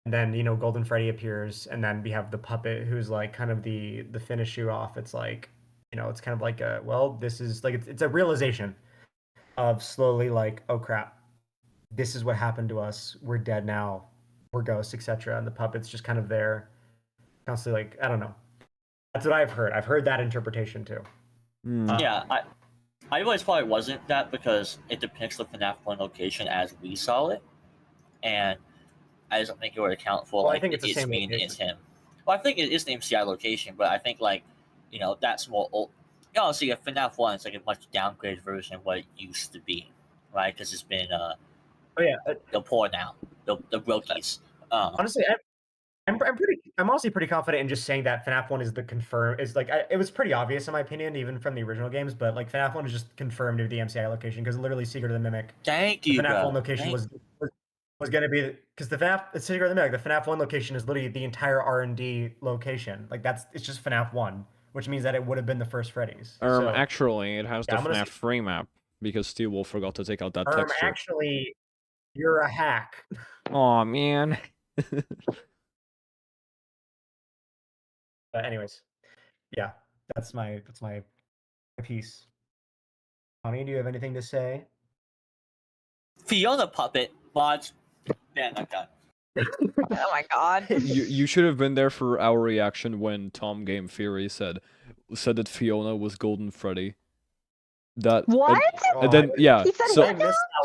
Speaker 3: And then, Golden Freddy appears, and then we have the puppet who's like kind of the finish you off. It's like, it's kind of like this is like it's a realization of slowly like, oh crap, this is what happened to us. We're dead now. We're ghosts, etc. And the puppet's just kind of there, constantly like, I don't know. That's what I've heard. I've heard that interpretation too.
Speaker 4: Yeah, I realize probably wasn't that because it depicts the FNAF 1 location as we saw it, and I just don't think it would account for
Speaker 3: I think it's the same
Speaker 4: me and
Speaker 3: location.
Speaker 4: it's him. Well, I think it is the MCI location, but I think that's more old. See, a FNAF 1 is like a much downgraded version of what it used to be, right? Because it's been the poor now, the brokies.
Speaker 3: Honestly, I'm honestly pretty confident in just saying that FNAF 1 is the confirmed. It was pretty obvious in my opinion, even from the original games. But like FNAF 1 is just confirmed to be the MCI location because literally Secret of the Mimic.
Speaker 4: Thank you,
Speaker 3: The FNAF
Speaker 4: bro.
Speaker 3: 1 location was going to be because the Secret of the Mimic. The FNAF 1 location is literally the entire R&D location. Like it's just FNAF 1, which means that it would have been the first Freddy's.
Speaker 1: Actually, it has the FNAF frame map because Steel Wolf forgot to take out that texture.
Speaker 3: Actually, you're a hack.
Speaker 1: Aw, man.
Speaker 3: But anyways, yeah, that's my piece. Tommy, do you have anything to say?
Speaker 4: Fiona puppet mods. Man, I'm done.
Speaker 9: Oh my god.
Speaker 1: You should have been there for our reaction when Tom Game Theory said that Fiona was Golden Freddy.
Speaker 7: What?
Speaker 1: And then yeah.
Speaker 7: He said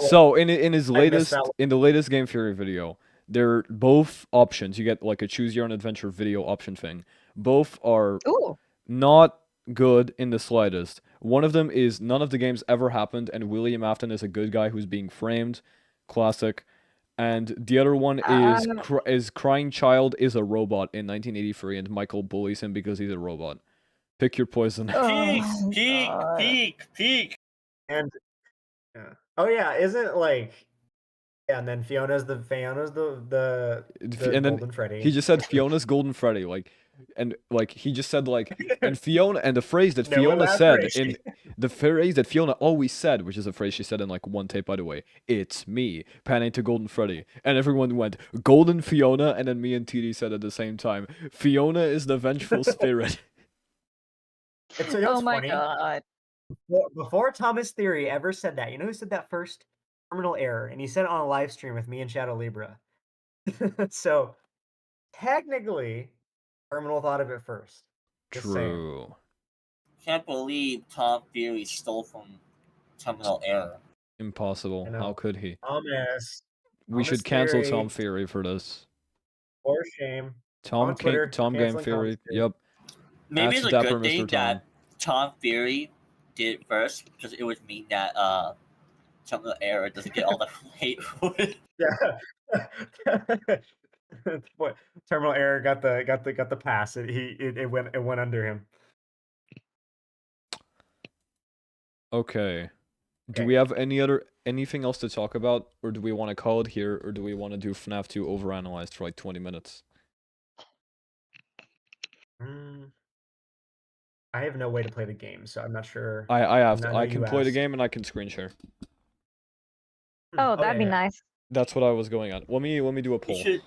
Speaker 1: So in the latest Game Theory video, they're both options. You get like a choose your own adventure video option thing. Both are not good in the slightest. One of them is none of the games ever happened, and William Afton is a good guy who's being framed. Classic. And the other one is Crying Child is a robot in 1983, and Michael bullies him because he's a robot. Pick your poison.
Speaker 4: Peak.
Speaker 3: And isn't like and then Fiona's the Golden Freddy.
Speaker 1: He just said Fiona's Golden Freddy, and he just said and Fiona, and the phrase that Fiona said in the phrase that Fiona always said, which is a phrase she said in one tape, by the way, "It's me," panning to Golden Freddy, and everyone went Golden Fiona, and then me and TD said at the same time, "Fiona is the vengeful spirit."
Speaker 7: Oh my god!
Speaker 3: Before Thomas Theory ever said that, you know who said that first? Terminal Error, and he said it on a live stream with me and Shadow Libra. So technically, Terminal thought of it first. Just
Speaker 1: True.
Speaker 4: can't believe Tom Theory stole from Terminal Error.
Speaker 1: Impossible.
Speaker 3: I know.
Speaker 1: How could he?
Speaker 3: Thomas.
Speaker 1: We should cancel Tom Theory for this.
Speaker 3: For shame.
Speaker 1: Tom
Speaker 3: On Twitter,
Speaker 1: Tom
Speaker 3: we're
Speaker 1: Game
Speaker 3: canceling
Speaker 1: Theory.
Speaker 3: Tom's Theory.
Speaker 1: Yep.
Speaker 4: Maybe
Speaker 1: That's
Speaker 4: it's a
Speaker 1: Dapper
Speaker 4: good thing
Speaker 1: Mr. Tom.
Speaker 4: that Tom Theory did it first, because it would mean that Terminal Error doesn't get all the hate for it.
Speaker 3: Yeah. What Terminal Error got the pass. It went under him.
Speaker 1: Okay. Do
Speaker 3: Okay.
Speaker 1: we have anything else to talk about, or do we want to call it here, or do we want to do FNAF 2 overanalyzed for like 20 minutes?
Speaker 3: I have no way to play the game, so I'm not sure.
Speaker 1: I have to.
Speaker 3: Now
Speaker 1: I
Speaker 3: you
Speaker 1: can play the
Speaker 3: asked.
Speaker 1: game and I can screen share.
Speaker 7: Oh, that'd be
Speaker 3: yeah.
Speaker 7: nice.
Speaker 1: That's what I was going on. Let me do a
Speaker 4: We
Speaker 1: poll.
Speaker 4: should.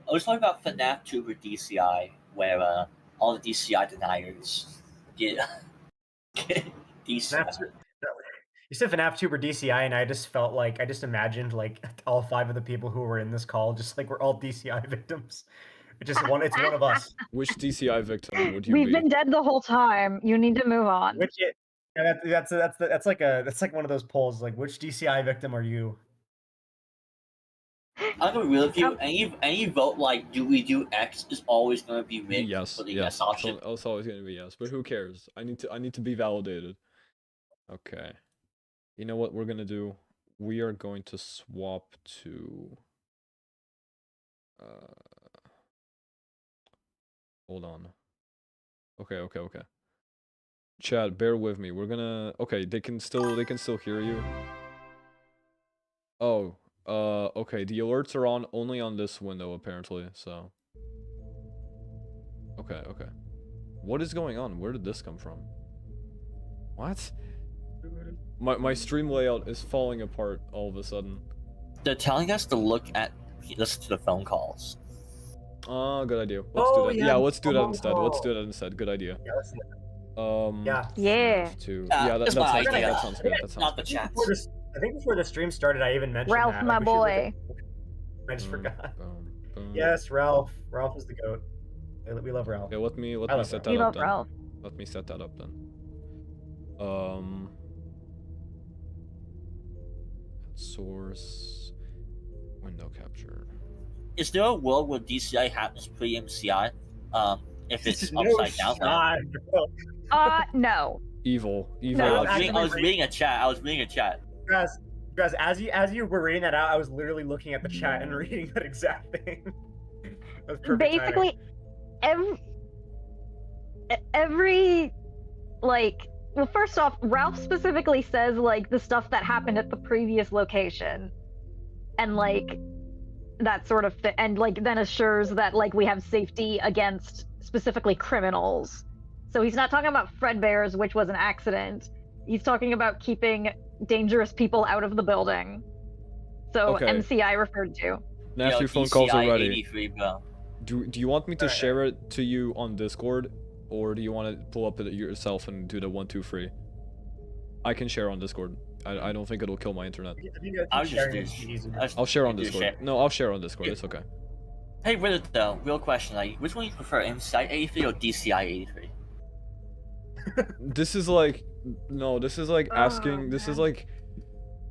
Speaker 4: I was talking about FNAF 2 with DCI, where all the DCI deniers get DCI.
Speaker 3: You said FNAF 2 or DCI, and I just imagined like all 5 of the people who were in this call just like we're all DCI victims. It's one of us.
Speaker 1: Which DCI victim would you
Speaker 7: We've
Speaker 1: be?
Speaker 7: been dead the whole time. You need to move on.
Speaker 3: That's like one of those polls. Like, which DCI victim are you?
Speaker 4: I'm gonna be real with you. Any vote like do we do X is always gonna be rigged
Speaker 1: Yes,
Speaker 4: for the
Speaker 1: yes.
Speaker 4: yes option.
Speaker 1: It's always going to be yes, but who cares? I need to be validated. Okay. You know what we're going to do? We are going to swap to hold on. Okay. Chad, bear with me. We're gonna okay, they can still hear you. Oh, okay, the alerts are on only on this window apparently, so. Okay. What is going on? Where did this come from? What? My stream layout is falling apart all of a sudden.
Speaker 4: They're telling us to listen to the phone calls.
Speaker 1: Oh, good idea. Let's do that. Yeah, let's do that
Speaker 3: phone
Speaker 1: instead.
Speaker 3: call.
Speaker 1: Let's do that instead. Good idea.
Speaker 3: Yeah, let's do that.
Speaker 1: Yeah.
Speaker 7: Yeah.
Speaker 1: Yeah,
Speaker 4: that's my idea.
Speaker 1: That sounds good. That sounds
Speaker 4: Not the
Speaker 1: good.
Speaker 4: chat.
Speaker 3: I think before the stream started, I even mentioned
Speaker 7: Ralph,
Speaker 3: that.
Speaker 7: my
Speaker 3: Like, we should look
Speaker 7: boy.
Speaker 3: I just forgot.
Speaker 1: Boom.
Speaker 3: Yes, Ralph. Ralph is the goat. We love Ralph.
Speaker 1: Yeah, let me
Speaker 3: love
Speaker 1: set
Speaker 3: Ralph.
Speaker 1: that
Speaker 7: We
Speaker 1: up
Speaker 7: love
Speaker 1: then.
Speaker 7: Ralph.
Speaker 1: Let me set that up then. Source window capture.
Speaker 4: Is there a world where DCI happens pre-MCI? If it's
Speaker 3: No
Speaker 4: upside down.
Speaker 3: shot, bro.
Speaker 7: No.
Speaker 1: Evil.
Speaker 7: No.
Speaker 4: I was reading a chat.
Speaker 3: Guys, as you were reading that out, I was literally looking at the chat and reading that exact thing. That was perfect
Speaker 7: Basically, every like. Well, first off, Ralph specifically says like the stuff that happened at the previous location, and like that sort of thing, and like then assures that like we have safety against specifically criminals. So he's not talking about Fredbear's, which was an accident. He's talking about keeping dangerous people out of the building. So
Speaker 1: Okay.
Speaker 7: MCI referred to.
Speaker 1: Now your phone
Speaker 4: DCI
Speaker 1: calls are ready.
Speaker 4: 83, bro.
Speaker 1: Do you want me to share it to you on Discord, or do you want to pull up it yourself and do the 1, 2, 3? I can share on Discord. I don't think it'll kill my internet.
Speaker 4: I'll
Speaker 1: I'll share on Discord. No, I'll share on Discord. It's okay.
Speaker 4: Hey, Reddit though, real question, like, which one do you prefer, MCI 83 or DCI 83?
Speaker 1: This is like, no, this is like asking. This is like,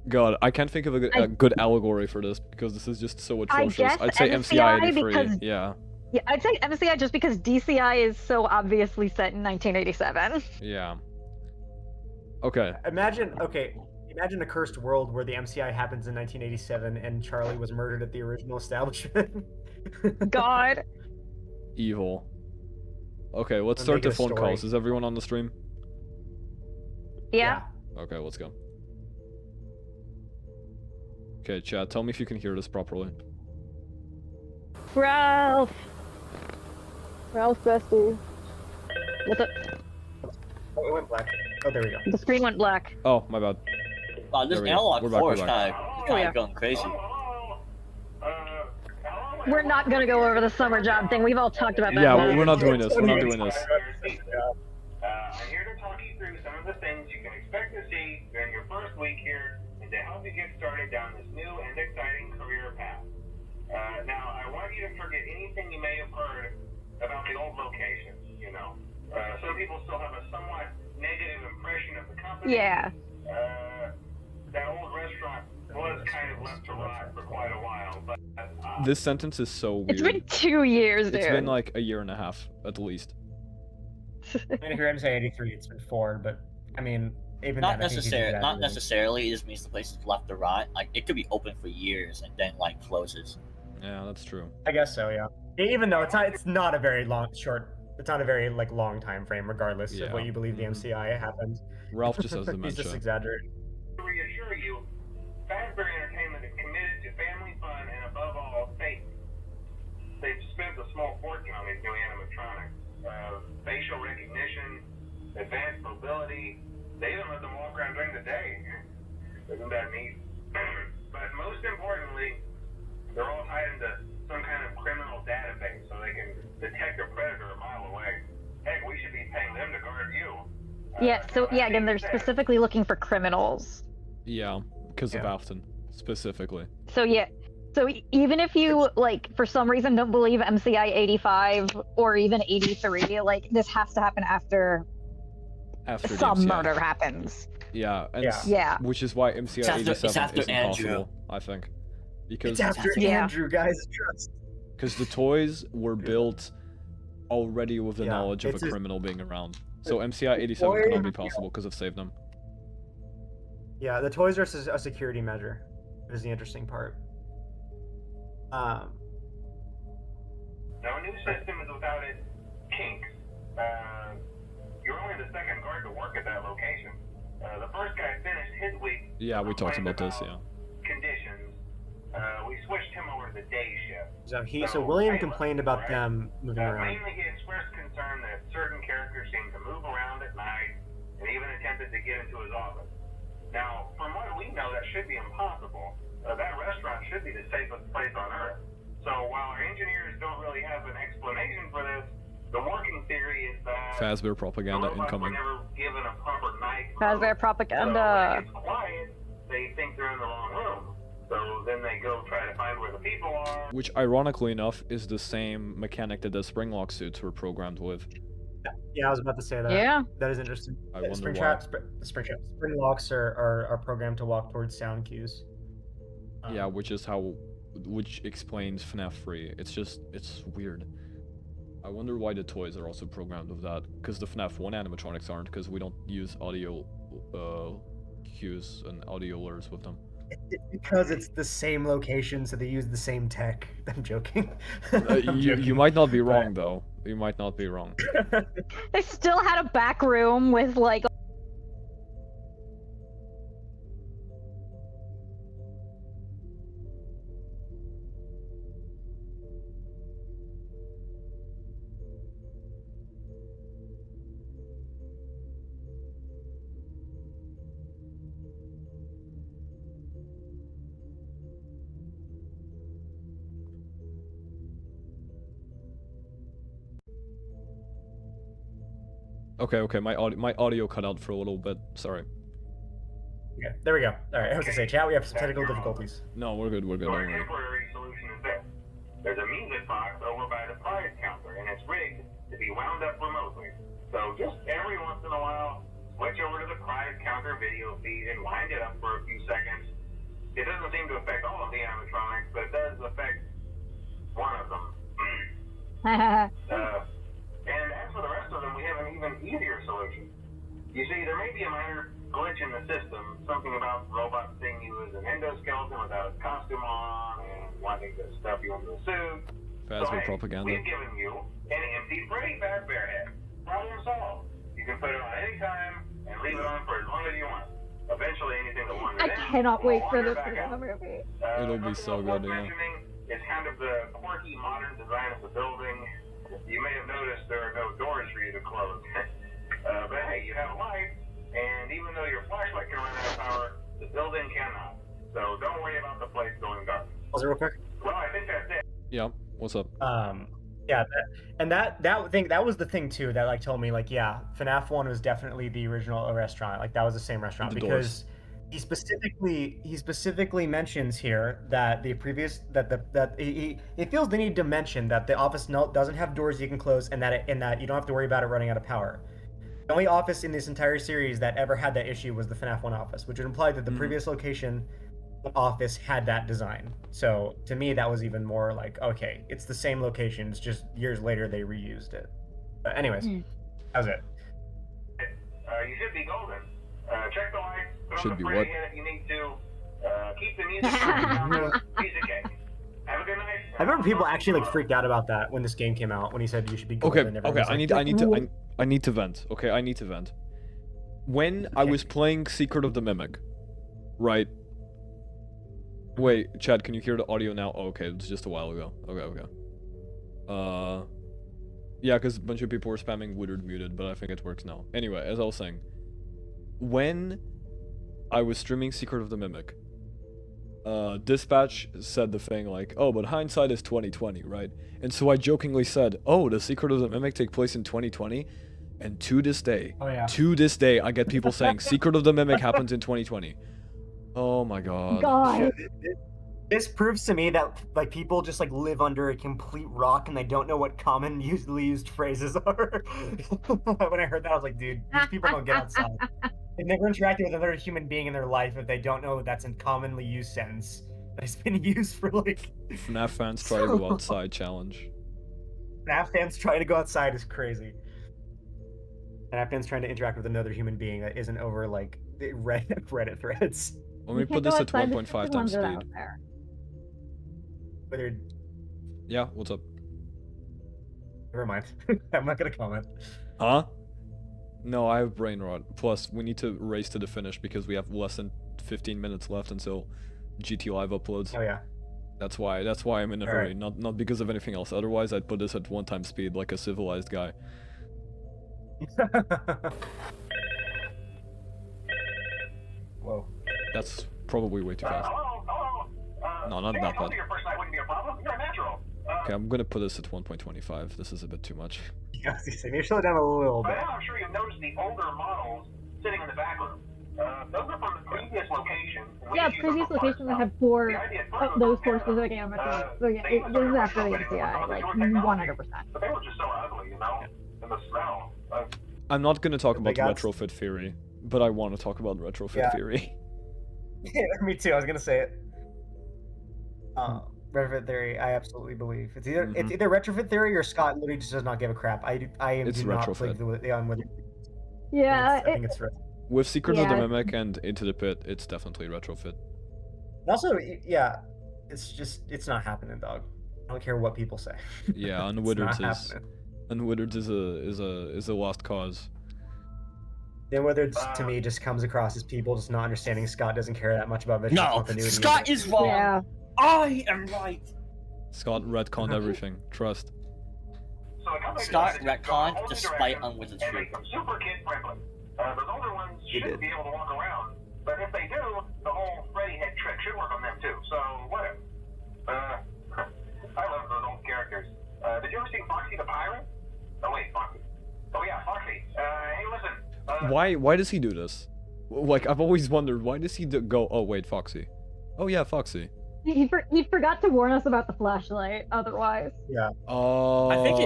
Speaker 1: God, I can't think of a good allegory for this because this is just so atrocious.
Speaker 7: guess
Speaker 1: I'd say MCI 83.
Speaker 7: because-
Speaker 1: Yeah.
Speaker 7: Yeah, I'd say MCI just because DCI is so obviously set in 1987.
Speaker 1: Yeah. Okay.
Speaker 3: Imagine a cursed world where the MCI happens in 1987 and Charlie was murdered at the original establishment.
Speaker 7: God.
Speaker 1: Evil. Okay, let's
Speaker 3: I'm
Speaker 1: start the
Speaker 3: making a
Speaker 1: phone
Speaker 3: story.
Speaker 1: calls. Is everyone on the stream?
Speaker 7: Yeah.
Speaker 1: Okay, let's go. Okay, chat, tell me if you can hear this properly.
Speaker 7: Ralph bestie. What's up?
Speaker 3: Oh, it went black. Oh, there we go.
Speaker 7: The screen went black.
Speaker 1: Oh, my bad.
Speaker 4: Wow, this
Speaker 1: There we go.
Speaker 4: analog
Speaker 1: We're back,
Speaker 4: force
Speaker 1: we're
Speaker 4: kind
Speaker 1: back.
Speaker 4: of
Speaker 7: yeah.
Speaker 4: going crazy.
Speaker 7: We're not gonna go over the summer job thing. We've all talked about that.
Speaker 1: Yeah,
Speaker 7: once.
Speaker 1: we're not doing this. We're not doing this.
Speaker 10: I'm here to talk you through some of the things you can expect to see during your first week here and to help you get started down this new and exciting career path. Now, I want you to forget anything you may have heard about the old locations, you know. Some people still have a somewhat company.
Speaker 7: Yeah.
Speaker 10: That old restaurant was kind of left to rot for quite a while, but
Speaker 1: This sentence is so weird.
Speaker 7: It's been 2 years, dude.
Speaker 1: It's been like a year and a half, at least.
Speaker 3: I mean, if you're MSI 83, it's been 4, but I mean, even
Speaker 4: Not
Speaker 3: then, I think he's
Speaker 4: necessarily. Not
Speaker 3: exaggerating.
Speaker 4: necessarily. It just means the place is left to rot. Like it could be open for years and then like closes.
Speaker 1: Yeah, that's true.
Speaker 3: I guess so, yeah. Even though it's not a very it's not a very like long time frame, regardless of what
Speaker 1: Yeah.
Speaker 3: you believe the MCI happened.
Speaker 1: Ralph just has
Speaker 3: He's
Speaker 1: dementia.
Speaker 3: just exaggerating.
Speaker 10: to reassure you, Fazbear Entertainment is committed to family fun and above all, safety. They've spent a small fortune on these new animatronics. Facial recognition, advanced mobility. They even let them walk around during the day. Isn't that neat? But most importantly, they're all tied into some kind of criminal database so they can detect a predator a mile away. Heck, we should be paying them to guard you.
Speaker 7: Yeah, so yeah, again, they're specifically looking for criminals.
Speaker 1: Yeah, because of Afton, specifically.
Speaker 7: So yeah, so even if you, like, for some reason don't believe MCI 85 or even 83, like, this has to happen after
Speaker 1: After
Speaker 7: some
Speaker 1: DMCI.
Speaker 7: murder happens.
Speaker 1: Yeah, and
Speaker 7: Yeah.
Speaker 1: which is why MCI
Speaker 4: It's after
Speaker 1: 87 isn't
Speaker 4: Andrew.
Speaker 1: possible, I think. Because
Speaker 3: It's after
Speaker 7: Yeah.
Speaker 3: Andrew, guys. Trust.
Speaker 1: Because the toys were built already with the
Speaker 3: Yeah,
Speaker 1: knowledge of
Speaker 3: it's
Speaker 1: a
Speaker 3: just-
Speaker 1: criminal being around. So MCI 87
Speaker 3: toy-
Speaker 1: cannot be possible because of Save Them.
Speaker 3: Yeah, the toys are a security measure. Is the interesting part.
Speaker 10: No new system is without its kinks. You're only the second guard to work at that location. The first guy finished his week.
Speaker 1: Yeah, we talked
Speaker 10: complained
Speaker 1: about this, yeah.
Speaker 10: Conditions. We switched him over to the day shift.
Speaker 3: So William complained about them moving around.
Speaker 10: Mainly he expressed concern that certain characters seemed to move around at night and even attempted to get into his office. Now, from what we know, that should be impossible. That restaurant should be the safest place on Earth. So while our engineers don't really have an explanation for this, the working theory is that
Speaker 1: Fazbear propaganda
Speaker 10: the robots were
Speaker 1: incoming.
Speaker 10: never given a proper night
Speaker 7: Fazbear
Speaker 10: mode.
Speaker 7: propaganda.
Speaker 10: So when it's quiet, they think they're in the wrong room. So then they go try to find where the people are.
Speaker 1: Which, ironically enough, is the same mechanic that the Springlock suits were programmed with.
Speaker 3: Yeah, I was about to say that.
Speaker 7: Yeah.
Speaker 3: That is interesting.
Speaker 1: I wonder
Speaker 3: Spring
Speaker 1: why.
Speaker 3: traps, spring locks are programmed to walk towards sound cues.
Speaker 1: Yeah, which explains FNAF 3. It's weird. I wonder why the toys are also programmed with that. Because the FNAF 1 animatronics aren't, because we don't use audio cues and audio alerts with them.
Speaker 3: It's because it's the same location, so they use the same tech. I'm joking.
Speaker 1: You might not be wrong, though. You might not be wrong.
Speaker 7: They still had a back room with, like,
Speaker 1: Okay, my audio cut out for a little bit. Sorry.
Speaker 3: Okay, there we go. All right, I was gonna say, chat. We have some technical difficulties.
Speaker 1: No, we're good.
Speaker 10: So
Speaker 1: Don't
Speaker 10: our
Speaker 1: worry.
Speaker 10: temporary solution is this. There's a music box over by the prize counter, and it's rigged to be wound up remotely. So just every once in a while, switch over to the prize counter video feed and wind it up for a few seconds. It doesn't seem to affect all of the animatronics, but it does affect one of them. And as for the rest of them, we have an even easier solution. You see, there may be a minor glitch in the system, something about robots seeing you as an endoskeleton without a costume on and wanting to stuff you into a suit.
Speaker 1: Fazbear propaganda.
Speaker 10: We've given you an empty Freddy Fazbear head. Problem solved. You can put it on any time and leave it on for as long as you want. Eventually, anything that wanders
Speaker 7: I
Speaker 10: in
Speaker 7: cannot
Speaker 10: will
Speaker 7: wait for
Speaker 10: wander
Speaker 7: this
Speaker 10: back
Speaker 7: to be in
Speaker 10: out.
Speaker 7: the movie.
Speaker 1: It'll be so good, yeah.
Speaker 10: It's kind of the quirky modern design of the building. You may have noticed there are no doors for you to close. But hey, you have a light, and even though your flashlight can run out of power, the building cannot. So don't worry about the place going dark.
Speaker 3: Pause it real quick.
Speaker 10: Well, I think that's it.
Speaker 1: Yeah. What's up?
Speaker 3: Yeah, that was the thing too that like told me like yeah, FNAF 1 was definitely the original restaurant. Like that was the same restaurant
Speaker 1: The
Speaker 3: because he specifically mentions here that the previous that he feels the need to mention that the office doesn't have doors you can close and that you don't have to worry about it running out of power. The only office in this entire series that ever had that issue was the FNaF 1 office, which would imply that the previous location office had that design. So to me, that was even more like, okay, it's the same location. It's just years later they reused it. But anyways, that was it.
Speaker 10: You should be golden. Check the lights.
Speaker 1: Should be what?
Speaker 10: You need to keep the music on. Piece of cake. Have a good night.
Speaker 3: I remember people actually like freaked out about that when this game came out, when he said you should be golden.
Speaker 1: Okay, I need to vent. Okay, I need to vent. When I was playing Secret of the Mimic, right? Wait, Chad, can you hear the audio now? Oh, okay, it's just a while ago. Okay. Yeah, because a bunch of people were spamming Woodard muted, but I think it works now. Anyway, as I was saying, when I was streaming Secret of the Mimic, Dispatch said the thing like, oh, but hindsight is 2020, right? And so I jokingly said, oh, does Secret of the Mimic take place in 2020? And to this day, I get people saying Secret of the Mimic happens in 2020. Oh my god.
Speaker 3: This proves to me that like people just like live under a complete rock and they don't know what common usually used phrases are. When I heard that, I was like, dude, these people don't get outside. They've never interacted with another human being in their life if they don't know that that's a commonly used sentence that's been used for like.
Speaker 1: FNaF fans try to go outside challenge.
Speaker 3: FNaF fans trying to go outside is crazy. FNaF fans trying to interact with another human being that isn't over like Reddit threads.
Speaker 1: Let me put this at 1.5 times speed.
Speaker 3: Whether...
Speaker 1: Yeah, what's up?
Speaker 3: Never mind. I'm not gonna comment.
Speaker 1: Huh? No, I have brain rot. Plus, we need to race to the finish because we have less than 15 minutes left until GT Live uploads.
Speaker 3: Oh yeah.
Speaker 1: That's why I'm in a hurry. Not because of anything else. Otherwise, I'd put this at 1 time speed like a civilized guy.
Speaker 3: Whoa.
Speaker 1: That's probably way too fast. No, not that bad. Okay, I'm gonna put this at 1.25. This is a bit too much.
Speaker 3: Yeah, maybe slow it down a little bit.
Speaker 10: I'm sure you've noticed the older models sitting in the back room. Those are from the previous location.
Speaker 7: Yeah, previous location that had those 4 specific animatronics. So yeah, this is after the MCI, like 100%.
Speaker 10: But they were just so ugly, you know? And the smell.
Speaker 1: I'm not gonna talk about retrofit theory, but I want to talk about retrofit theory.
Speaker 3: Yeah, me too. I was gonna say it. Retrofit theory, I absolutely believe it's either retrofit theory or Scott literally just does not give a crap. I do not believe whether.
Speaker 7: Yeah,
Speaker 3: I think it's
Speaker 1: with Secret of the Mimic and Into the Pit, it's definitely retrofit.
Speaker 3: Also, yeah, it's not happening, dog. I don't care what people say.
Speaker 1: Yeah, Unwittered is a lost cause.
Speaker 3: Then Wizards to me just comes across as people just not understanding Scott doesn't care that much about visual continuity.
Speaker 4: No, Scott is wrong. Yeah. I am right.
Speaker 1: Scott retconned everything. Trust.
Speaker 4: Scott retconned despite Unwizard's truth.
Speaker 10: Super kid friendly. Those older ones shouldn't be able to walk around, but if they do, the whole Freddy head trick should work on them too. So whatever. I love those old characters. Did you ever see Foxy the Pirate? Oh wait, Foxy. Oh yeah, Foxy. Hey, listen.
Speaker 1: Why does he do this? Like, I've always wondered, why does he go, oh wait, Foxy. Oh yeah, Foxy.
Speaker 7: He forgot to warn us about the flashlight, otherwise.
Speaker 3: Yeah.
Speaker 1: Oh,
Speaker 4: I think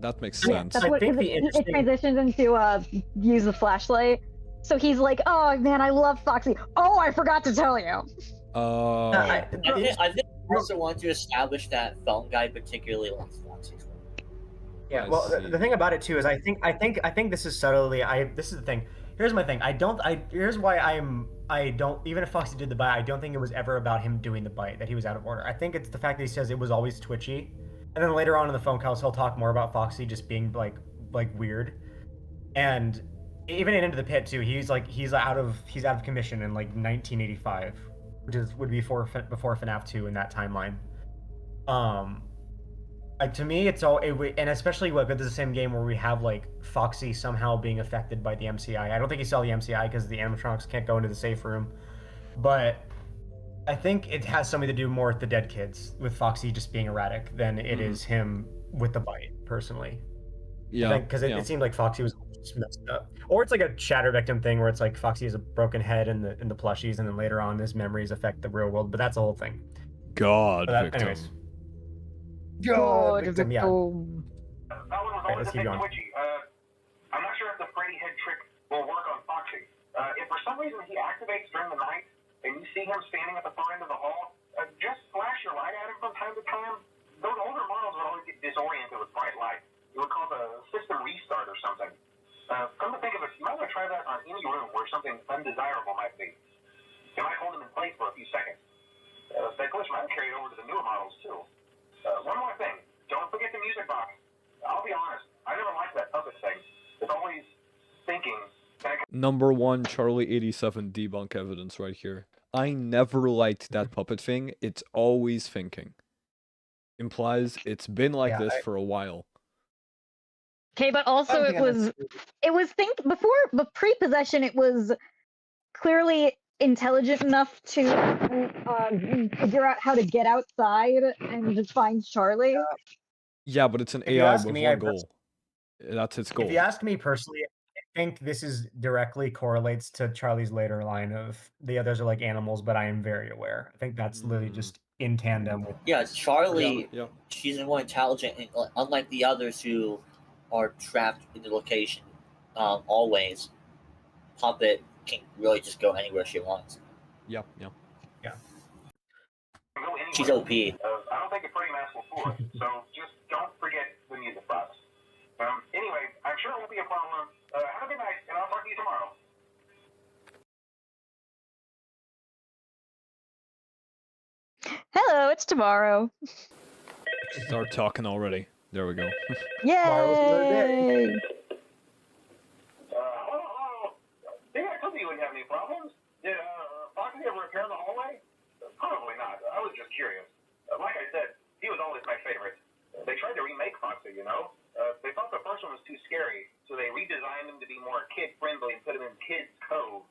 Speaker 1: that makes sense.
Speaker 7: That's what, it transitions into use the flashlight. So he's like, oh man, I love Foxy. Oh, I forgot to tell you.
Speaker 4: I think I also want to establish that Phone Guy particularly likes Foxy.
Speaker 3: Yeah, well, the thing about it too is I think this is subtly this is the thing. Here's my thing. Here's why I don't, even if Foxy did the bite, I don't think it was ever about him doing the bite, that he was out of order. I think it's the fact that he says it was always twitchy. And then later on in the phone calls, he'll talk more about Foxy just being like weird. And even in Into the Pit too, he's out of commission in like 1985, which would be before FNaF 2 in that timeline. Like, to me, it's all, and especially like this is the same game where we have like Foxy somehow being affected by the MCI. I don't think he saw the MCI because the animatronics can't go into the safe room, but I think it has something to do more with the dead kids, with Foxy just being erratic, than it is him with the bite. Personally,
Speaker 1: yeah,
Speaker 3: because it seemed like Foxy was just messed up, or it's like a shatter victim thing where it's like Foxy has a broken head in the plushies, and then later on his memories affect the real world. But that's the whole thing.
Speaker 1: Victim.
Speaker 3: Anyways.
Speaker 10: That one was always a bit twitchy. I'm not sure if the Freddy Freddy head trick will work on Foxy. If for some reason he activates during the night and you see him standing at the far end of the hall, just flash your light at him from time to time. Those older models would always get disoriented with bright light. It would cause a system restart or something. Come to think of it, you might want to try that on any room where something undesirable might be. You might hold them in place for a few seconds. That glitch might carry over to the newer models too. One more thing, don't forget the music box. I'll be honest, I never liked that puppet thing. It's always thinking.
Speaker 1: Number one, Charlie 87 debunk evidence right here. I never liked that puppet thing. It's always thinking. Implies it's been like this for a while.
Speaker 7: Okay, but also it was before pre-possession. It was clearly intelligent enough to figure out how to get outside and just find Charlie.
Speaker 1: Yeah, but it's an AI with one goal. That's its goal.
Speaker 3: If you ask me personally, I think this is directly correlates to Charlie's later line of the others are like animals, but I am very aware. I think that's literally just in tandem with.
Speaker 4: Yeah, Charlie. Yeah. She's more intelligent, and unlike the others who are trapped in the location, always. Puppet can really just go anywhere she wants.
Speaker 1: Yeah.
Speaker 4: She's OP.
Speaker 10: I don't think a pretty mask will fool it, so just don't forget the music box. Anyway, I'm sure it won't be a problem. Have a good night, and I'll talk to you tomorrow.
Speaker 7: Hello, it's tomorrow.
Speaker 1: Start talking already. There we go.
Speaker 7: Yay!
Speaker 10: Hello. Did I tell you wouldn't have any problems? Did Foxy ever appear in the hallway? Probably not. I was just curious. Like I said, he was always my favorite. They tried to remake Foxy, you know? They thought the first one was too scary, so they redesigned him to be more kid-friendly and put him in Kids Cove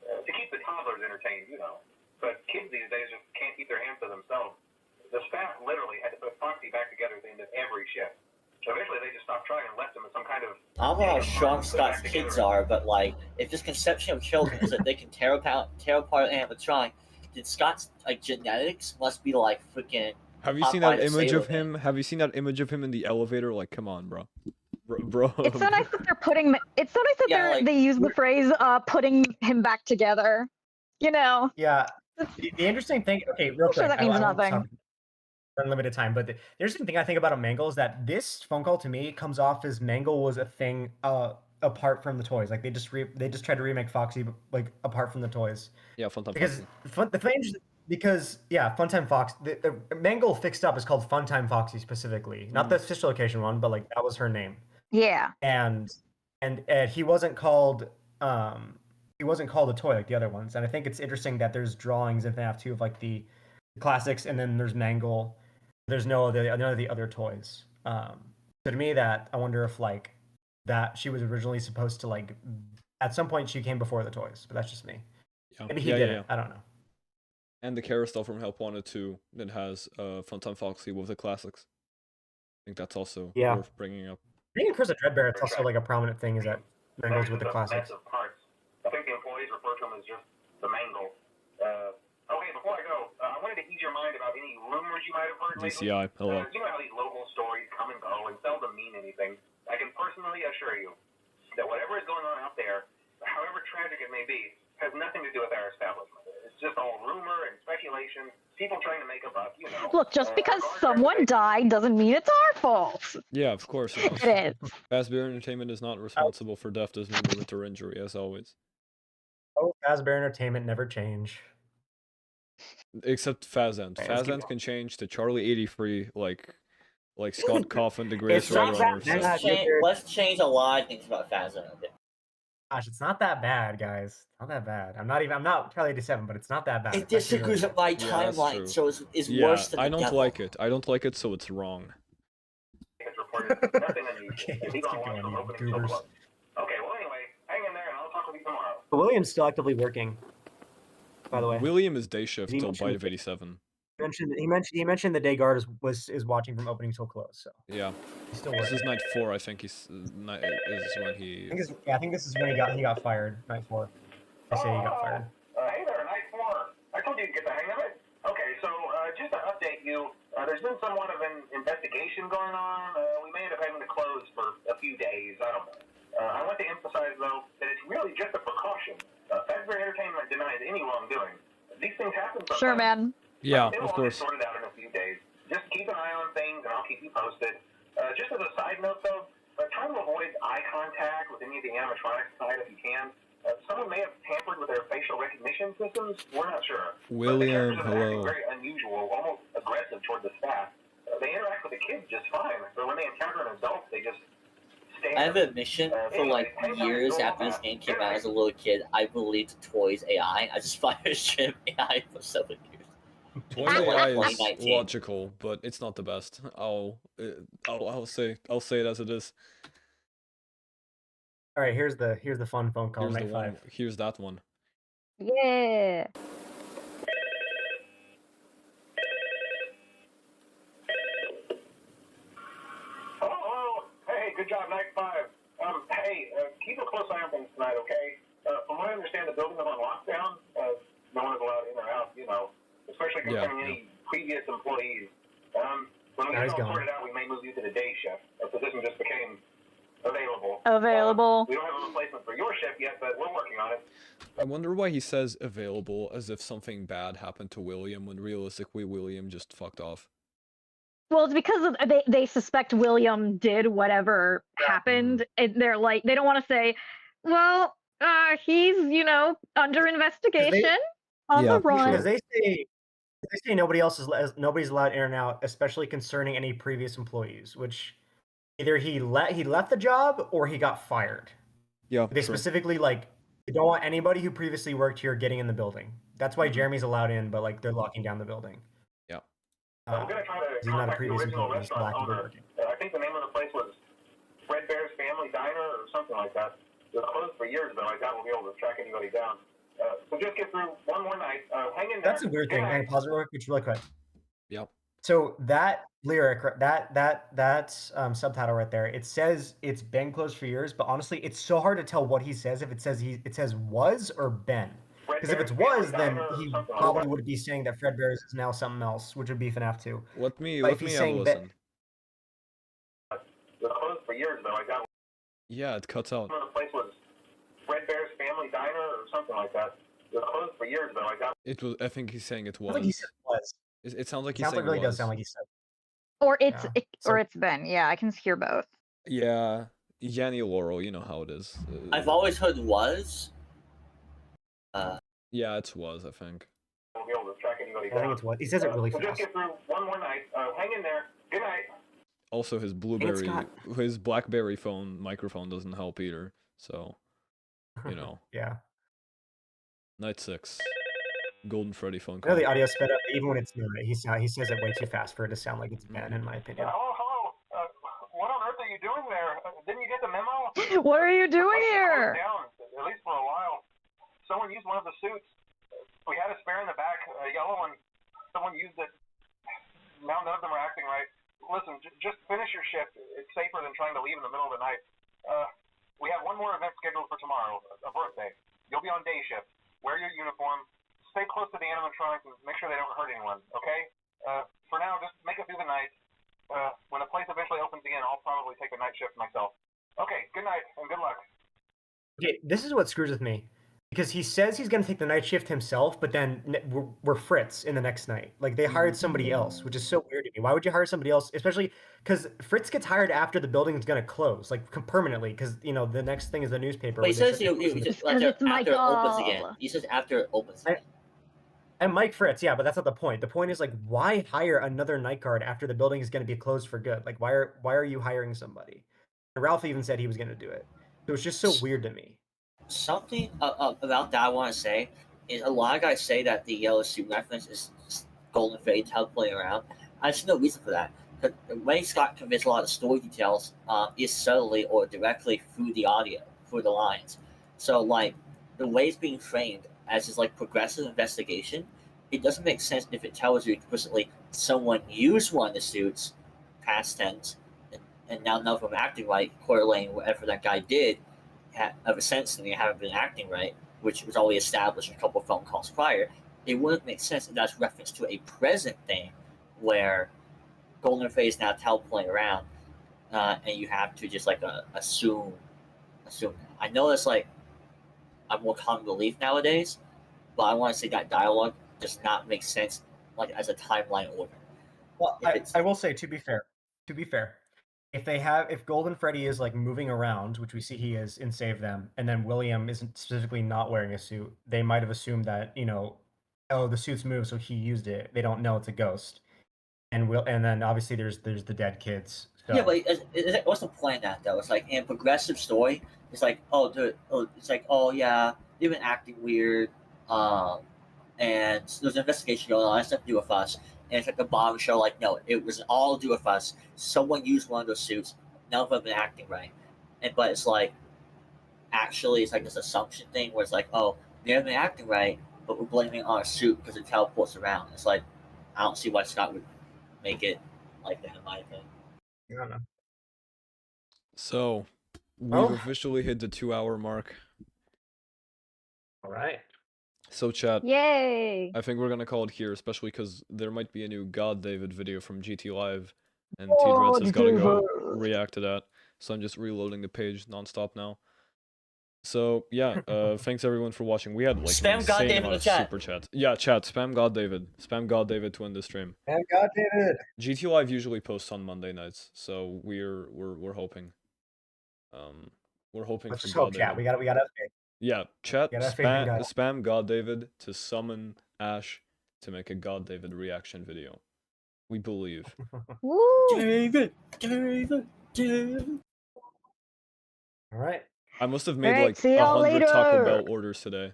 Speaker 10: to keep the toddlers entertained, you know. But kids these days just can't keep their hands to themselves. The staff literally had to put Foxy back together at the end of every shift. So eventually they just stopped trying and left him in some kind of...
Speaker 4: I don't know how strong Scott's kids are, but like, if this conception of children is that they can tear apart animatronic, then Scott's like genetics must be like freaking...
Speaker 1: Have you seen that image of him? Have you seen that image of him in the elevator? Like, come on, bro. Bro.
Speaker 7: It's so nice that they're putting. It's so nice that they use the phrase "putting him back together." You know.
Speaker 3: Yeah. The interesting thing. Okay, real quick.
Speaker 7: Sure, that means nothing.
Speaker 3: Unlimited time, but the interesting thing I think about a Mangle is that this phone call to me comes off as Mangle was a thing apart from the toys. Like they just tried to remake Foxy, but like apart from the toys.
Speaker 1: Yeah, Funtime
Speaker 3: because
Speaker 1: Foxy.
Speaker 3: the thing. Because Funtime Fox, the Mangle fixed up is called Funtime Foxy specifically, not the sister location one, but like that was her name.
Speaker 7: Yeah.
Speaker 3: And he wasn't called a toy like the other ones. And I think it's interesting that there's drawings in FNaF 2 of like the classics, and then there's Mangle. There's none of the other toys. So to me, that I wonder if like that she was originally supposed to like at some point she came before the toys, but that's just me.
Speaker 1: Yeah.
Speaker 3: Maybe he did it. I don't know.
Speaker 1: And the carousel from Help Wanted 2 that has Funtime Foxy with the classics. I think that's also worth bringing up.
Speaker 3: I think in Curse of Dreadbear, it's also like a prominent thing is that Mangles with the classics.
Speaker 10: I think the employees refer to him as just the Mangle. Okay, before I go, I wanted to ease your mind about any rumors you might have heard lately.
Speaker 1: DCI, hello.
Speaker 10: You know how these local stories come and go and seldom mean anything. I can personally assure you that whatever is going on out there, however tragic it may be, has nothing to do with our establishment. It's just all rumor and speculation. People trying to make a buck, you know.
Speaker 7: Look, just because someone died doesn't mean it's our fault.
Speaker 1: Yeah, of course.
Speaker 7: It is.
Speaker 1: Fazbear Entertainment is not responsible for death, dismemberment, or injury, as always.
Speaker 3: Oh, Fazbear Entertainment never change.
Speaker 1: Except Fazend. Fazend can change to Charlie 83, like Scott Coffin, the greatest writer on Earth.
Speaker 4: Let's change a lot of things about Fazend.
Speaker 3: Gosh, it's not that bad, guys. Not that bad. I'm not Charlie 87, but it's not that bad.
Speaker 4: It disagrees with my timeline, so it's worse than
Speaker 1: I
Speaker 4: the
Speaker 1: don't
Speaker 4: devil.
Speaker 1: like it. I don't like it, so it's wrong.
Speaker 10: It's reported nothing unusual.
Speaker 3: Okay,
Speaker 10: He's
Speaker 3: let's
Speaker 10: on
Speaker 3: keep
Speaker 10: watch
Speaker 3: going,
Speaker 10: from
Speaker 3: you
Speaker 10: opening till
Speaker 3: goobers.
Speaker 10: close. Okay, well anyway, hang in there and I'll talk with you tomorrow.
Speaker 3: But William's still actively working, by the way.
Speaker 1: William is day shift
Speaker 3: He
Speaker 1: till
Speaker 3: mentioned-
Speaker 1: Bite of 87.
Speaker 3: He mentioned the day guard is watching from opening till close, so
Speaker 1: Yeah.
Speaker 3: he's still
Speaker 1: This
Speaker 3: working.
Speaker 1: is night 4, I think is when he...
Speaker 3: I think this is when he got fired, night 4. I say he got fired.
Speaker 10: Hey there, night 4. I told you to get the hang of it. Okay, so just to update you, there's been somewhat of an investigation going on. We may end up having to close for a few days. I don't know. I want to emphasize, though,
Speaker 7: sure, man.
Speaker 1: Yeah,
Speaker 10: It'll
Speaker 1: of
Speaker 10: all
Speaker 1: course.
Speaker 10: get sorted out in a few days. Just keep an eye on things, and I'll keep you posted. Just as a side note, though, try to avoid eye contact with any of the animatronics side if you can. Someone may have tampered with their facial recognition systems. We're not sure.
Speaker 1: William,
Speaker 10: but the characters have been acting
Speaker 1: hello.
Speaker 10: very unusual, almost aggressive toward the staff. They interact with the kids just fine, but when they encounter an adult, they just stare.
Speaker 4: I have an admission for like years after this game came out as a little kid. I believed Toys AI. I just fired ship AI for 7 years.
Speaker 1: Toy AI is logical, but it's not the best. I'll say it as it is.
Speaker 3: All right, here's the fun phone call.
Speaker 1: Here's the
Speaker 3: night
Speaker 1: one.
Speaker 3: 5.
Speaker 1: Here's that one.
Speaker 7: Yeah.
Speaker 10: Hello. Hey, good job, night 5. Hey, keep a close eye on things tonight, okay? From what I understand, the building is on lockdown. No one is allowed in or out, especially concerning any previous employees. When we get all sorted out, we may move you to the day shift. A position just became available. We don't have a replacement for your shift yet, but we're working on it.
Speaker 1: I wonder why he says available as if something bad happened to William when realistically William just fucked off.
Speaker 7: Well, it's because they suspect William did whatever happened, and they're like, they don't want to say, well, he's, under investigation on the run.
Speaker 3: Because they say nobody's allowed in and out, especially concerning any previous employees, which either he left the job or he got fired.
Speaker 1: Yeah.
Speaker 3: They specifically they don't want anybody who previously worked here getting in the building. That's why Jeremy's allowed in, but they're locking down the building.
Speaker 1: Yeah.
Speaker 10: We're gonna try to
Speaker 3: he's not a
Speaker 10: contact the
Speaker 3: previous
Speaker 10: original
Speaker 3: employee. He's
Speaker 10: restaurant
Speaker 3: actively
Speaker 10: owner.
Speaker 3: working.
Speaker 10: I think the name of the place was Freddy's Family Diner or something like that. It was closed for years, though. I doubt we'll be able to track anybody down. So just get through one more night. Hang in there.
Speaker 3: That's a weird thing. Hang on, pause it real quick, really quick.
Speaker 1: Yep.
Speaker 3: So that lyric, that subtitle right there, it says it's been closed for years, but honestly, it's so hard to tell what he says if it says was or been. Because if it's was, then he probably would be saying that Fredbear's is now something else, which would be FNaF 2.
Speaker 1: Let me
Speaker 3: But
Speaker 1: have a listen.
Speaker 10: It was closed for years, though. I doubt.
Speaker 1: Yeah, it cuts out.
Speaker 10: The place was Freddy's Family Diner or something like that. It was closed for years, though. I doubt.
Speaker 1: It was. I think he's saying it was.
Speaker 3: I think he said was.
Speaker 1: It sounds like he's
Speaker 3: Sounds
Speaker 1: saying
Speaker 3: like really
Speaker 1: was.
Speaker 3: does sound like he said.
Speaker 7: Or it's been. Yeah, I can hear both.
Speaker 1: Yeah, Yanni Laurel, you know how it is.
Speaker 4: I've always heard was.
Speaker 1: Yeah, it's was, I think.
Speaker 10: We'll be able to track anybody
Speaker 3: I think
Speaker 10: down.
Speaker 3: it's what he says it really
Speaker 10: So just
Speaker 3: fast.
Speaker 10: get through one more night. Hang in there. Good night.
Speaker 1: Also, his his BlackBerry phone microphone doesn't help either. So,
Speaker 3: Yeah.
Speaker 1: Night 6. Golden Freddy phone
Speaker 3: I
Speaker 1: call.
Speaker 3: know the audio sped up, even when it's new. He says it way too fast for it to sound like it's Ben, in my opinion.
Speaker 10: Hello. What on earth are you doing there? Didn't you get the memo?
Speaker 7: What are you doing here?
Speaker 10: Down, at least for a while. Someone used one of the suits. We had a spare in the back, a yellow one. Someone used it. Now none of them are acting right. Listen, just finish your shift. It's safer than trying to leave in the middle of the night. We have one more event scheduled for tomorrow, a birthday. You'll be on day shift. Wear your uniform. Stay close to the animatronics and make sure they don't hurt anyone, okay? For now, just make it through the night. When the place eventually opens again, I'll probably take a night shift myself. Okay, good night and good luck.
Speaker 3: Okay, this is what screws with me. Because he says he's going to take the night shift himself, but then we're Fritz in the next night. Like, they hired somebody else, which is so weird to me. Why would you hire somebody else? Especially because Fritz gets hired after the building is going to close, like, permanently, because, the next thing is the newspaper.
Speaker 4: But he says after it opens again. He says after it opens again.
Speaker 3: And Mike Fritz, yeah, but that's not the point. The point is, like, why hire another night guard after the building is going to be closed for good? Like, why are you hiring somebody? And Ralph even said he was going to do it. It was just so weird to me.
Speaker 4: Something about that I want to say is a lot of guys say that the yellow suit reference is Golden Freddy playing around. I see no reason for that. The way Scott conveys a lot of story details is subtly or directly through the audio, through the lines. So, like, the way it's being framed as this, like, progressive investigation, it doesn't make sense if it tells you explicitly someone used one of the suits, past tense, and now none of them acting right, correlating whatever that guy did ever since they haven't been acting right, which was already established in a couple of phone calls prior. It wouldn't make sense if that's reference to a present thing where Golden Freddy is now playing around, and you have to just like assume. I know that's like a more common belief nowadays, but I want to say that dialogue does not make sense, like as a timeline order.
Speaker 3: Well, I will say, to be fair, if Golden Freddy is like moving around, which we see he is in Save Them, and then William isn't specifically not wearing a suit, they might have assumed that, oh, the suit's moved, so he used it. They don't know it's a ghost. And then obviously there's the dead kids. So.
Speaker 4: Yeah, but what's the point of that though? It's like in a progressive story, it's like yeah, they've been acting weird, and there's an investigation going on. It has nothing to do with us. And it's like the bombshell, like, no, it was all to do with us. Someone used one of those suits. None of them have been acting right. But it's like, actually, it's like this assumption thing where it's like, oh, they haven't been acting right, but we're blaming it on our suit because it teleports around. It's like, I don't see why Scott would make it like that, in my opinion.
Speaker 3: I don't know.
Speaker 1: So, we've officially hit the 2-hour mark.
Speaker 3: All right.
Speaker 1: So, chat.
Speaker 7: Yay!
Speaker 1: I think we're gonna call it here, especially because there might be a new God David video from GT Live, and T-Dreads has gotta go react to that. So I'm just reloading the page nonstop now. So yeah, thanks everyone for watching. We had like
Speaker 4: spam God David in the chat.
Speaker 1: Super chat. Yeah, chat. Spam God David. Spam God David to end the stream.
Speaker 3: Spam God David.
Speaker 1: GT Live usually posts on Monday nights, so we're hoping. We're hoping
Speaker 3: Let's
Speaker 1: for
Speaker 3: just
Speaker 1: God
Speaker 3: hope,
Speaker 1: David.
Speaker 3: chat. We gotta.
Speaker 1: Yeah, chat.
Speaker 3: God.
Speaker 1: Spam God David to summon Ash to make a God David reaction video. We believe.
Speaker 4: David.
Speaker 3: All right.
Speaker 1: I must have made like
Speaker 7: see y'all
Speaker 1: 100 Taco
Speaker 7: later.
Speaker 1: Bell orders today.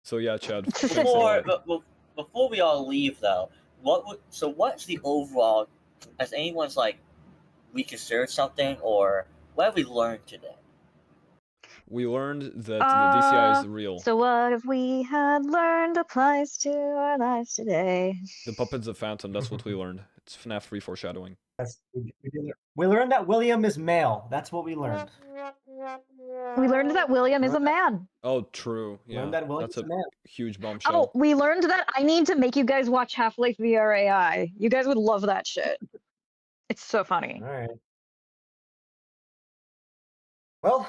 Speaker 1: So yeah, Chad.
Speaker 4: Before we all leave though, what's the overall? Has anyone's like reconsidered something, or what have we learned today?
Speaker 1: We learned that the DCI is real.
Speaker 7: So what if we had learned applies to our lives today?
Speaker 1: The puppet's a phantom. That's what we learned. It's FNaF 3 foreshadowing.
Speaker 3: We learned that William is male. That's what we learned.
Speaker 7: We learned that William is a man.
Speaker 1: Oh, true. Yeah, that's a huge bombshell.
Speaker 7: Oh, we learned that I need to make you guys watch Half-Life VR AI. You guys would love that shit. It's so funny.
Speaker 3: All right. Well,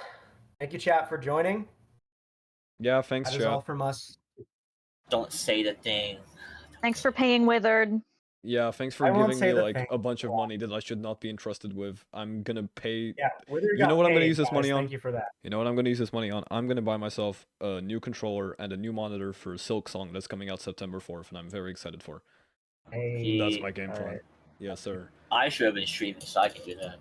Speaker 3: thank you, chat, for joining.
Speaker 1: Yeah, thanks, chat.
Speaker 3: That is all from us.
Speaker 4: Don't say the thing.
Speaker 7: Thanks for paying, Withered.
Speaker 1: Yeah, thanks for giving me like a bunch of money that I should not be entrusted with. I'm gonna pay.
Speaker 3: Yeah,
Speaker 1: you know what I'm gonna use this money on?
Speaker 3: Thank you for that.
Speaker 1: You know what I'm gonna use this money on? I'm gonna buy myself a new controller and a new monitor for Silk Song that's coming out September 4th, and I'm very excited for.
Speaker 3: Hey,
Speaker 1: that's my game plan. Right. Yes, sir.
Speaker 4: I should have been streaming, so I can do that.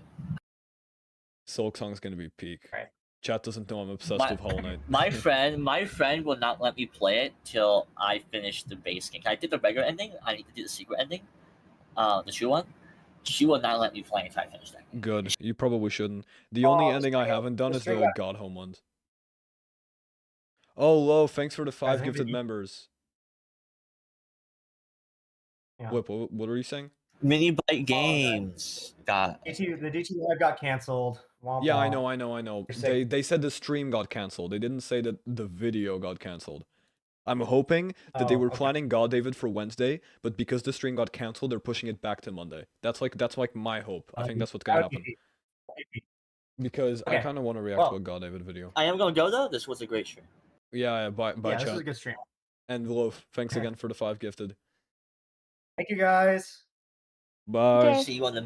Speaker 1: Silk Song's gonna be peak.
Speaker 3: Right.
Speaker 1: Chat doesn't know I'm obsessed with Hollow Knight.
Speaker 4: My friend will not let me play it till I finish the base game. I did the regular ending. I need to do the secret ending. The true one. She will not let me play until I finish that game.
Speaker 1: Good. You probably shouldn't. The only ending I haven't done is the God Home ones. Oh, Lo, thanks for the 5 gifted members.
Speaker 3: Yeah.
Speaker 1: Whip, what were you saying?
Speaker 4: Mini Byte Games.
Speaker 3: The DT Live got canceled.
Speaker 1: Yeah, I know. They said the stream got canceled. They didn't say that the video got canceled. I'm hoping that they were planning God David for Wednesday, but because the stream got canceled, they're pushing it back to Monday. That's like my hope. I think that's what's gonna happen. Because I kind of want to react to a God David video.
Speaker 4: I am gonna go though. This was a great stream.
Speaker 1: Yeah, bye, chat.
Speaker 3: This was a good stream.
Speaker 1: And Loaf, thanks again for the 5 gifted.
Speaker 3: Thank you, guys.
Speaker 1: Bye.
Speaker 4: See you on the